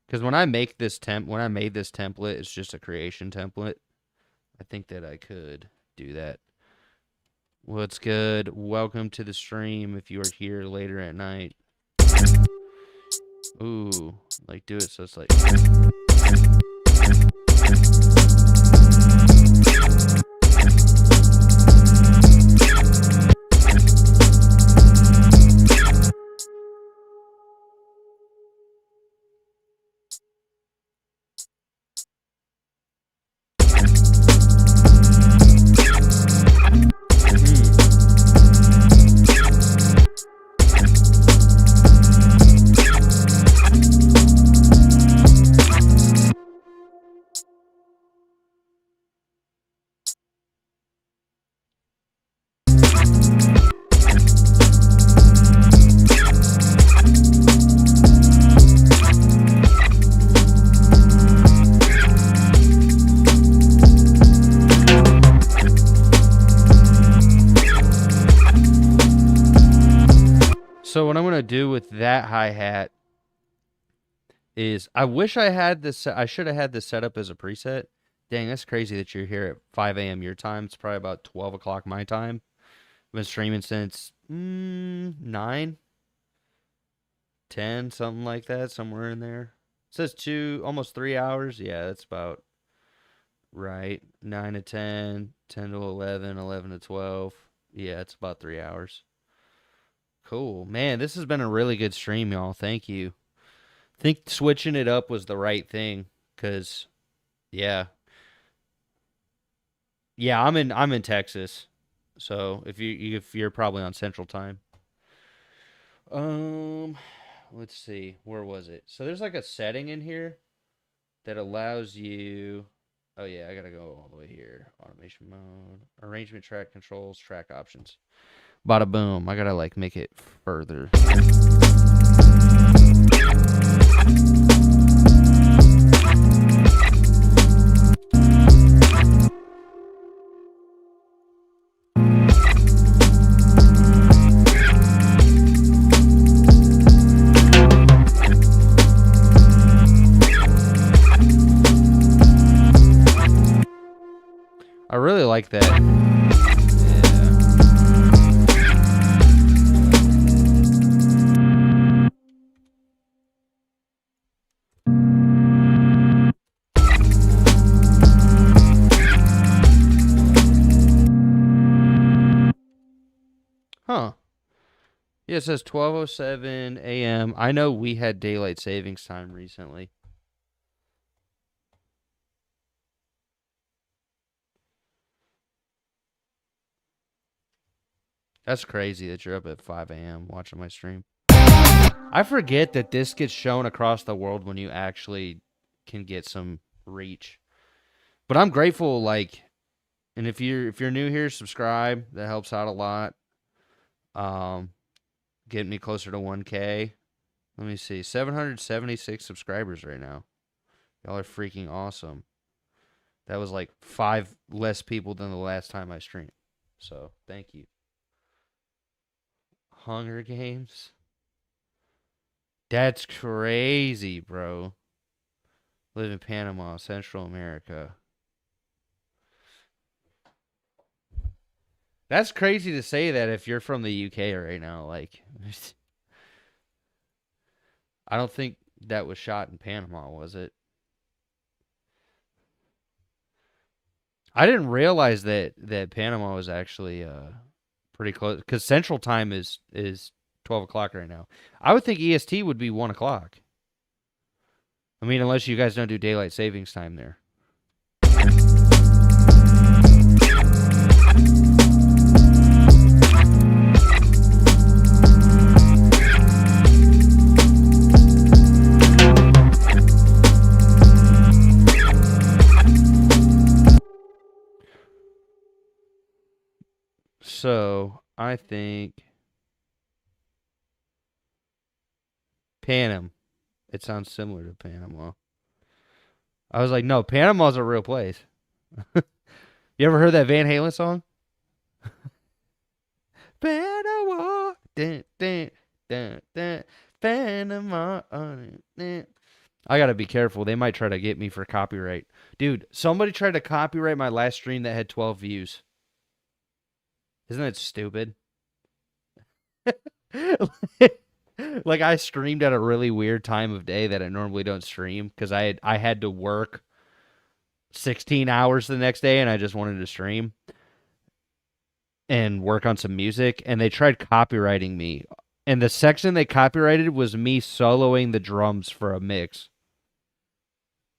Because when I make this when I made this template, it's just a creation template. I think that I could do that. What's good? Welcome to the stream if you are here later at night. Ooh, like do it so it's like... So what I'm going to do with that hi-hat is I wish I had this. I should have had this set up as a preset. Dang, that's crazy that you're here at 5 a.m. your time. It's probably about 12 o'clock my time. I've been streaming since 9, 10, something like that, somewhere in there. It says almost 3 hours. Yeah, that's about right. 9 to 10, 10 to 11, 11 to 12. Yeah, it's about 3 hours. Cool. Man, this has been a really good stream, y'all. Thank you. I think switching it up was the right thing, cause yeah. Yeah, I'm in Texas. So, if you're probably on Central Time. Let's see. Where was it? So there's like a setting in here that allows you... Oh yeah, I got to go all the way here. Automation mode, arrangement, track controls, track options. Bada boom. I got to like make it further. I really like that. Huh. Yeah, it says 12:07 a.m. I know we had daylight savings time recently. That's crazy that you're up at 5 a.m. watching my stream. I forget that this gets shown across the world when you actually can get some reach. But I'm grateful, like, and if you're new here, subscribe. That helps out a lot. Getting me closer to 1K. Let me see, 776 subscribers right now. Y'all are freaking awesome. That was like 5 less people than the last time I streamed. So, thank you. Hunger Games? That's crazy, bro. Live in Panama, Central America. That's crazy to say that if you're from the UK right now. Like, I don't think that was shot in Panama, was it? I didn't realize that Panama was actually pretty close, because Central Time is 12 o'clock right now. I would think EST would be 1 o'clock. I mean, unless you guys don't do daylight savings time there. So, I think Panem. It sounds similar to Panama. I was like, no, Panama's a real place. You ever heard that Van Halen song? Panama. Dun, dun, dun, dun, Panama. I gotta be careful. They might try to get me for copyright. Dude, somebody tried to copyright my last stream that had 12 views. Isn't that stupid? Like I streamed at a really weird time of day that I normally don't stream because I had to work 16 hours the next day and I just wanted to stream and work on some music, and they tried copywriting me. And the section they copyrighted was me soloing the drums for a mix.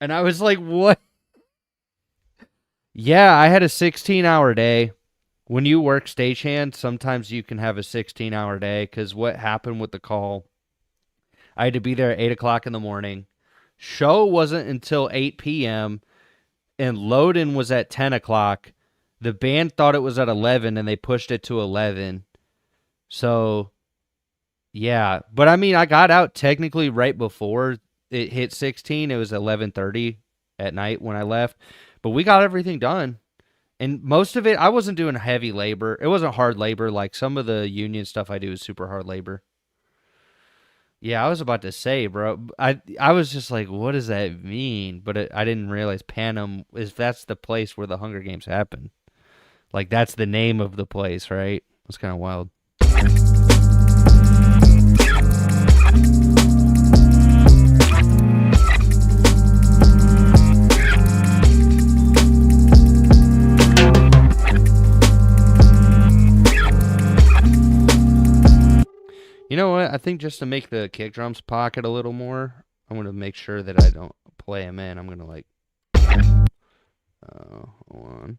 And I was like, what? Yeah, I had a 16-hour day. When you work stagehand, sometimes you can have a 16-hour day because what happened with the call, I had to be there at 8 o'clock in the morning. Show wasn't until 8 p.m., and load-in was at 10 o'clock. The band thought it was at 11, and they pushed it to 11. So, yeah. But, I mean, I got out technically right before it hit 16. It was 11:30 at night when I left. But we got everything done. And most of it, I wasn't doing heavy labor. It wasn't hard labor. Like, some of the union stuff I do is super hard labor. Yeah, I was about to say, bro. I was just like, what does that mean? But I didn't realize Panem that's the place where the Hunger Games happen. Like, that's the name of the place, right? It's kind of wild. You know what? I think just to make the kick drums pocket a little more, I'm going to make sure that I don't play them in. I'm going to, like, hold on.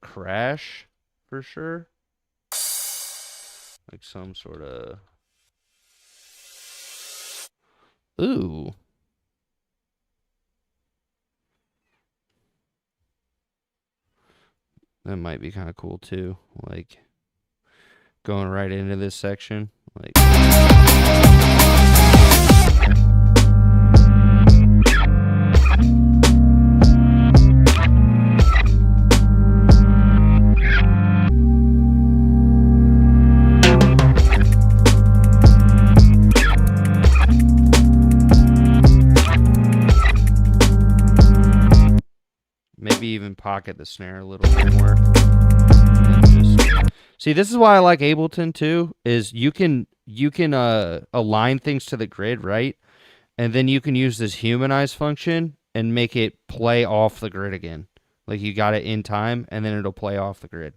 Crash for sure. Like some sort of. Ooh. That might be kind of cool too. Like going right into this section. Like. Maybe even pocket the snare a little bit more. See, this is why I like Ableton too. Is you can align things to the grid, right? And then you can use this humanize function and make it play off the grid again. Like you got it in time, and then it'll play off the grid.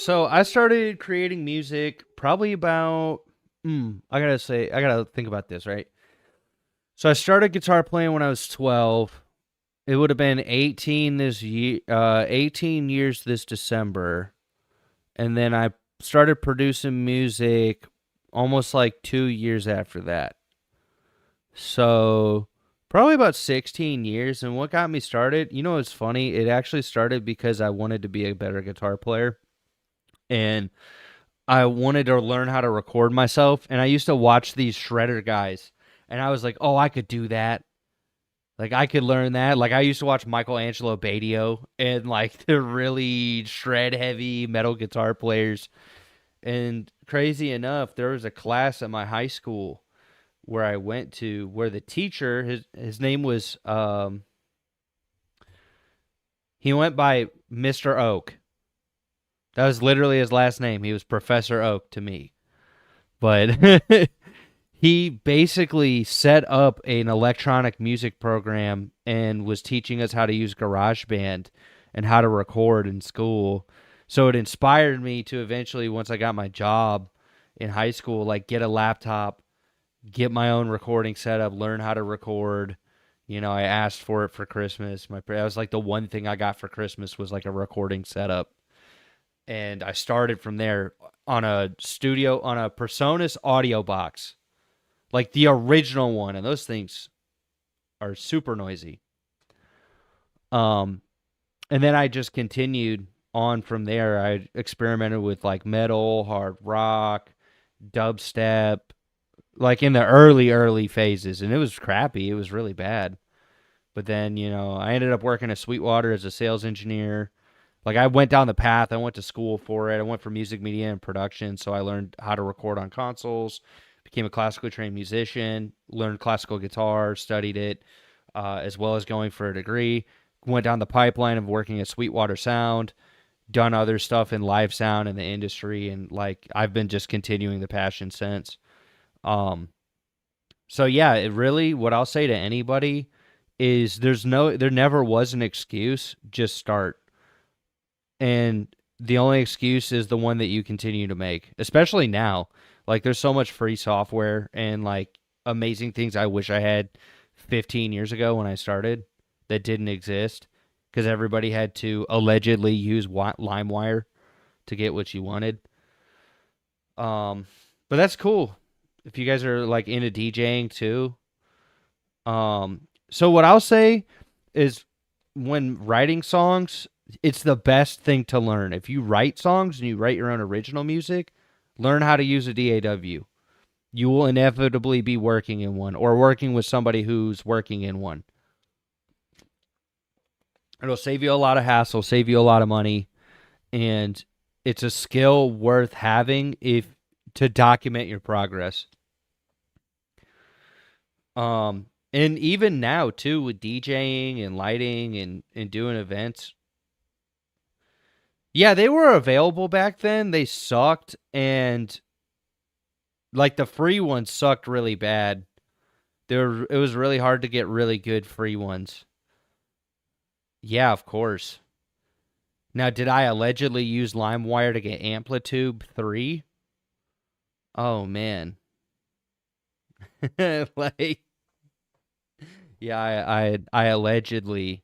So I started creating music probably about. I gotta think about this, right? So I started guitar playing when I was 12. It would have been 18 this year, 18 years this December, and then I started producing music almost like 2 years after that. So probably about 16 years. And what got me started, you know, it's funny. It actually started because I wanted to be a better guitar player, and I wanted to learn how to record myself. And I used to watch these shredder guys, and I was like, oh, I could do that. Like I could learn that. Like I used to watch Michelangelo Badio and like the really shred heavy metal guitar players. And crazy enough, there was a class at my high school where I went to where the teacher, his name was he went by Mr. Oak. That was literally his last name. He was Professor Oak to me. But he basically set up an electronic music program and was teaching us how to use GarageBand and how to record in school. So it inspired me to eventually, once I got my job in high school, like get a laptop, get my own recording setup, learn how to record. You know, I asked for it for Christmas. That was like the one thing I got for Christmas was like a recording setup. And I started from there on a Personas audio box, like the original one, and those things are super noisy. And then I just continued on from there. I experimented with like metal, hard rock, dubstep, like in the early phases, and it was crappy. It was really bad. But then, you know, I ended up working at Sweetwater as a sales engineer. Like I went down the path. I went to school for it. I went for music media and production, so I learned how to record on consoles, became a classically trained musician, learned classical guitar, studied it, as well as going for a degree. Went down the pipeline of working at Sweetwater Sound, done other stuff in live sound in the industry, and like I've been just continuing the passion since. So yeah, it really, what I'll say to anybody is there never was an excuse, just start. And the only excuse is the one that you continue to make, especially now. Like there's so much free software and like amazing things I wish I had 15 years ago when I started that didn't exist because everybody had to allegedly use LimeWire to get what you wanted. But that's cool if you guys are like into DJing too. So what I'll say is when writing songs, it's the best thing to learn. If you write songs and you write your own original music, learn how to use a DAW. You will inevitably be working in one or working with somebody who's working in one. It'll save you a lot of hassle, save you a lot of money, and it's a skill worth having if to document your progress. And even now too with DJing and lighting and doing events. Yeah, they were available back then. They sucked, and like the free ones sucked really bad. It was really hard to get really good free ones. Yeah, of course. Now, did I allegedly use LimeWire to get Amplitude 3? Oh man. Like yeah, I allegedly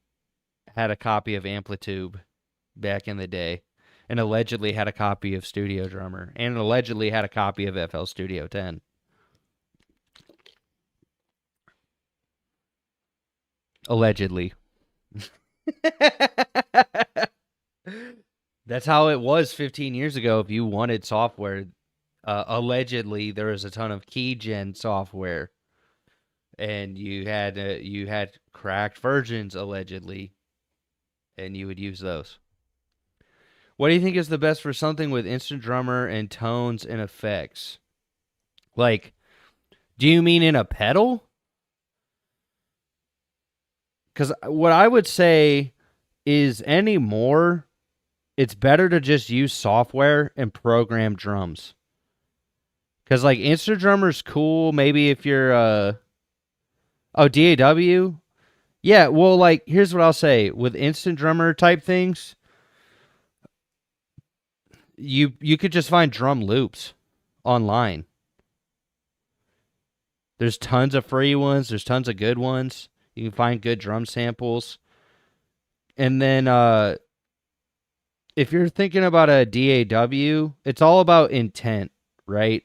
had a copy of Amplitude back in the day, and allegedly had a copy of Studio Drummer, and allegedly had a copy of FL Studio 10. Allegedly. That's how it was 15 years ago. If you wanted software, allegedly there was a ton of keygen software, and you had cracked versions allegedly, and you would use those. What do you think is the best for something with instant drummer and tones and effects? Like, do you mean in a pedal? Because what I would say is anymore, it's better to just use software and program drums. Because, like, instant drummer's cool. Maybe if you're, DAW? Yeah, well, like, here's what I'll say. With instant drummer type things, You could just find drum loops online. There's tons of free ones. There's tons of good ones. You can find good drum samples. And then if you're thinking about a DAW, it's all about intent, right?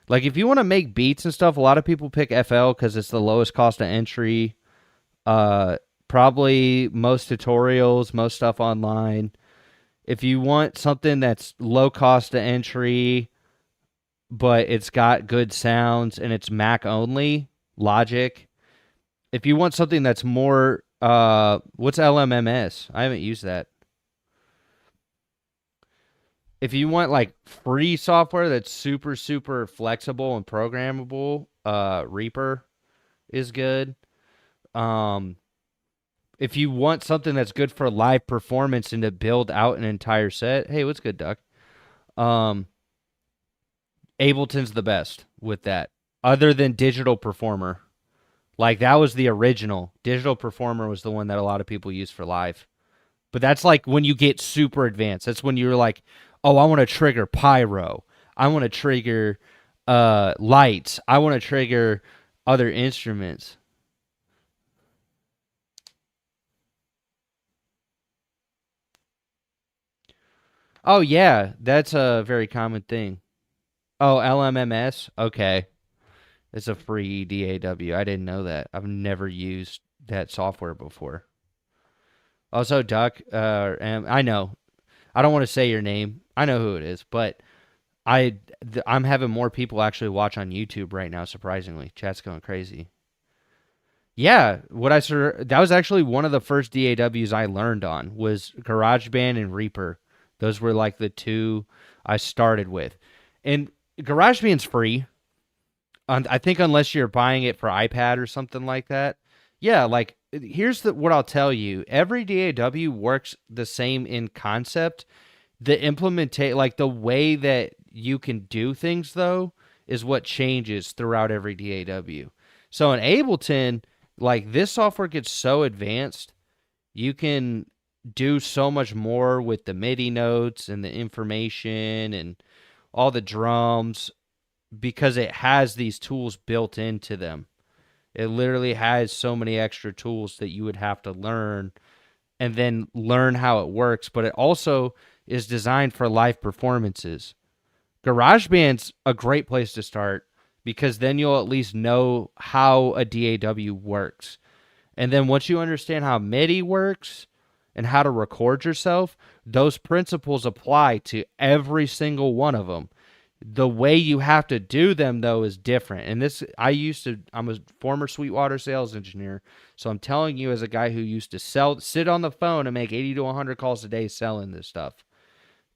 Like if you want to make beats and stuff, a lot of people pick FL because it's the lowest cost of entry. Probably most tutorials, most stuff online. If you want something that's low cost of entry, but it's got good sounds and it's Mac only, Logic. If you want something that's more, what's LMMS? I haven't used that. If you want like free software that's super, super flexible and programmable, Reaper is good. If you want something that's good for live performance and to build out an entire set, hey, what's good, Duck? Ableton's the best with that, other than Digital Performer. Like, that was the original. Digital Performer was the one that a lot of people use for live. But that's like when you get super advanced. That's when you're like, oh, I want to trigger pyro. I want to trigger lights. I want to trigger other instruments. Oh, yeah, that's a very common thing. Oh, LMMS? Okay. It's a free DAW. I didn't know that. I've never used that software before. Also, Duck, I know. I don't want to say your name. I know who it is, but I'm having more people actually watch on YouTube right now, surprisingly. Chat's going crazy. Yeah, that was actually one of the first DAWs I learned on was GarageBand and Reaper. Those were like the two I started with. And GarageBand's free. I think unless you're buying it for iPad or something like that. Yeah, like here's what I'll tell you. Every DAW works the same in concept. Like the way that you can do things though is what changes throughout every DAW. So in Ableton, like this software gets so advanced, you can do so much more with the MIDI notes and the information and all the drums because it has these tools built into them. It literally has so many extra tools that you would have to learn and then learn how it works, but it also is designed for live performances. GarageBand's a great place to start because then you'll at least know how a DAW works. And then once you understand how MIDI works and how to record yourself, those principles apply to every single one of them. The way you have to do them, though, is different. And I'm a former Sweetwater sales engineer, so I'm telling you as a guy who used to sit on the phone and make 80 to 100 calls a day selling this stuff.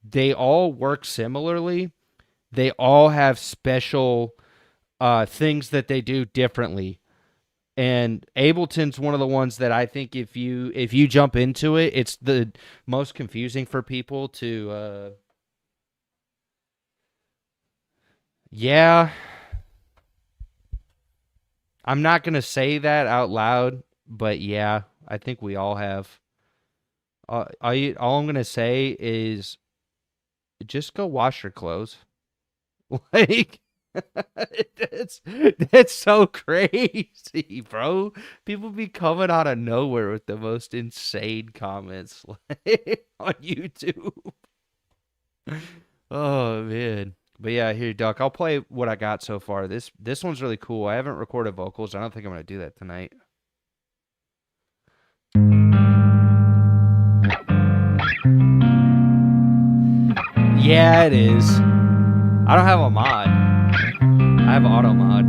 They all work similarly. They all have special things that they do differently. And Ableton's one of the ones that I think if you jump into it, it's the most confusing for people to... Yeah, I'm not going to say that out loud, but yeah, I think we all have. All I'm going to say is just go wash your clothes. Like, that's so crazy, bro. People be coming out of nowhere with the most insane comments like, on YouTube. Oh, man. But yeah, here, Duck, I'll play what I got so far. This one's really cool. I haven't recorded vocals. I don't think I'm going to do that tonight. Yeah, it is. I don't have a mod. I have auto mod.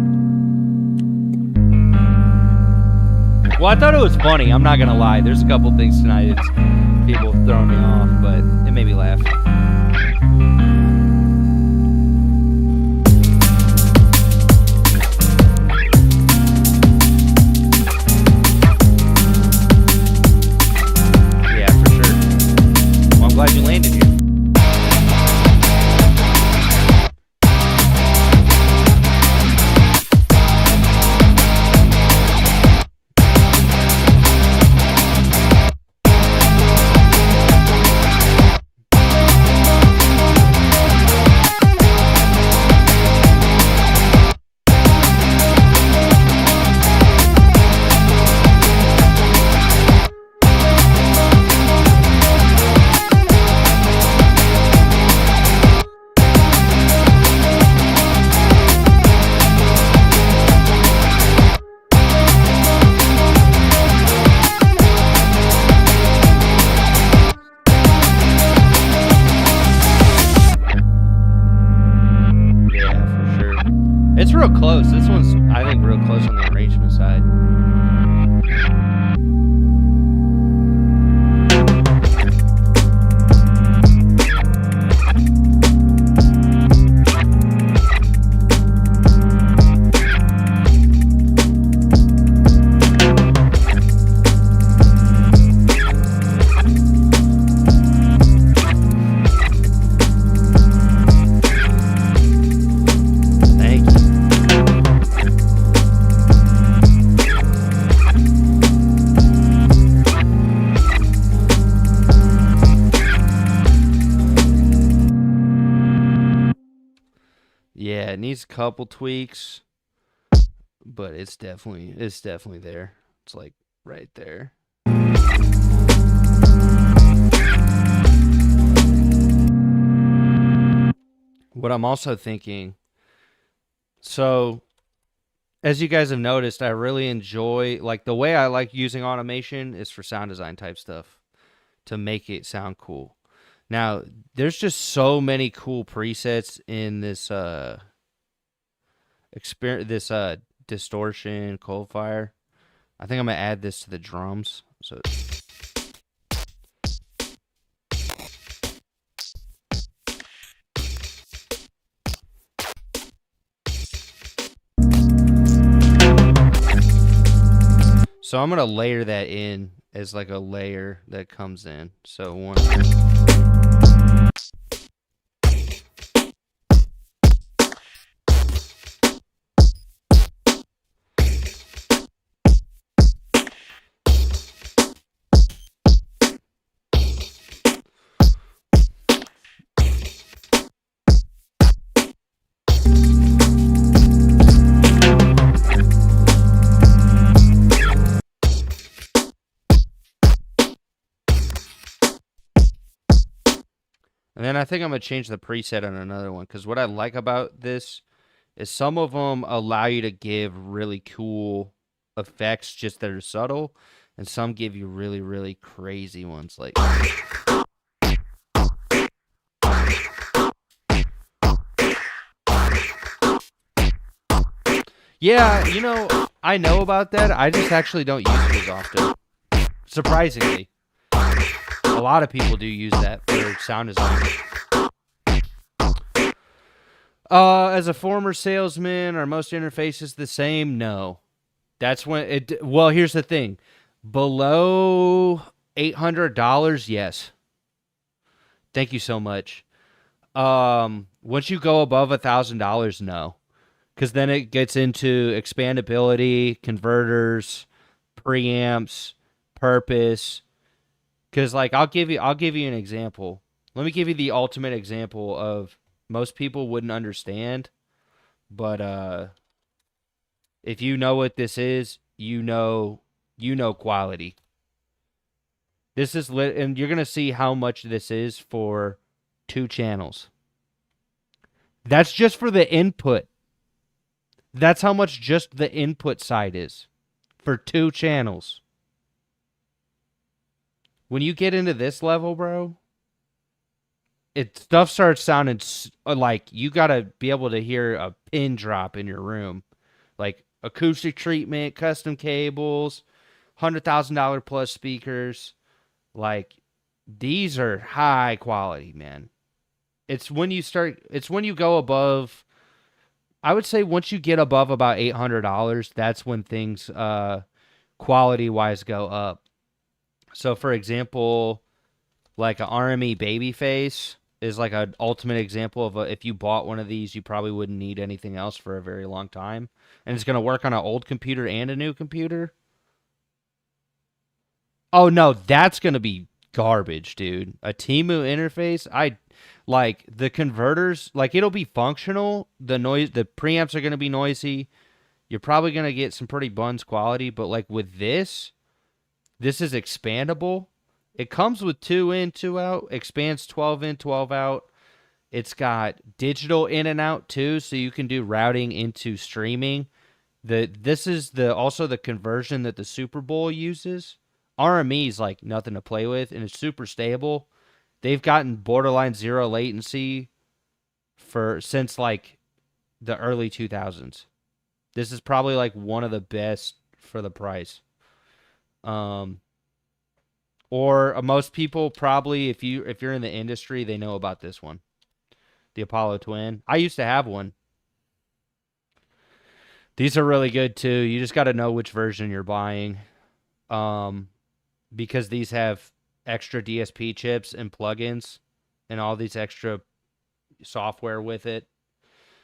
Well, I thought it was funny. I'm not going to lie. There's a couple things tonight that's people throwing me off, but it made me laugh. Glad you landed here. side. Yeah, it needs a couple tweaks, but it's definitely there. It's like right there. What I'm also thinking, so as you guys have noticed, I really enjoy, like, the way I like using automation is for sound design type stuff to make it sound cool. Now, there's just so many cool presets in this distortion cold fire. I think I'm gonna add this to the drums. So I'm gonna layer that in as like a layer that comes in. So one. And then I think I'm going to change the preset on another one, because what I like about this is some of them allow you to give really cool effects just that are subtle, and some give you really, really crazy ones. Like, yeah, you know, I know about that. I just actually don't use it as often. Surprisingly. A lot of people do use that for sound design. As a former salesman, are most interfaces the same? No. That's when it. Well, here's the thing: below $800, yes. Thank you so much. Once you go above $1,000, no, because then it gets into expandability, converters, preamps, purpose. Because, like, I'll give you an example. Let me give you the ultimate example of most people wouldn't understand, but if you know what this is, you know quality. This is lit, and you're gonna see how much this is for 2 channels. That's just for the input. That's how much just the input side is for 2 channels. When you get into this level, bro, stuff starts sounding like you gotta be able to hear a pin drop in your room, like acoustic treatment, custom cables, $100,000 plus speakers. Like, these are high quality, man. It's when you go above. I would say once you get above about $800, that's when things quality wise go up. So, for example, like an RME Babyface is like an ultimate example of if you bought one of these, you probably wouldn't need anything else for a very long time. And it's going to work on an old computer and a new computer. Oh, no, that's going to be garbage, dude. A Temu interface, like the converters, like it'll be functional. The preamps are going to be noisy. You're probably going to get some pretty buns quality, but like with this is expandable. It comes with 2 in, 2 out, expands 12 in, 12 out. It's got digital in and out too, so you can do routing into streaming. This is also the conversion that the Super Bowl uses. RME is like nothing to play with, and it's super stable. They've gotten borderline 0 latency since like the early 2000s. This is probably like one of the best for the price. Um, or most people probably, if you're in the industry, they know about this one, the Apollo Twin. I used to have one. These are really good too. You just got to know which version you're buying, um, because these have extra DSP chips and plugins, and all these extra software with it.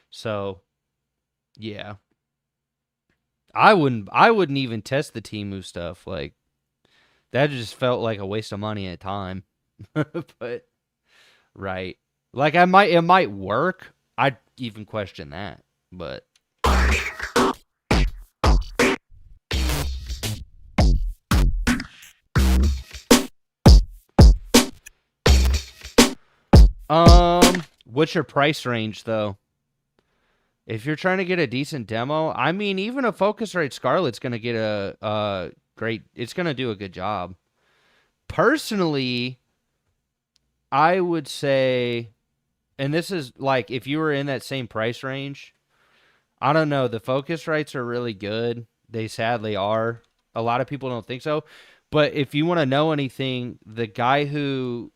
So yeah, I wouldn't even test the Temu stuff. Like that just felt like a waste of money and time. But right, like it might work. I'd even question that, but what's your price range though? If you're trying to get a decent demo, I mean, even a Focusrite Scarlett's gonna get a great. It's gonna do a good job. Personally, I would say, and this is like if you were in that same price range, I don't know. The Focusrites are really good. They sadly are. A lot of people don't think so. But if you want to know anything, the guy who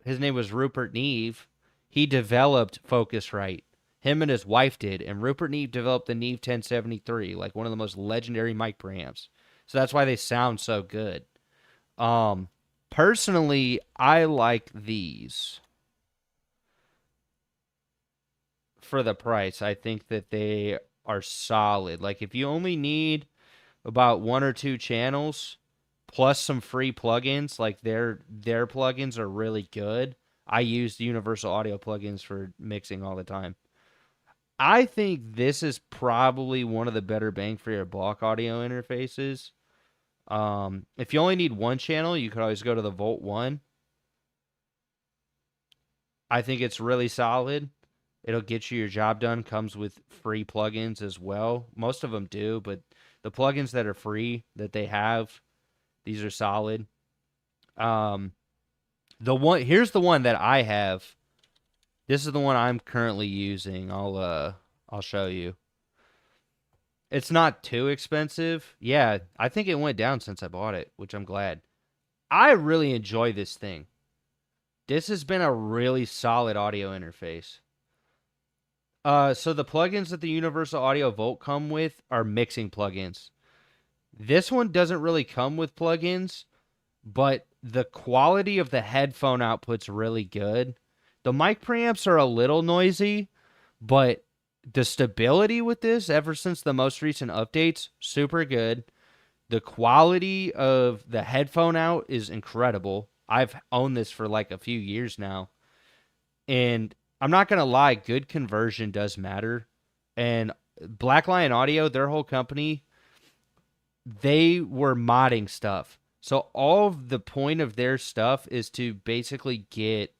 his name was Rupert Neve, he developed Focusrite. Him and his wife did, and Rupert Neve developed the Neve 1073, like one of the most legendary mic preamps. So that's why they sound so good. Um, Personally, I like these for the price. I think that they are solid. Like if you only need about one or two channels plus some free plugins, like their plugins are really good. I use the Universal Audio plugins for mixing all the time. I think this is probably one of the better bang for your buck audio interfaces. If you only need one channel, you could always go to the Volt 1. I think it's really solid. It'll get you your job done. Comes with free plugins as well. Most of them do, but the plugins that are free that they have, these are solid. Um, here's the one that I have. This is the one I'm currently using. I'll show you. It's not too expensive. Yeah, I think it went down since I bought it, which I'm glad. I really enjoy this thing. This has been a really solid audio interface. So the plugins that the Universal Audio Volt come with are mixing plugins. This one doesn't really come with plugins, but the quality of the headphone output's really good. The mic preamps are a little noisy, but the stability with this, ever since the most recent updates, super good. The quality of the headphone out is incredible. I've owned this for like a few years now. And I'm not going to lie, good conversion does matter. And Black Lion Audio, their whole company, they were modding stuff. So all of the point of their stuff is to basically get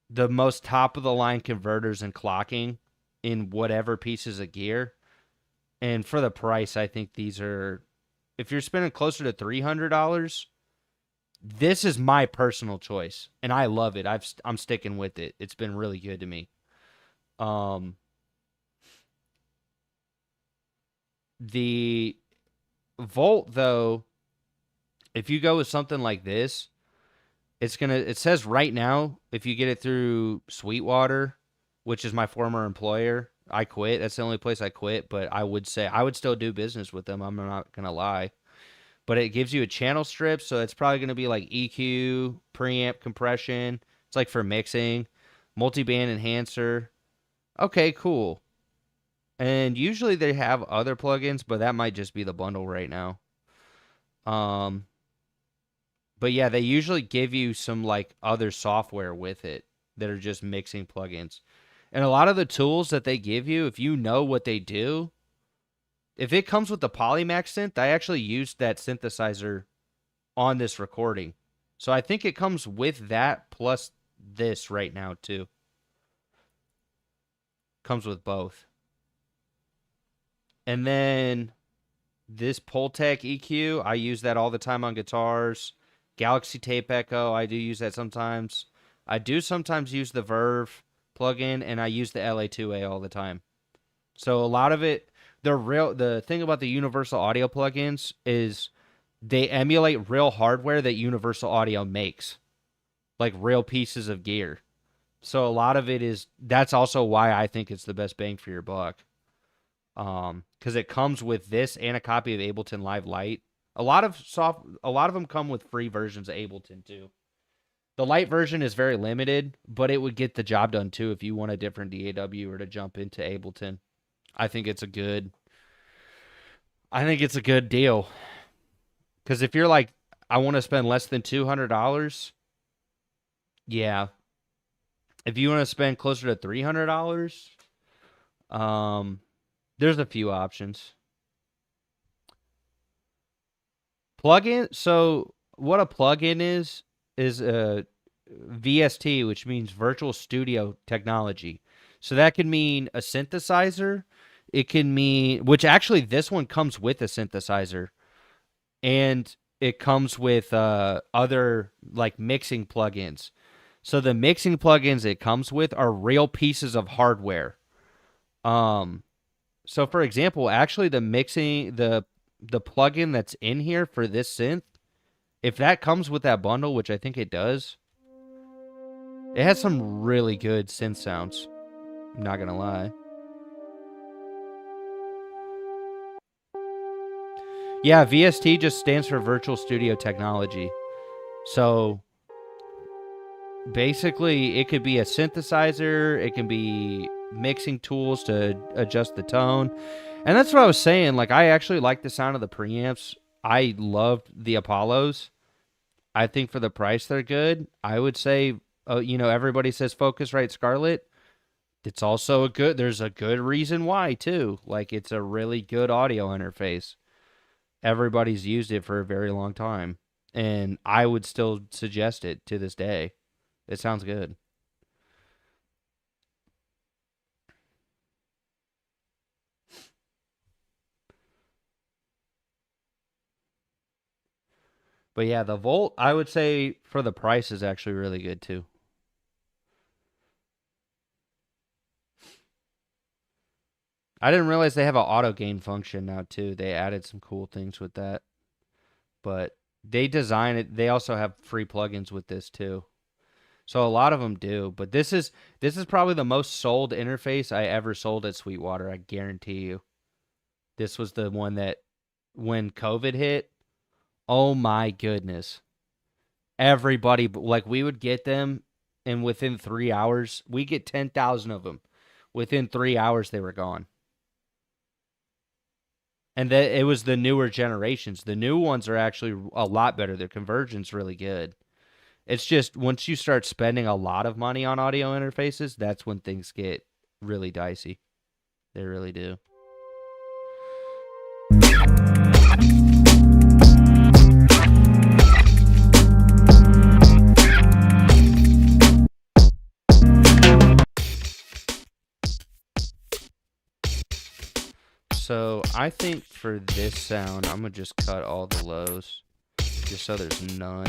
the most top of the line converters and clocking in whatever pieces of gear. And for the price, I think these are, if you're spending closer to $300, this is my personal choice, and I love it. I'm sticking with it. It's been really good to me. The Volt though, if you go with something like this, it says right now, if you get it through Sweetwater, which is my former employer, I quit. That's the only place I quit, but I would say I would still do business with them. I'm not going to lie. But it gives you a channel strip, so it's probably going to be like EQ, preamp compression. It's like for mixing, multi-band enhancer. Okay, cool. And usually they have other plugins, but that might just be the bundle right now. But yeah, they usually give you some like other software with it that are just mixing plugins. And a lot of the tools that they give you, if you know what they do, if it comes with the Polymax synth, I actually used that synthesizer on this recording. So I think it comes with that plus this right now too. Comes with both. And then this Pultec EQ, I use that all the time on guitars. Galaxy Tape Echo, I do use that sometimes. I do sometimes use the Verve plugin, and I use the LA2A all the time. So a lot of it, The thing about the Universal Audio plugins is they emulate real hardware that Universal Audio makes, like real pieces of gear. So a lot of it is that's also why I think it's the best bang for your buck. Because it comes with this and a copy of Ableton Live Lite. A lot of them come with free versions of Ableton too. The light version is very limited, but it would get the job done too if you want a different DAW or to jump into Ableton. I think it's a good I think it's a good deal. Cuz if you're like I want to spend less than $200, yeah. If you want to spend closer to $300, um there's a few options. Plugin, so what a plugin is a VST, which means virtual studio technology. So that can mean a synthesizer. It can mean, which actually this one comes with a synthesizer, and it comes with other like mixing plugins. So the mixing plugins it comes with are real pieces of hardware. Um, so for example, actually the plugin that's in here for this synth, if that comes with that bundle, which I think it does, it has some really good synth sounds. I'm not gonna lie. Yeah, VST just stands for Virtual Studio Technology. So basically, it could be a synthesizer, it can be mixing tools to adjust the tone. And that's what I was saying. Like, I actually like the sound of the preamps. I loved the Apollos. I think for the price, they're good. I would say, everybody says Focusrite Scarlett. It's also there's a good reason why, too. Like, it's a really good audio interface. Everybody's used it for a very long time. And I would still suggest it to this day. It sounds good. But yeah, the Volt, I would say for the price is actually really good too. I didn't realize they have an auto gain function now too. They added some cool things with that. But they design it. They also have free plugins with this too. So a lot of them do, but this is probably the most sold interface I ever sold at Sweetwater, I guarantee you. This was the one that when COVID hit, oh my goodness. Everybody, like, we would get them, and within 3 hours, we get 10,000 of them. Within 3 hours, they were gone. And it was the newer generations. The new ones are actually a lot better. Their conversion's really good. It's just once you start spending a lot of money on audio interfaces, that's when things get really dicey. They really do. So I think for this sound, I'm going to just cut all the lows just so there's none.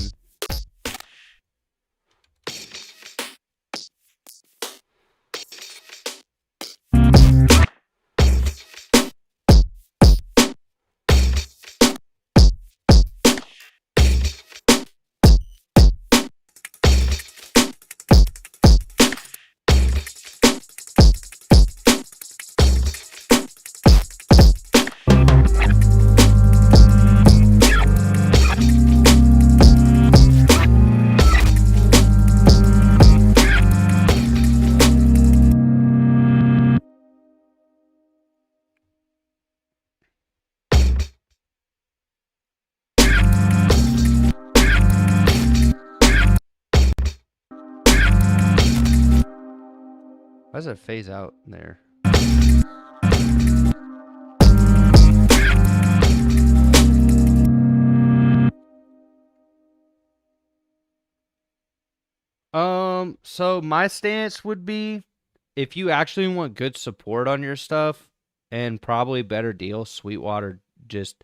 Why does it phase out there? So my stance would be if you actually want good support on your stuff and probably better deals, Sweetwater just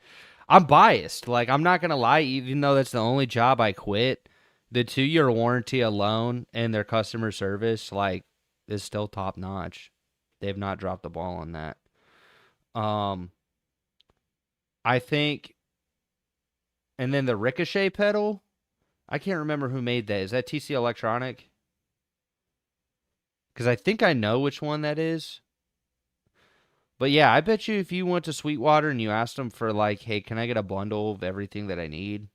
I'm biased. Like, I'm not gonna lie, even though that's the only job I quit, the 2-year warranty alone and their customer service, like, is still top notch. They've not dropped the ball on that. Um, I think, and then the Ricochet pedal. I can't remember who made that. Is that TC Electronic? Because I think I know which one that is. But yeah, I bet you if you went to Sweetwater and you asked them for like, hey, can I get a bundle of everything that I need?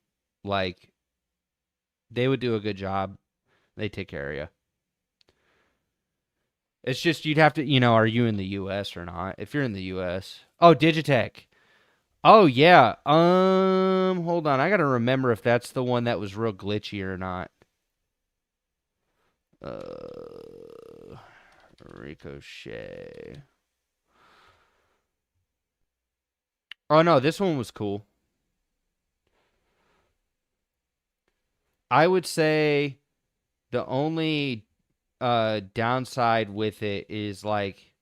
Like, they would do a good job. They take care of you. It's just you'd have to, are you in the U.S. or not? If you're in the U.S. Oh, Digitech. Oh, yeah. Hold on. I got to remember if that's the one that was real glitchy or not. Ricochet. Oh, no. This one was cool. I would say the only downside with it is like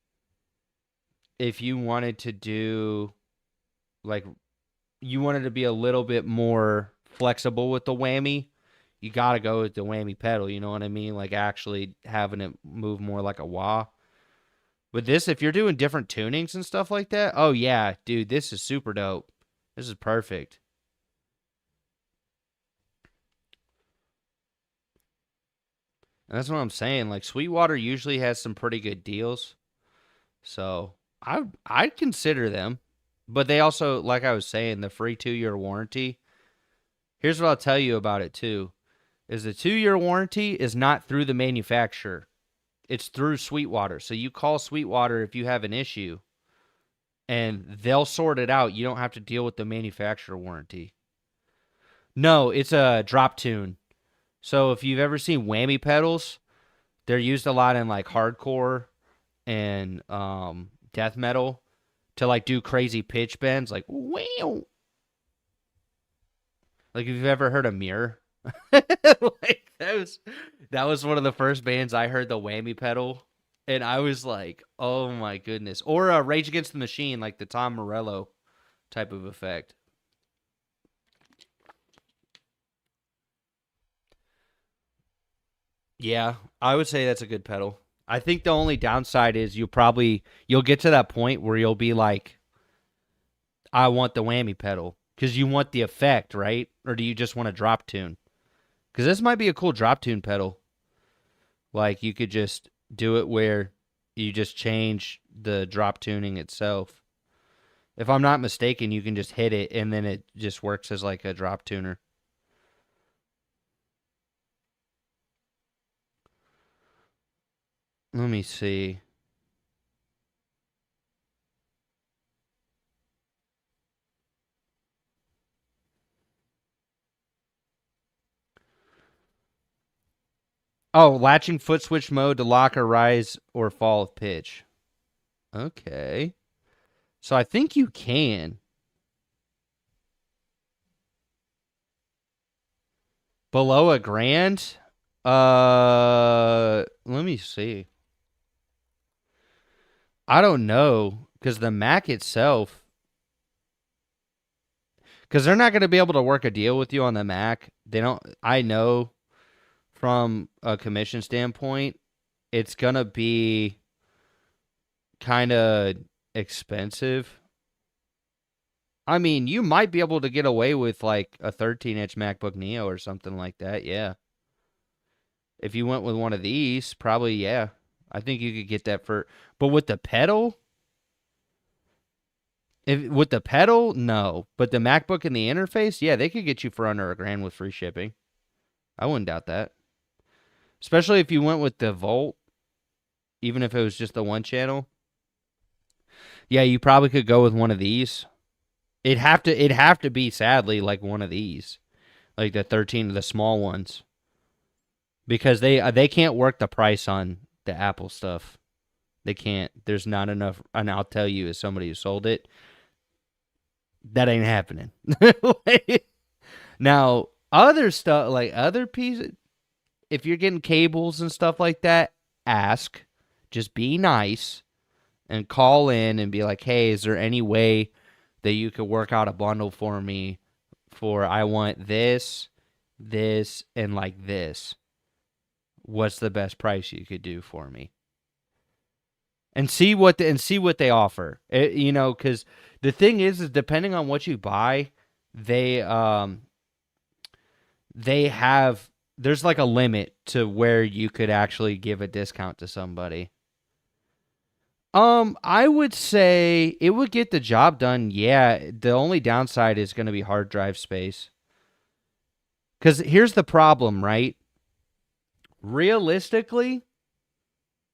if you wanted to do like you wanted to be a little bit more flexible with the whammy, you got to go with the whammy pedal, you know what I mean? Like actually having it move more like a wah. But this, if you're doing different tunings and stuff like that, oh yeah, dude, this is super dope. This is perfect. And that's what I'm saying. Like Sweetwater usually has some pretty good deals. So I'd consider them. But they also, like I was saying, the free 2-year warranty. Here's what I'll tell you about it too: is the 2-year warranty is not through the manufacturer; it's through Sweetwater. So you call Sweetwater if you have an issue, and they'll sort it out. You don't have to deal with the manufacturer warranty. No, it's a drop tune. So if you've ever seen whammy pedals, they're used a lot in like hardcore and death metal to like do crazy pitch bends, like wow. Like if you've ever heard of Mirror, like that was one of the first bands I heard the whammy pedal, and I was like, oh my goodness. Or Rage Against the Machine, like the Tom Morello type of effect. Yeah, I would say that's a good pedal. I think the only downside is you'll get to that point where you'll be like, I want the whammy pedal because you want the effect, right? Or do you just want a drop tune? Because this might be a cool drop tune pedal. Like you could just do it where you just change the drop tuning itself. If I'm not mistaken, you can just hit it and then it just works as like a drop tuner. Let me see. Oh, latching foot switch mode to lock or rise or fall of pitch. Okay. So I think you can. Below a grand? Let me see. I don't know because the Mac itself, because they're not going to be able to work a deal with you on the Mac. They don't. I know from a commission standpoint, it's going to be kind of expensive. I mean, you might be able to get away with like a 13-inch MacBook Neo or something like that. Yeah. If you went with one of these, probably, yeah. I think you could get that for, but with the pedal, with the pedal, no. But the MacBook and the interface, yeah, they could get you for under a grand with free shipping. I wouldn't doubt that. Especially if you went with the Volt, even if it was just the one channel. Yeah, you probably could go with one of these. It'd have to be sadly like one of these. Like the 13 of the small ones. Because they can't work the price on the Apple stuff. They can't. There's not enough, and I'll tell you as somebody who sold it, that ain't happening. Now, other stuff, like other pieces, if you're getting cables and stuff like that, ask. Just be nice and call in and be like, hey, is there any way that you could work out a bundle for me for I want this, this, and like this? What's the best price you could do for me? and see what they offer. Because the thing is depending on what you buy, they they have there's like a limit to where you could actually give a discount to somebody. I would say it would get the job done. Yeah, the only downside is going to be hard drive space. Because here's the problem, right? Realistically,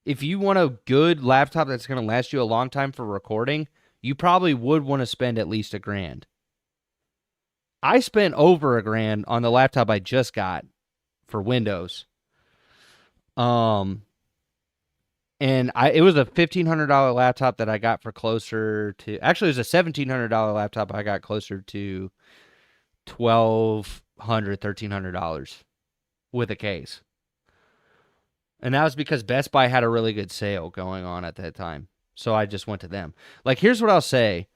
if you want a good laptop that's going to last you a long time for recording, you probably would want to spend at least $1,000. I spent over $1,000 on the laptop I just got for Windows. Um, and it was a $1,500 laptop that I got for closer to, actually it was a $1,700 laptop I got closer to $1,200, $1,300 with a case. And that was because Best Buy had a really good sale going on at that time. So I just went to them. Like, here's what I'll say.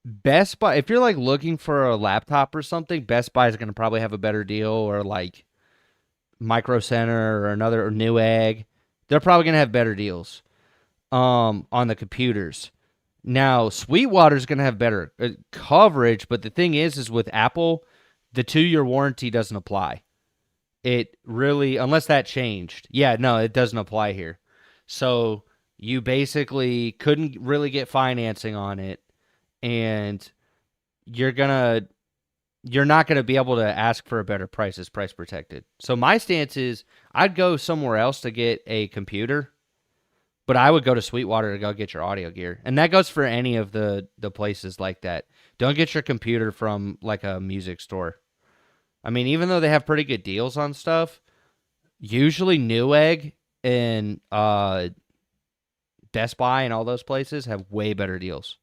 Best Buy, if you're like looking for a laptop or something, Best Buy is going to probably have a better deal, or like Micro Center or another or Newegg. They're probably going to have better deals on the computers. Now, Sweetwater's going to have better coverage, but the thing is with Apple, the 2-year warranty doesn't apply. It really, unless that changed. Yeah, no, it doesn't apply here. So you basically couldn't really get financing on it, and you're not gonna be able to ask for a better price. It's price protected. So my stance is I'd go somewhere else to get a computer, but I would go to Sweetwater to go get your audio gear. And that goes for any of the places like that. Don't get your computer from like a music store. I mean, even though they have pretty good deals on stuff, usually Newegg and Best Buy and all those places have way better deals.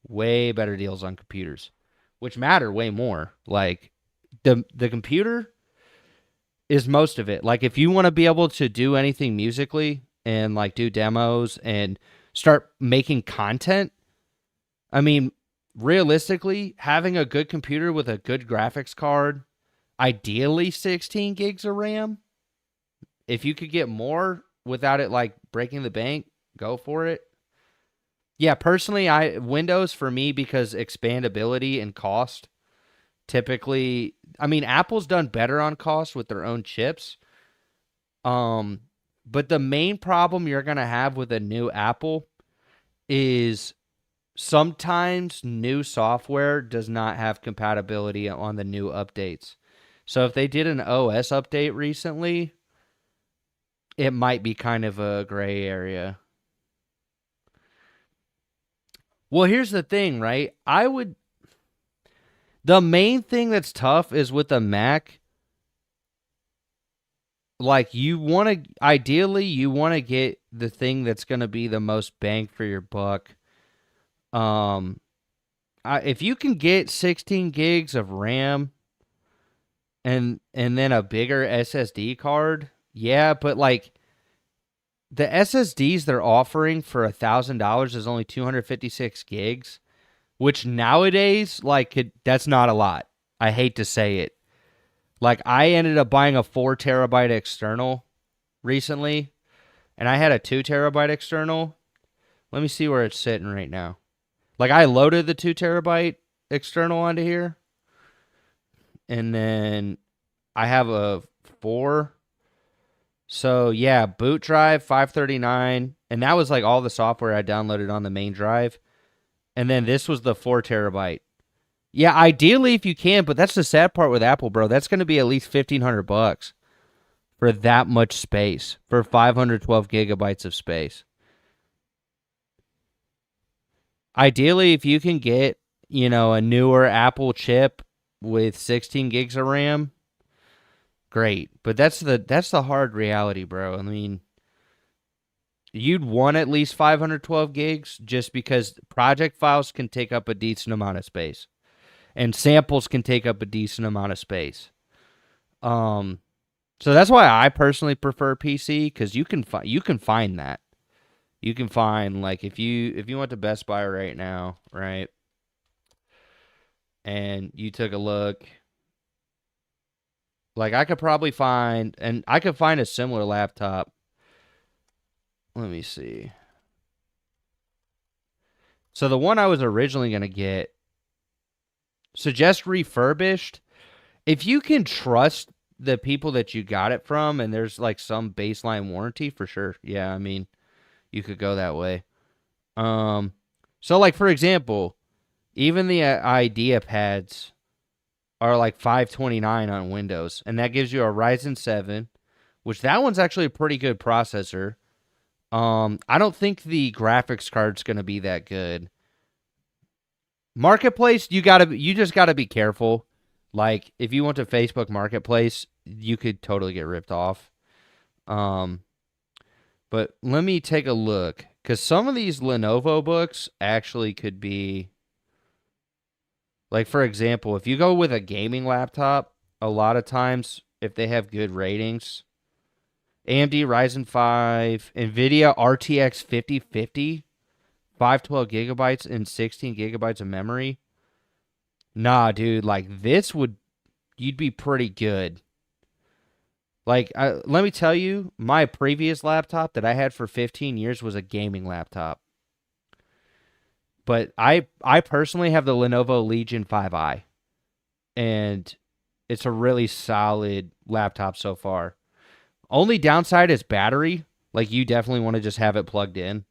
Way better deals on computers, which matter way more. Like the computer is most of it. Like if you want to be able to do anything musically and like do demos and start making content, I mean, realistically, having a good computer with a good graphics card, ideally 16 gigs of RAM. If you could get more without it like breaking the bank, go for it. Yeah, personally, Windows for me because expandability and cost. Typically, I mean, Apple's done better on cost with their own chips. But the main problem you're going to have with a new Apple is sometimes new software does not have compatibility on the new updates. So if they did an OS update recently, it might be kind of a gray area. Well, here's the thing, right? The main thing that's tough is with a Mac, like ideally you want to get the thing that's going to be the most bang for your buck. If you can get 16 gigs of RAM and then a bigger SSD card, yeah, but like the SSDs they're offering for $1,000 is only 256 gigs, which nowadays, like, that's not a lot. I hate to say it. Like, I ended up buying a 4 terabyte external recently, and I had a 2 terabyte external. Let me see where it's sitting right now. Like, I loaded the 2 terabyte external onto here, and then I have a 4. So, yeah, boot drive, 539, and that was like all the software I downloaded on the main drive. And then this was the 4 terabyte. Yeah, ideally if you can, but that's the sad part with Apple, bro. That's going to be at least $1,500 for that much space, for 512 gigabytes of space. Ideally, if you can get, a newer Apple chip with 16 gigs of RAM, great. But that's the hard reality, bro. I mean, you'd want at least 512 gigs just because project files can take up a decent amount of space. And samples can take up a decent amount of space. So that's why I personally prefer PC, because you can find that. You can find, like, if you went to Best Buy right now, right, and you took a look, like I could find a similar laptop Let me see. So the one I was originally going to get, suggest refurbished. If you can trust the people that you got it from and there's like some baseline warranty, for sure. Yeah, I mean, you could go that way. Um, so like for example, even the idea pads are like 529 on Windows, and that gives you a Ryzen 7, which that one's actually a pretty good processor. I don't think the graphics card's going to be that good. Marketplace, you just gotta be careful. Like if you went to Facebook Marketplace, you could totally get ripped off. Um, but let me take a look because some of these Lenovo books actually could be like, for example, if you go with a gaming laptop, a lot of times if they have good ratings, AMD Ryzen 5, NVIDIA RTX 5050, 512 gigabytes and 16 gigabytes of memory. Nah, dude, like you'd be pretty good. Like, let me tell you, my previous laptop that I had for 15 years was a gaming laptop. But I personally have the Lenovo Legion 5i, and it's a really solid laptop so far. Only downside is battery. Like, you definitely want to just have it plugged in.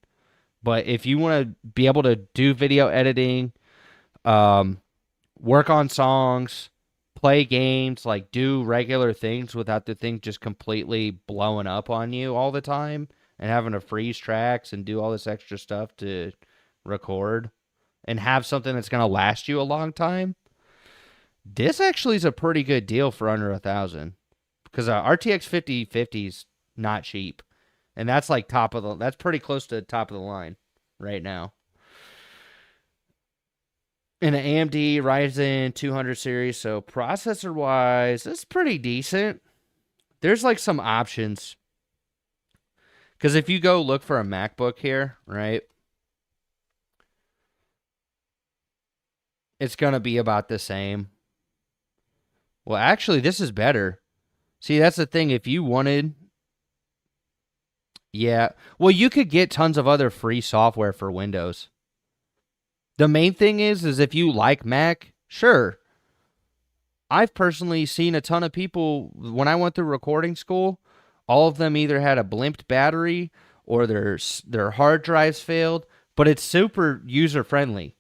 But if you want to be able to do video editing, work on songs, play games, like do regular things without the thing just completely blowing up on you all the time and having to freeze tracks and do all this extra stuff to record and have something that's going to last you a long time. This actually is a pretty good deal for under $1,000 because RTX 5050 is not cheap. And that's like that's pretty close to the top of the line right now. In an AMD Ryzen 200 series, so processor wise, it's pretty decent. There's like some options. Because if you go look for a MacBook here, right, it's going to be about the same. Well, actually, this is better. See, that's the thing. If you wanted, yeah, well, you could get tons of other free software for Windows. The main thing is if you like Mac, sure. I've personally seen a ton of people, when I went through recording school, all of them either had a blimped battery or their hard drives failed, but it's super user-friendly.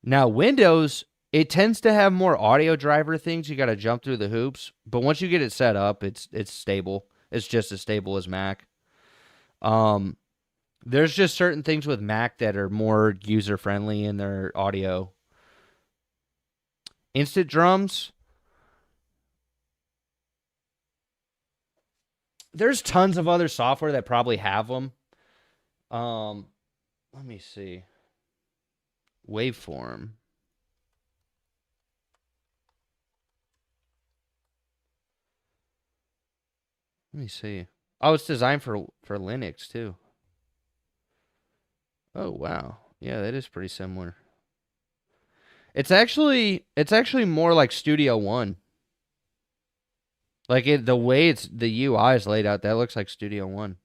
Now, Windows, it tends to have more audio driver things. You got to jump through the hoops, but once you get it set up, it's stable. It's just as stable as Mac. There's just certain things with Mac that are more user-friendly in their audio. Instant drums. There's tons of other software that probably have them. Let me see. Waveform. Let me see. Oh, it's designed for Linux too. Oh wow. Yeah, that is pretty similar. It's actually more like Studio One. Like the way the UI is laid out, that looks like Studio One.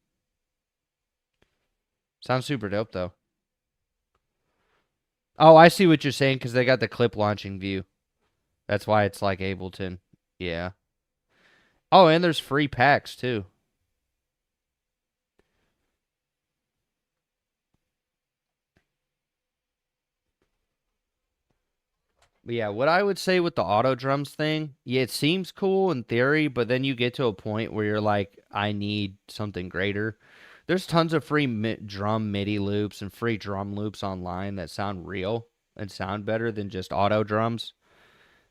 Sounds super dope though. Oh, I see what you're saying because they got the clip launching view. That's why it's like Ableton. Yeah. Oh, and there's free packs too. But yeah, what I would say with the auto drums thing, yeah, it seems cool in theory, but then you get to a point where you're like, I need something greater. There's tons of free drum MIDI loops and free drum loops online that sound real and sound better than just auto drums.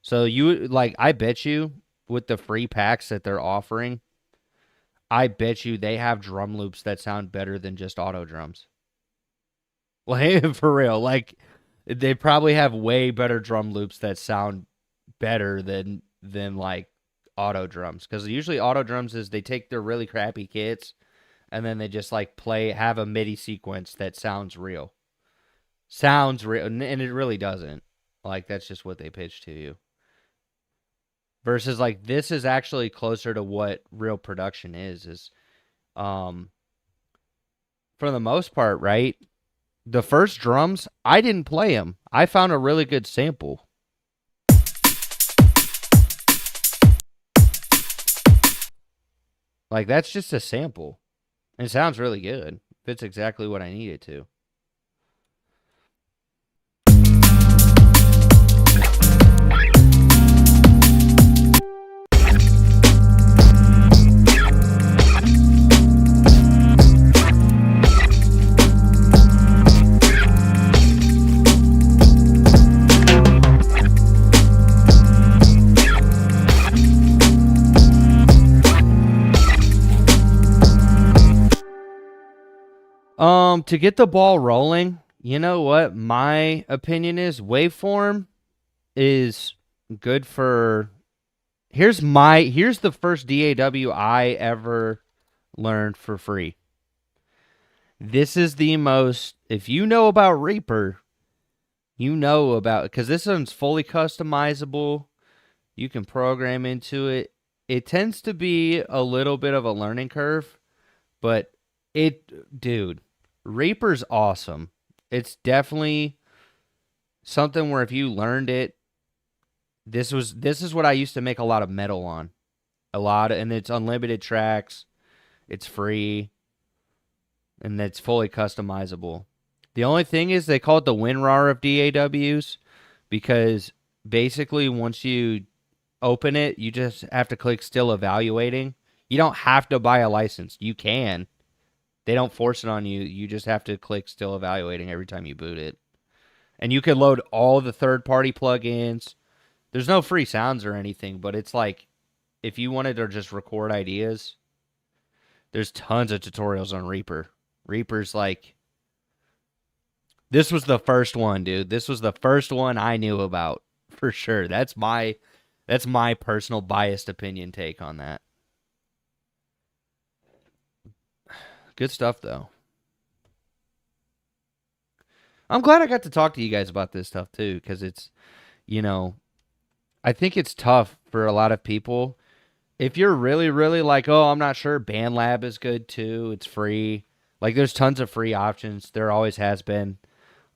So I bet you with the free packs that they're offering, I bet you they have drum loops that sound better than just auto drums. Like for real, like they probably have way better drum loops that sound better than like auto drums because usually auto drums is they take their really crappy kits and then they just like have a MIDI sequence that sounds real. Sounds real, and it really doesn't. Like that's just what they pitch to you. Versus like this is actually closer to what real production is um for the most part, right? The first drums, I didn't play them. I found a really good sample. Like, that's just a sample. And it sounds really good. Fits exactly what I need it to. To get the ball rolling, you know what my opinion is? Waveform is good for. Here's the first DAW I ever learned for free. This is the most, if you know about Reaper, you know about, because this one's fully customizable. You can program into it. It tends to be a little bit of a learning curve, but dude, Reaper's awesome. It's definitely something where if you learned it, this is what I used to make a lot of metal on. And it's unlimited tracks. It's free. And it's fully customizable. The only thing is they call it the WinRAR of DAWs because basically once you open it, you just have to click still evaluating. You don't have to buy a license. You can. They don't force it on you. You just have to click still evaluating every time you boot it. And you can load all the third-party plugins. There's no free sounds or anything, but it's like if you wanted to just record ideas, there's tons of tutorials on Reaper. Reaper's like, this was the first one, dude. This was the first one I knew about for sure. That's my personal biased opinion take on that. Good stuff, though. I'm glad I got to talk to you guys about this stuff, too, because it's, I think it's tough for a lot of people. If you're really, really like, oh, I'm not sure, BandLab is good, too. It's free. Like, there's tons of free options. There always has been.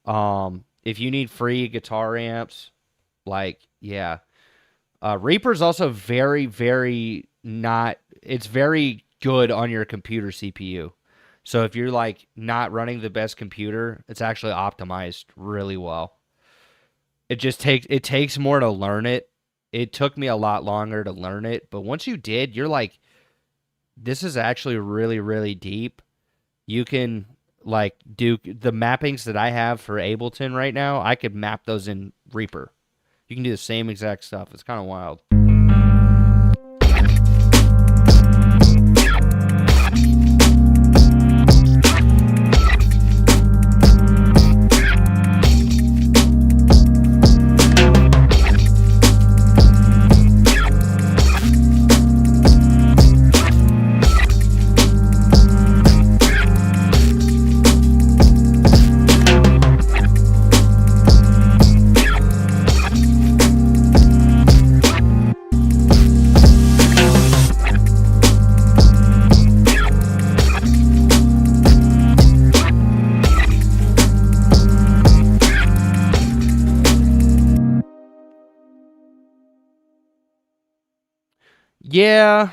If you need free guitar amps, yeah. Reaper's also very, very it's very good on your computer CPU. So if you're like not running the best computer, it's actually optimized really well. It takes more to learn it. It took me a lot longer to learn it, but once you did, you're like, this is actually really, really deep. You can do the mappings that I have for Ableton right now. I could map those in Reaper. You can do the same exact stuff. It's kind of wild. Yeah,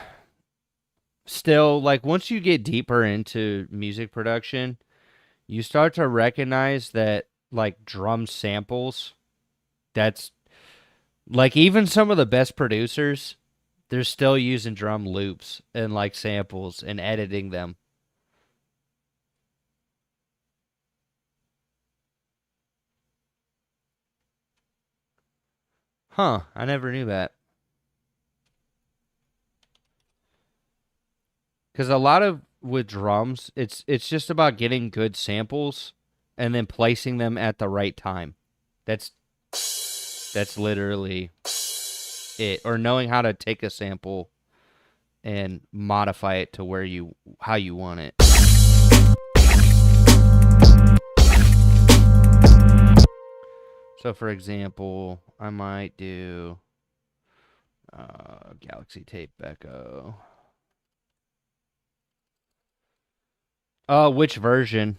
still, like, once you get deeper into music production, you start to recognize that, like, drum samples, that's, like, even some of the best producers, they're still using drum loops and, like, samples and editing them. Huh, I never knew that. Because a lot of with drums, it's just about getting good samples and then placing them at the right time. That's literally it. Or knowing how to take a sample and modify it to how you want it. So for example, I might do Galaxy Tape Echo. Which version?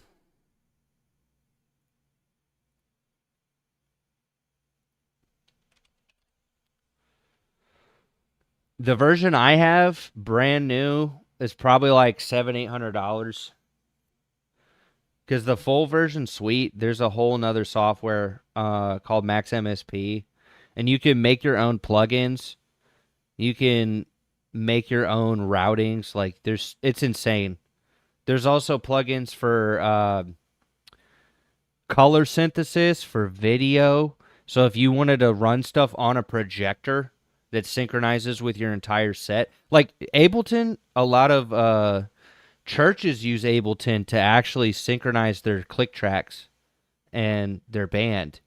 The version I have, brand new, is probably like $700-800. Because the full version suite, there's a whole nother software called Max MSP, and you can make your own plugins. You can make your own routings. Like it's insane. There's also plugins for color synthesis for video. So if you wanted to run stuff on a projector that synchronizes with your entire set, like Ableton, a lot of churches use Ableton to actually synchronize their click tracks and their band.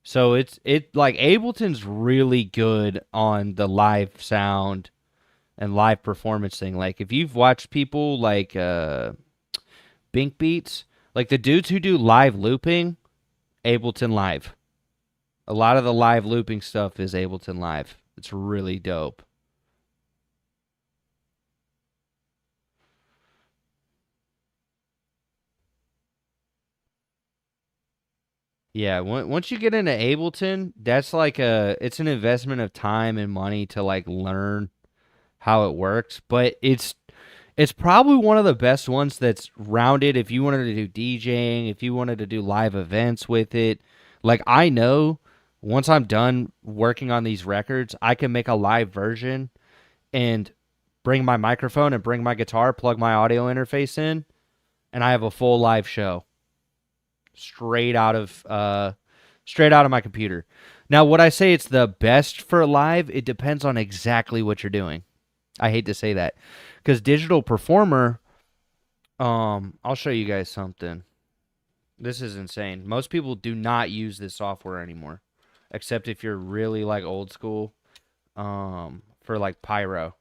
So it like Ableton's really good on the live sound and live performance thing. Like if you've watched people like Bink Beats, like the dudes who do live looping, Ableton Live. A lot of the live looping stuff is Ableton Live. It's really dope. Yeah, once you get into Ableton, that's like it's an investment of time and money to like learn how it works, but it's probably one of the best ones that's rounded if you wanted to do DJing, if you wanted to do live events with it. Like I know once I'm done working on these records, I can make a live version and bring my microphone and bring my guitar, plug my audio interface in, and I have a full live show straight out of my computer. Now, would I say it's the best for live? It depends on exactly what you're doing. I hate to say that because Digital Performer. I'll show you guys something. This is insane. Most people do not use this software anymore, except if you're really like old school. For like Pyro.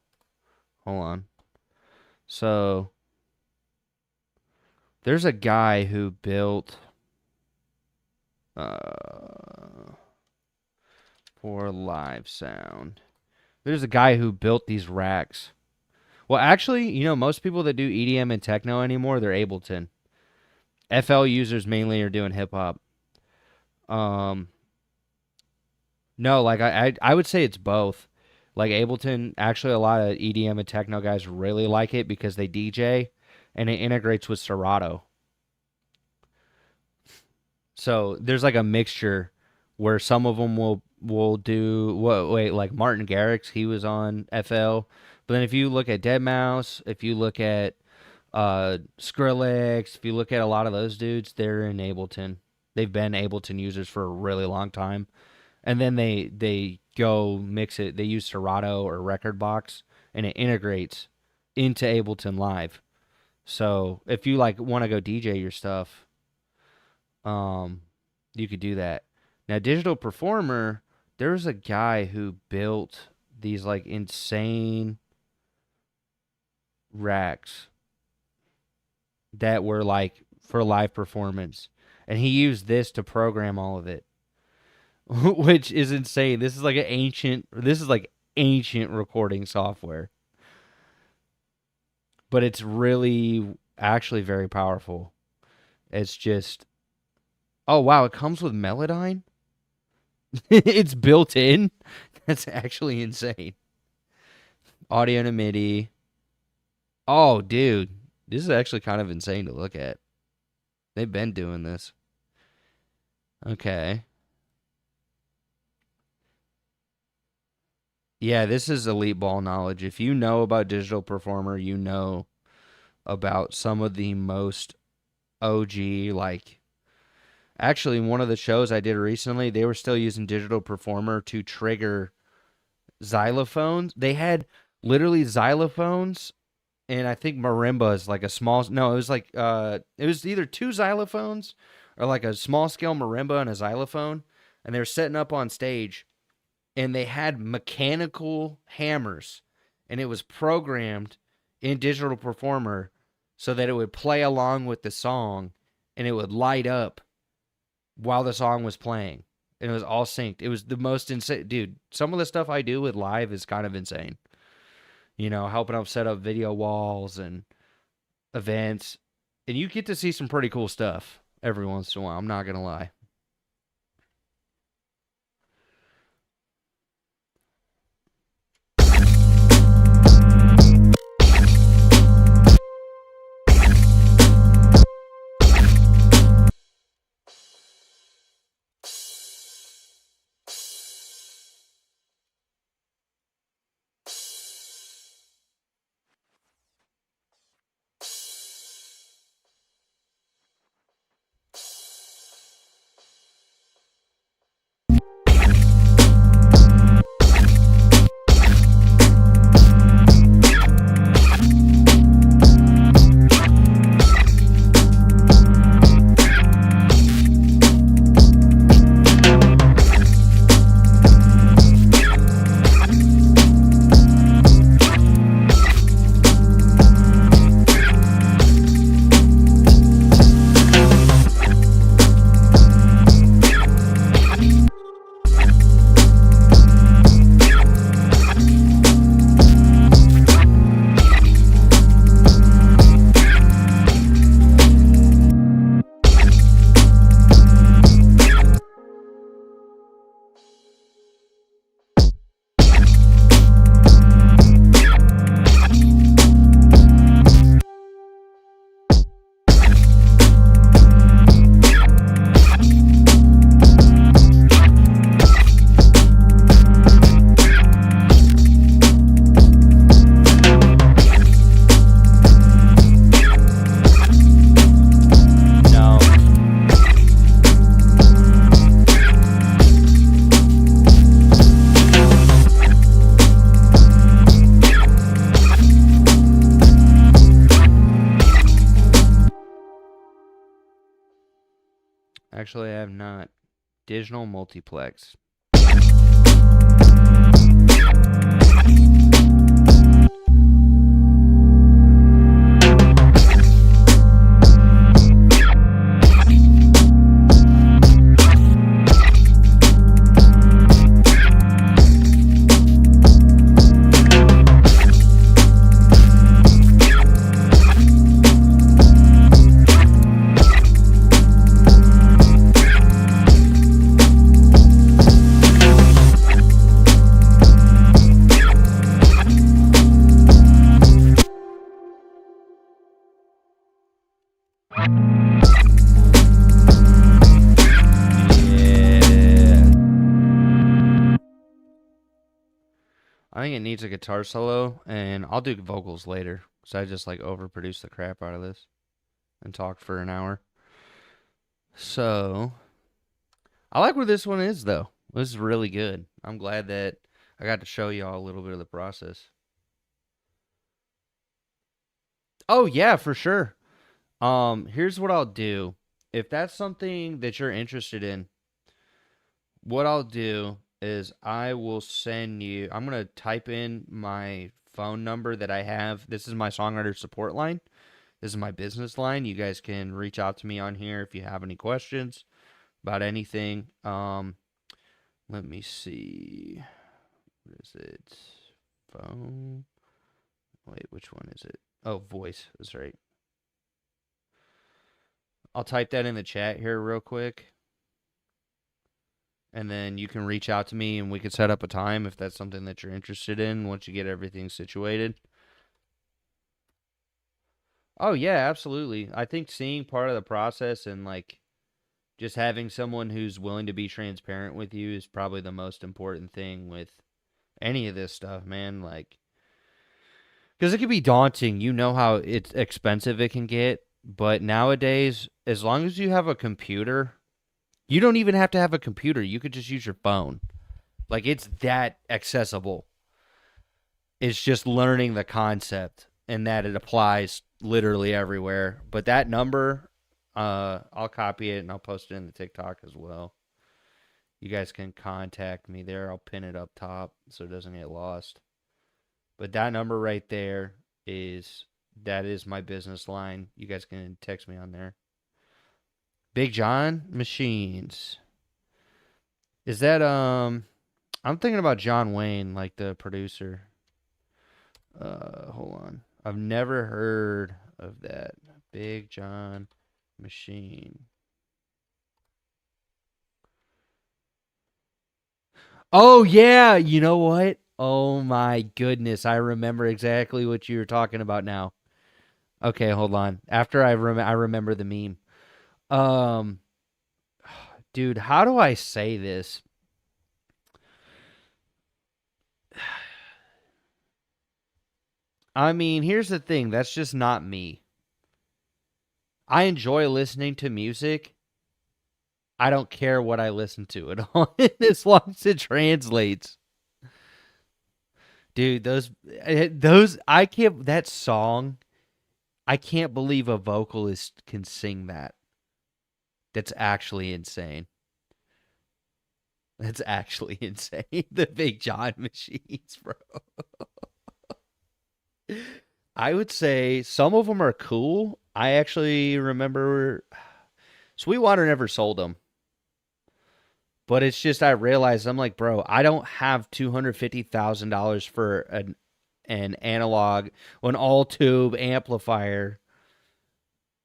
Hold on. So there's a guy who built for live sound. There's a guy who built these racks. Well, actually, most people that do EDM and techno anymore, they're Ableton. FL users mainly are doing hip hop. No, like I would say it's both. Like Ableton, actually, a lot of EDM and techno guys really like it because they DJ, and it integrates with Serato. So there's like a mixture where some of them will do wait, like Martin Garrix, he was on FL. But then if you look at Deadmau5, if you look at Skrillex, if you look at a lot of those dudes, they're in Ableton. They've been Ableton users for a really long time. And then they go mix it. They use Serato or Rekordbox, and it integrates into Ableton Live. So if you like want to go DJ your stuff, you could do that. Now, Digital Performer, there's a guy who built these like insane racks that were like for live performance, and he used this to program all of it, which is insane. This is like ancient recording software, but it's really actually very powerful. It's just, oh wow, it comes with Melodyne. It's built in. That's actually insane. Audio to MIDI. Oh, dude, this is actually kind of insane to look at. They've been doing this. Okay. Yeah, this is elite ball knowledge. If you know about Digital Performer, you know about some of the most OG, like, actually, one of the shows I did recently, they were still using Digital Performer to trigger xylophones. They had literally xylophones, and I think marimba is like a small. No, it was like it was either two xylophones or like a small scale marimba and a xylophone, and they were setting up on stage, and they had mechanical hammers, and it was programmed in Digital Performer so that it would play along with the song, and it would light up while the song was playing. And it was all synced. It was the most insane. Dude, some of the stuff I do with live is kind of insane. Helping them set up video walls and events. And you get to see some pretty cool stuff every once in a while. I'm not going to lie. No. Actually, I have not. Digital multiplex. I think it needs a guitar solo, and I'll do vocals later. So I just like overproduce the crap out of this and talk for an hour. So I like where this one is, though. This is really good. I'm glad that I got to show y'all a little bit of the process. Oh yeah, for sure. Here's what I'll do. If that's something that you're interested in, what I'll do is I will send you, I'm going to type in my phone number that I have. This is my songwriter support line. This is my business line. You guys can reach out to me on here if you have any questions about anything. Let me see. What is it? Phone. Wait, which one is it? Oh, voice. That's right. I'll type that in the chat here real quick. And then you can reach out to me and we can set up a time if that's something that you're interested in once you get everything situated. Oh, yeah, absolutely. I think seeing part of the process and like just having someone who's willing to be transparent with you is probably the most important thing with any of this stuff, man. Like, because it can be daunting. You know how it's expensive it can get. But nowadays, as long as you have a computer, you don't even have to have a computer. You could just use your phone. Like, it's that accessible. It's just learning the concept and that it applies literally everywhere. But that number, I'll copy it and I'll post it in the TikTok as well. You guys can contact me there. I'll pin it up top so it doesn't get lost. But that number right there that is my business line. You guys can text me on there. Big John Machines. Is that I'm thinking about John Wayne, like the producer. Hold on. I've never heard of that. Big John Machine. Oh yeah, you know what? Oh my goodness, I remember exactly what you were talking about now. Okay, hold on. After I remember the meme. Um dude, how do I say this? I mean, here's the thing, that's just not me. I enjoy listening to music. I don't care what I listen to it on as long as it translates. Dude, those I can't that song, I can't believe a vocalist can sing that. That's actually insane. That's actually insane. The Big John machines, bro. I would say some of them are cool. I actually remember Sweetwater never sold them. But it's just I realized I'm like, bro, I don't have $250,000 for an analog, an all tube amplifier,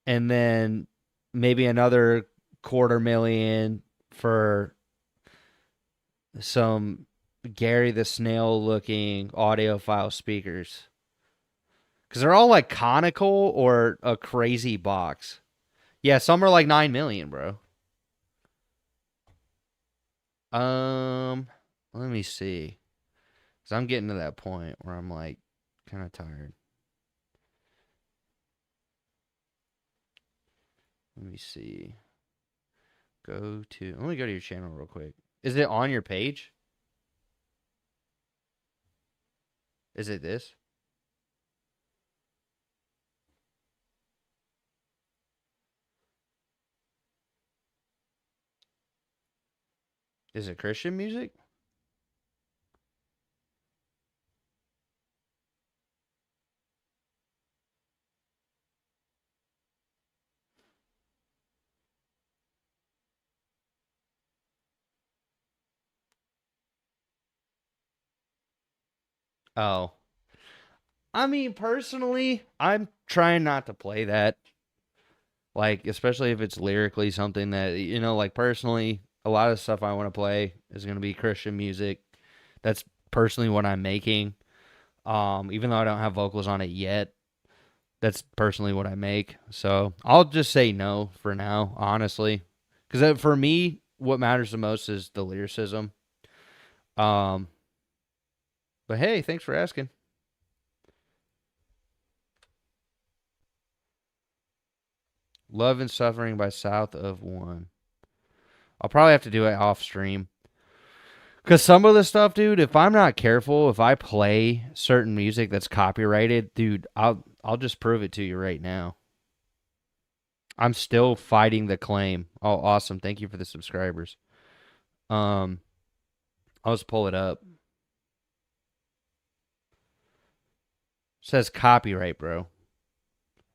and then maybe another quarter million for some Gary the Snail looking audiophile speakers. Because they're all like conical or a crazy box. Yeah, some are like 9 million, bro. Let me see. Because I'm getting to that point where I'm like kind of tired. Let me see. Let me go to your channel real quick. Is it on your page? Is it this? Is it Christian music? Oh. I mean, personally, I'm trying not to play that. Like, especially if it's lyrically something that, like personally, a lot of stuff I want to play is going to be Christian music. That's personally what I'm making. Even though I don't have vocals on it yet, that's personally what I make. So I'll just say no for now, honestly. Because for me, what matters the most is the lyricism. Um, but hey, thanks for asking. Love and Suffering by South of One. I'll probably have to do it off stream. Because some of the stuff, dude, if I'm not careful, if I play certain music that's copyrighted, dude, I'll just prove it to you right now. I'm still fighting the claim. Oh, awesome. Thank you for the subscribers. I'll just pull it up. It says copyright, bro.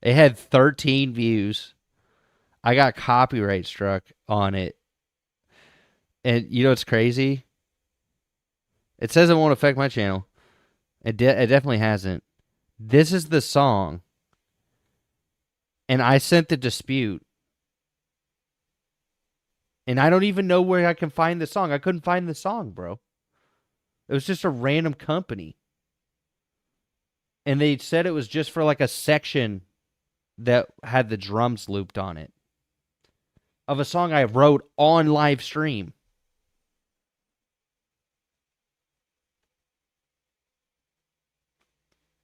It had 13 views. I got copyright struck on it. And you know what's crazy? It says it won't affect my channel. It definitely hasn't. This is the song. And I sent the dispute. And I don't even know where I can find the song. I couldn't find the song, bro. It was just a random company. And they said it was just for like a section that had the drums looped on it of a song I wrote on live stream.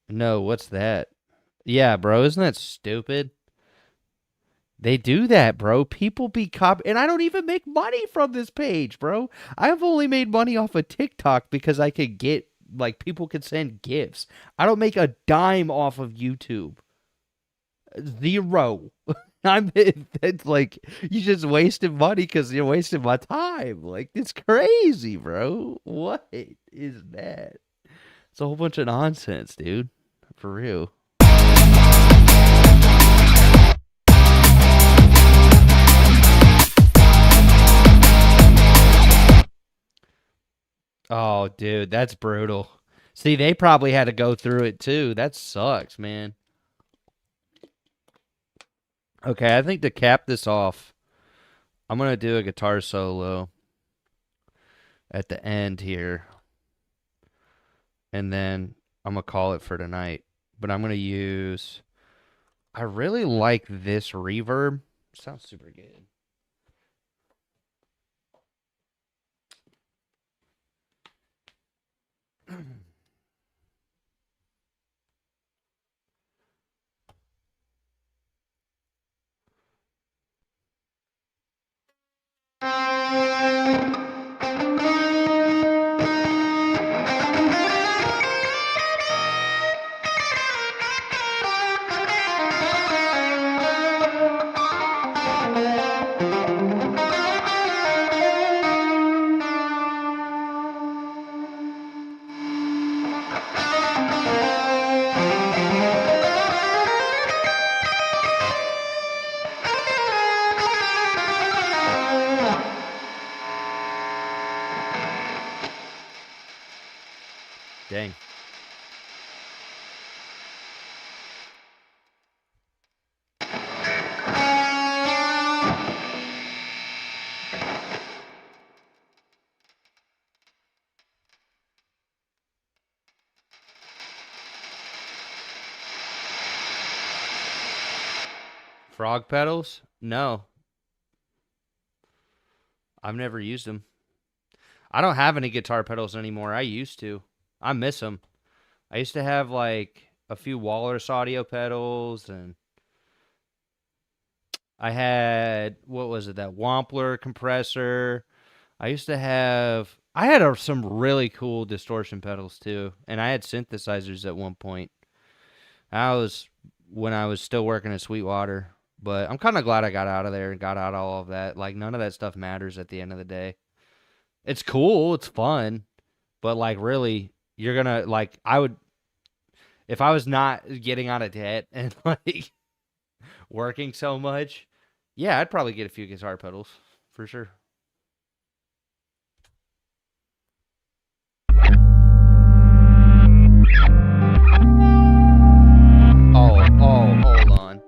No, what's that? Yeah, bro, isn't that stupid? They do that, bro. People be and I don't even make money from this page, bro. I've only made money off of TikTok because I could get like people could send gifts. I don't make a dime off of YouTube. Zero. It's like you just wasted money because you're wasting my time. Like it's crazy, bro. What is that? It's a whole bunch of nonsense, dude. For real. Oh, dude, that's brutal. See, they probably had to go through it too. That sucks, man. Okay, I think to cap this off, I'm gonna do a guitar solo at the end here, and then I'm gonna call it for tonight. But I'm gonna use. I really like this reverb. Sounds super good. Dang. Frog pedals? No, I've never used them. I don't have any guitar pedals anymore. I used to. I miss them. I used to have like a few Walrus audio pedals, and I had what was it? That Wampler compressor. I had some really cool distortion pedals too, and I had synthesizers at one point. I was when I was still working at Sweetwater, but I'm kind of glad I got out of there and got out all of that. Like none of that stuff matters at the end of the day. It's cool, it's fun, but like really, you're gonna like I would if I was not getting out of debt and like working so much, yeah, I'd probably get a few guitar pedals for sure. Hold on.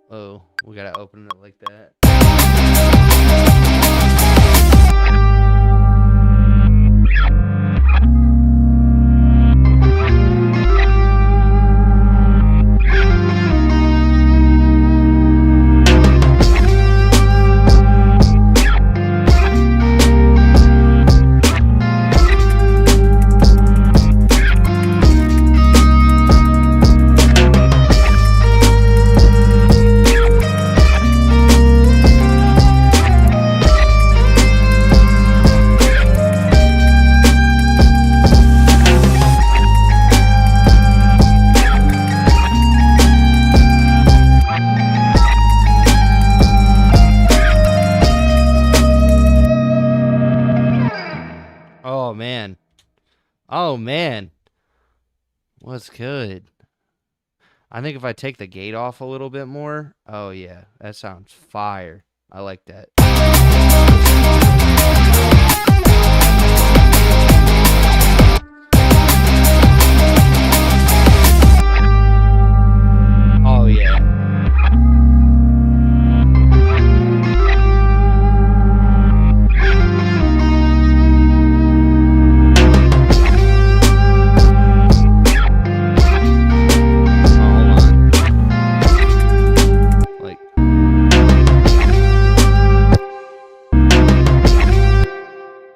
Oh, we gotta open it like that. Oh man. Oh man. What's good? I think if I take the gate off a little bit more, oh yeah, that sounds fire. I like that. Oh yeah. Like,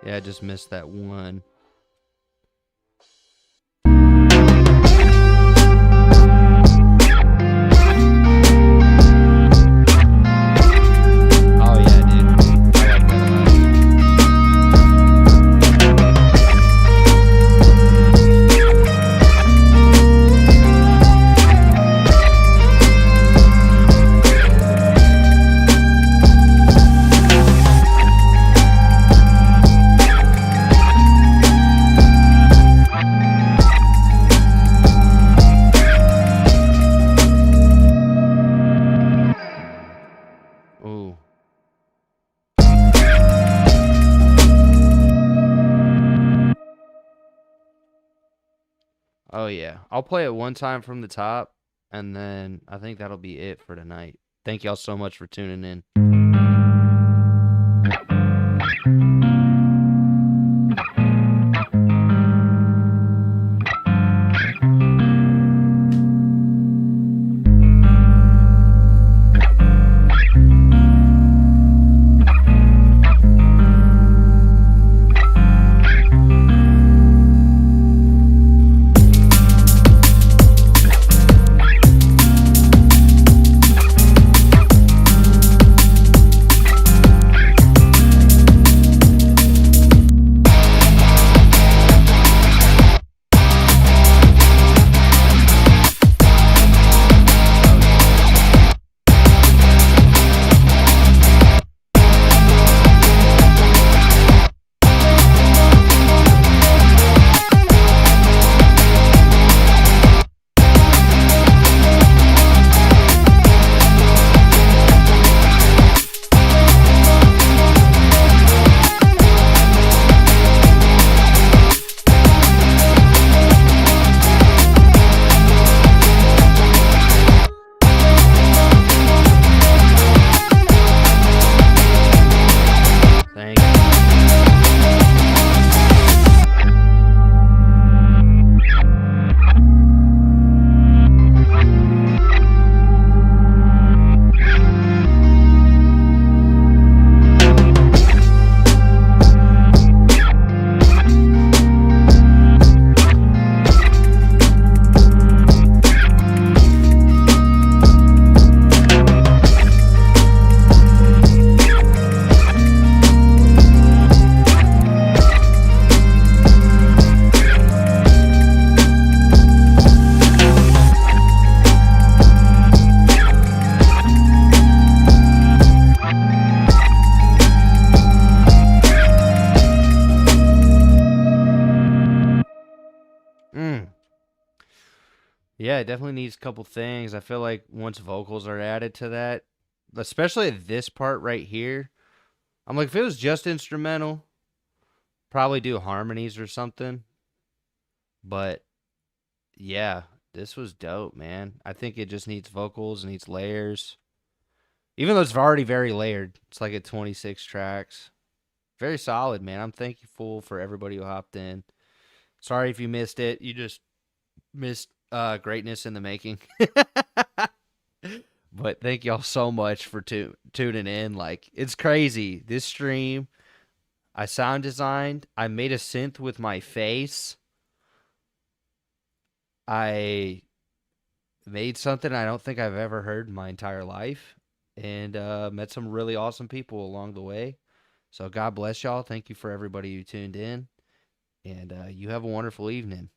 yeah, I just missed that one. Oh yeah, dude. I like that a lot. Ooh. Oh yeah. I'll play it one time from the top, and then I think that'll be it for tonight. Thank y'all so much for tuning in. Thank you. Mm. Yeah, it definitely needs a couple things. I feel like once vocals are added to that, especially this part right here, I'm like, if it was just instrumental, probably do harmonies or something. But yeah, this was dope, man. I think it just needs vocals, needs layers. Even though it's already very layered, it's like at 26 tracks. Very solid, man. I'm thankful for everybody who hopped in. Sorry if you missed it. You just missed greatness in the making. But thank y'all so much for tuning in. Like, it's crazy. This stream, I sound designed. I made a synth with my face. I made something I don't think I've ever heard in my entire life. And met some really awesome people along the way. So God bless y'all. Thank you for everybody who tuned in. And you have a wonderful evening.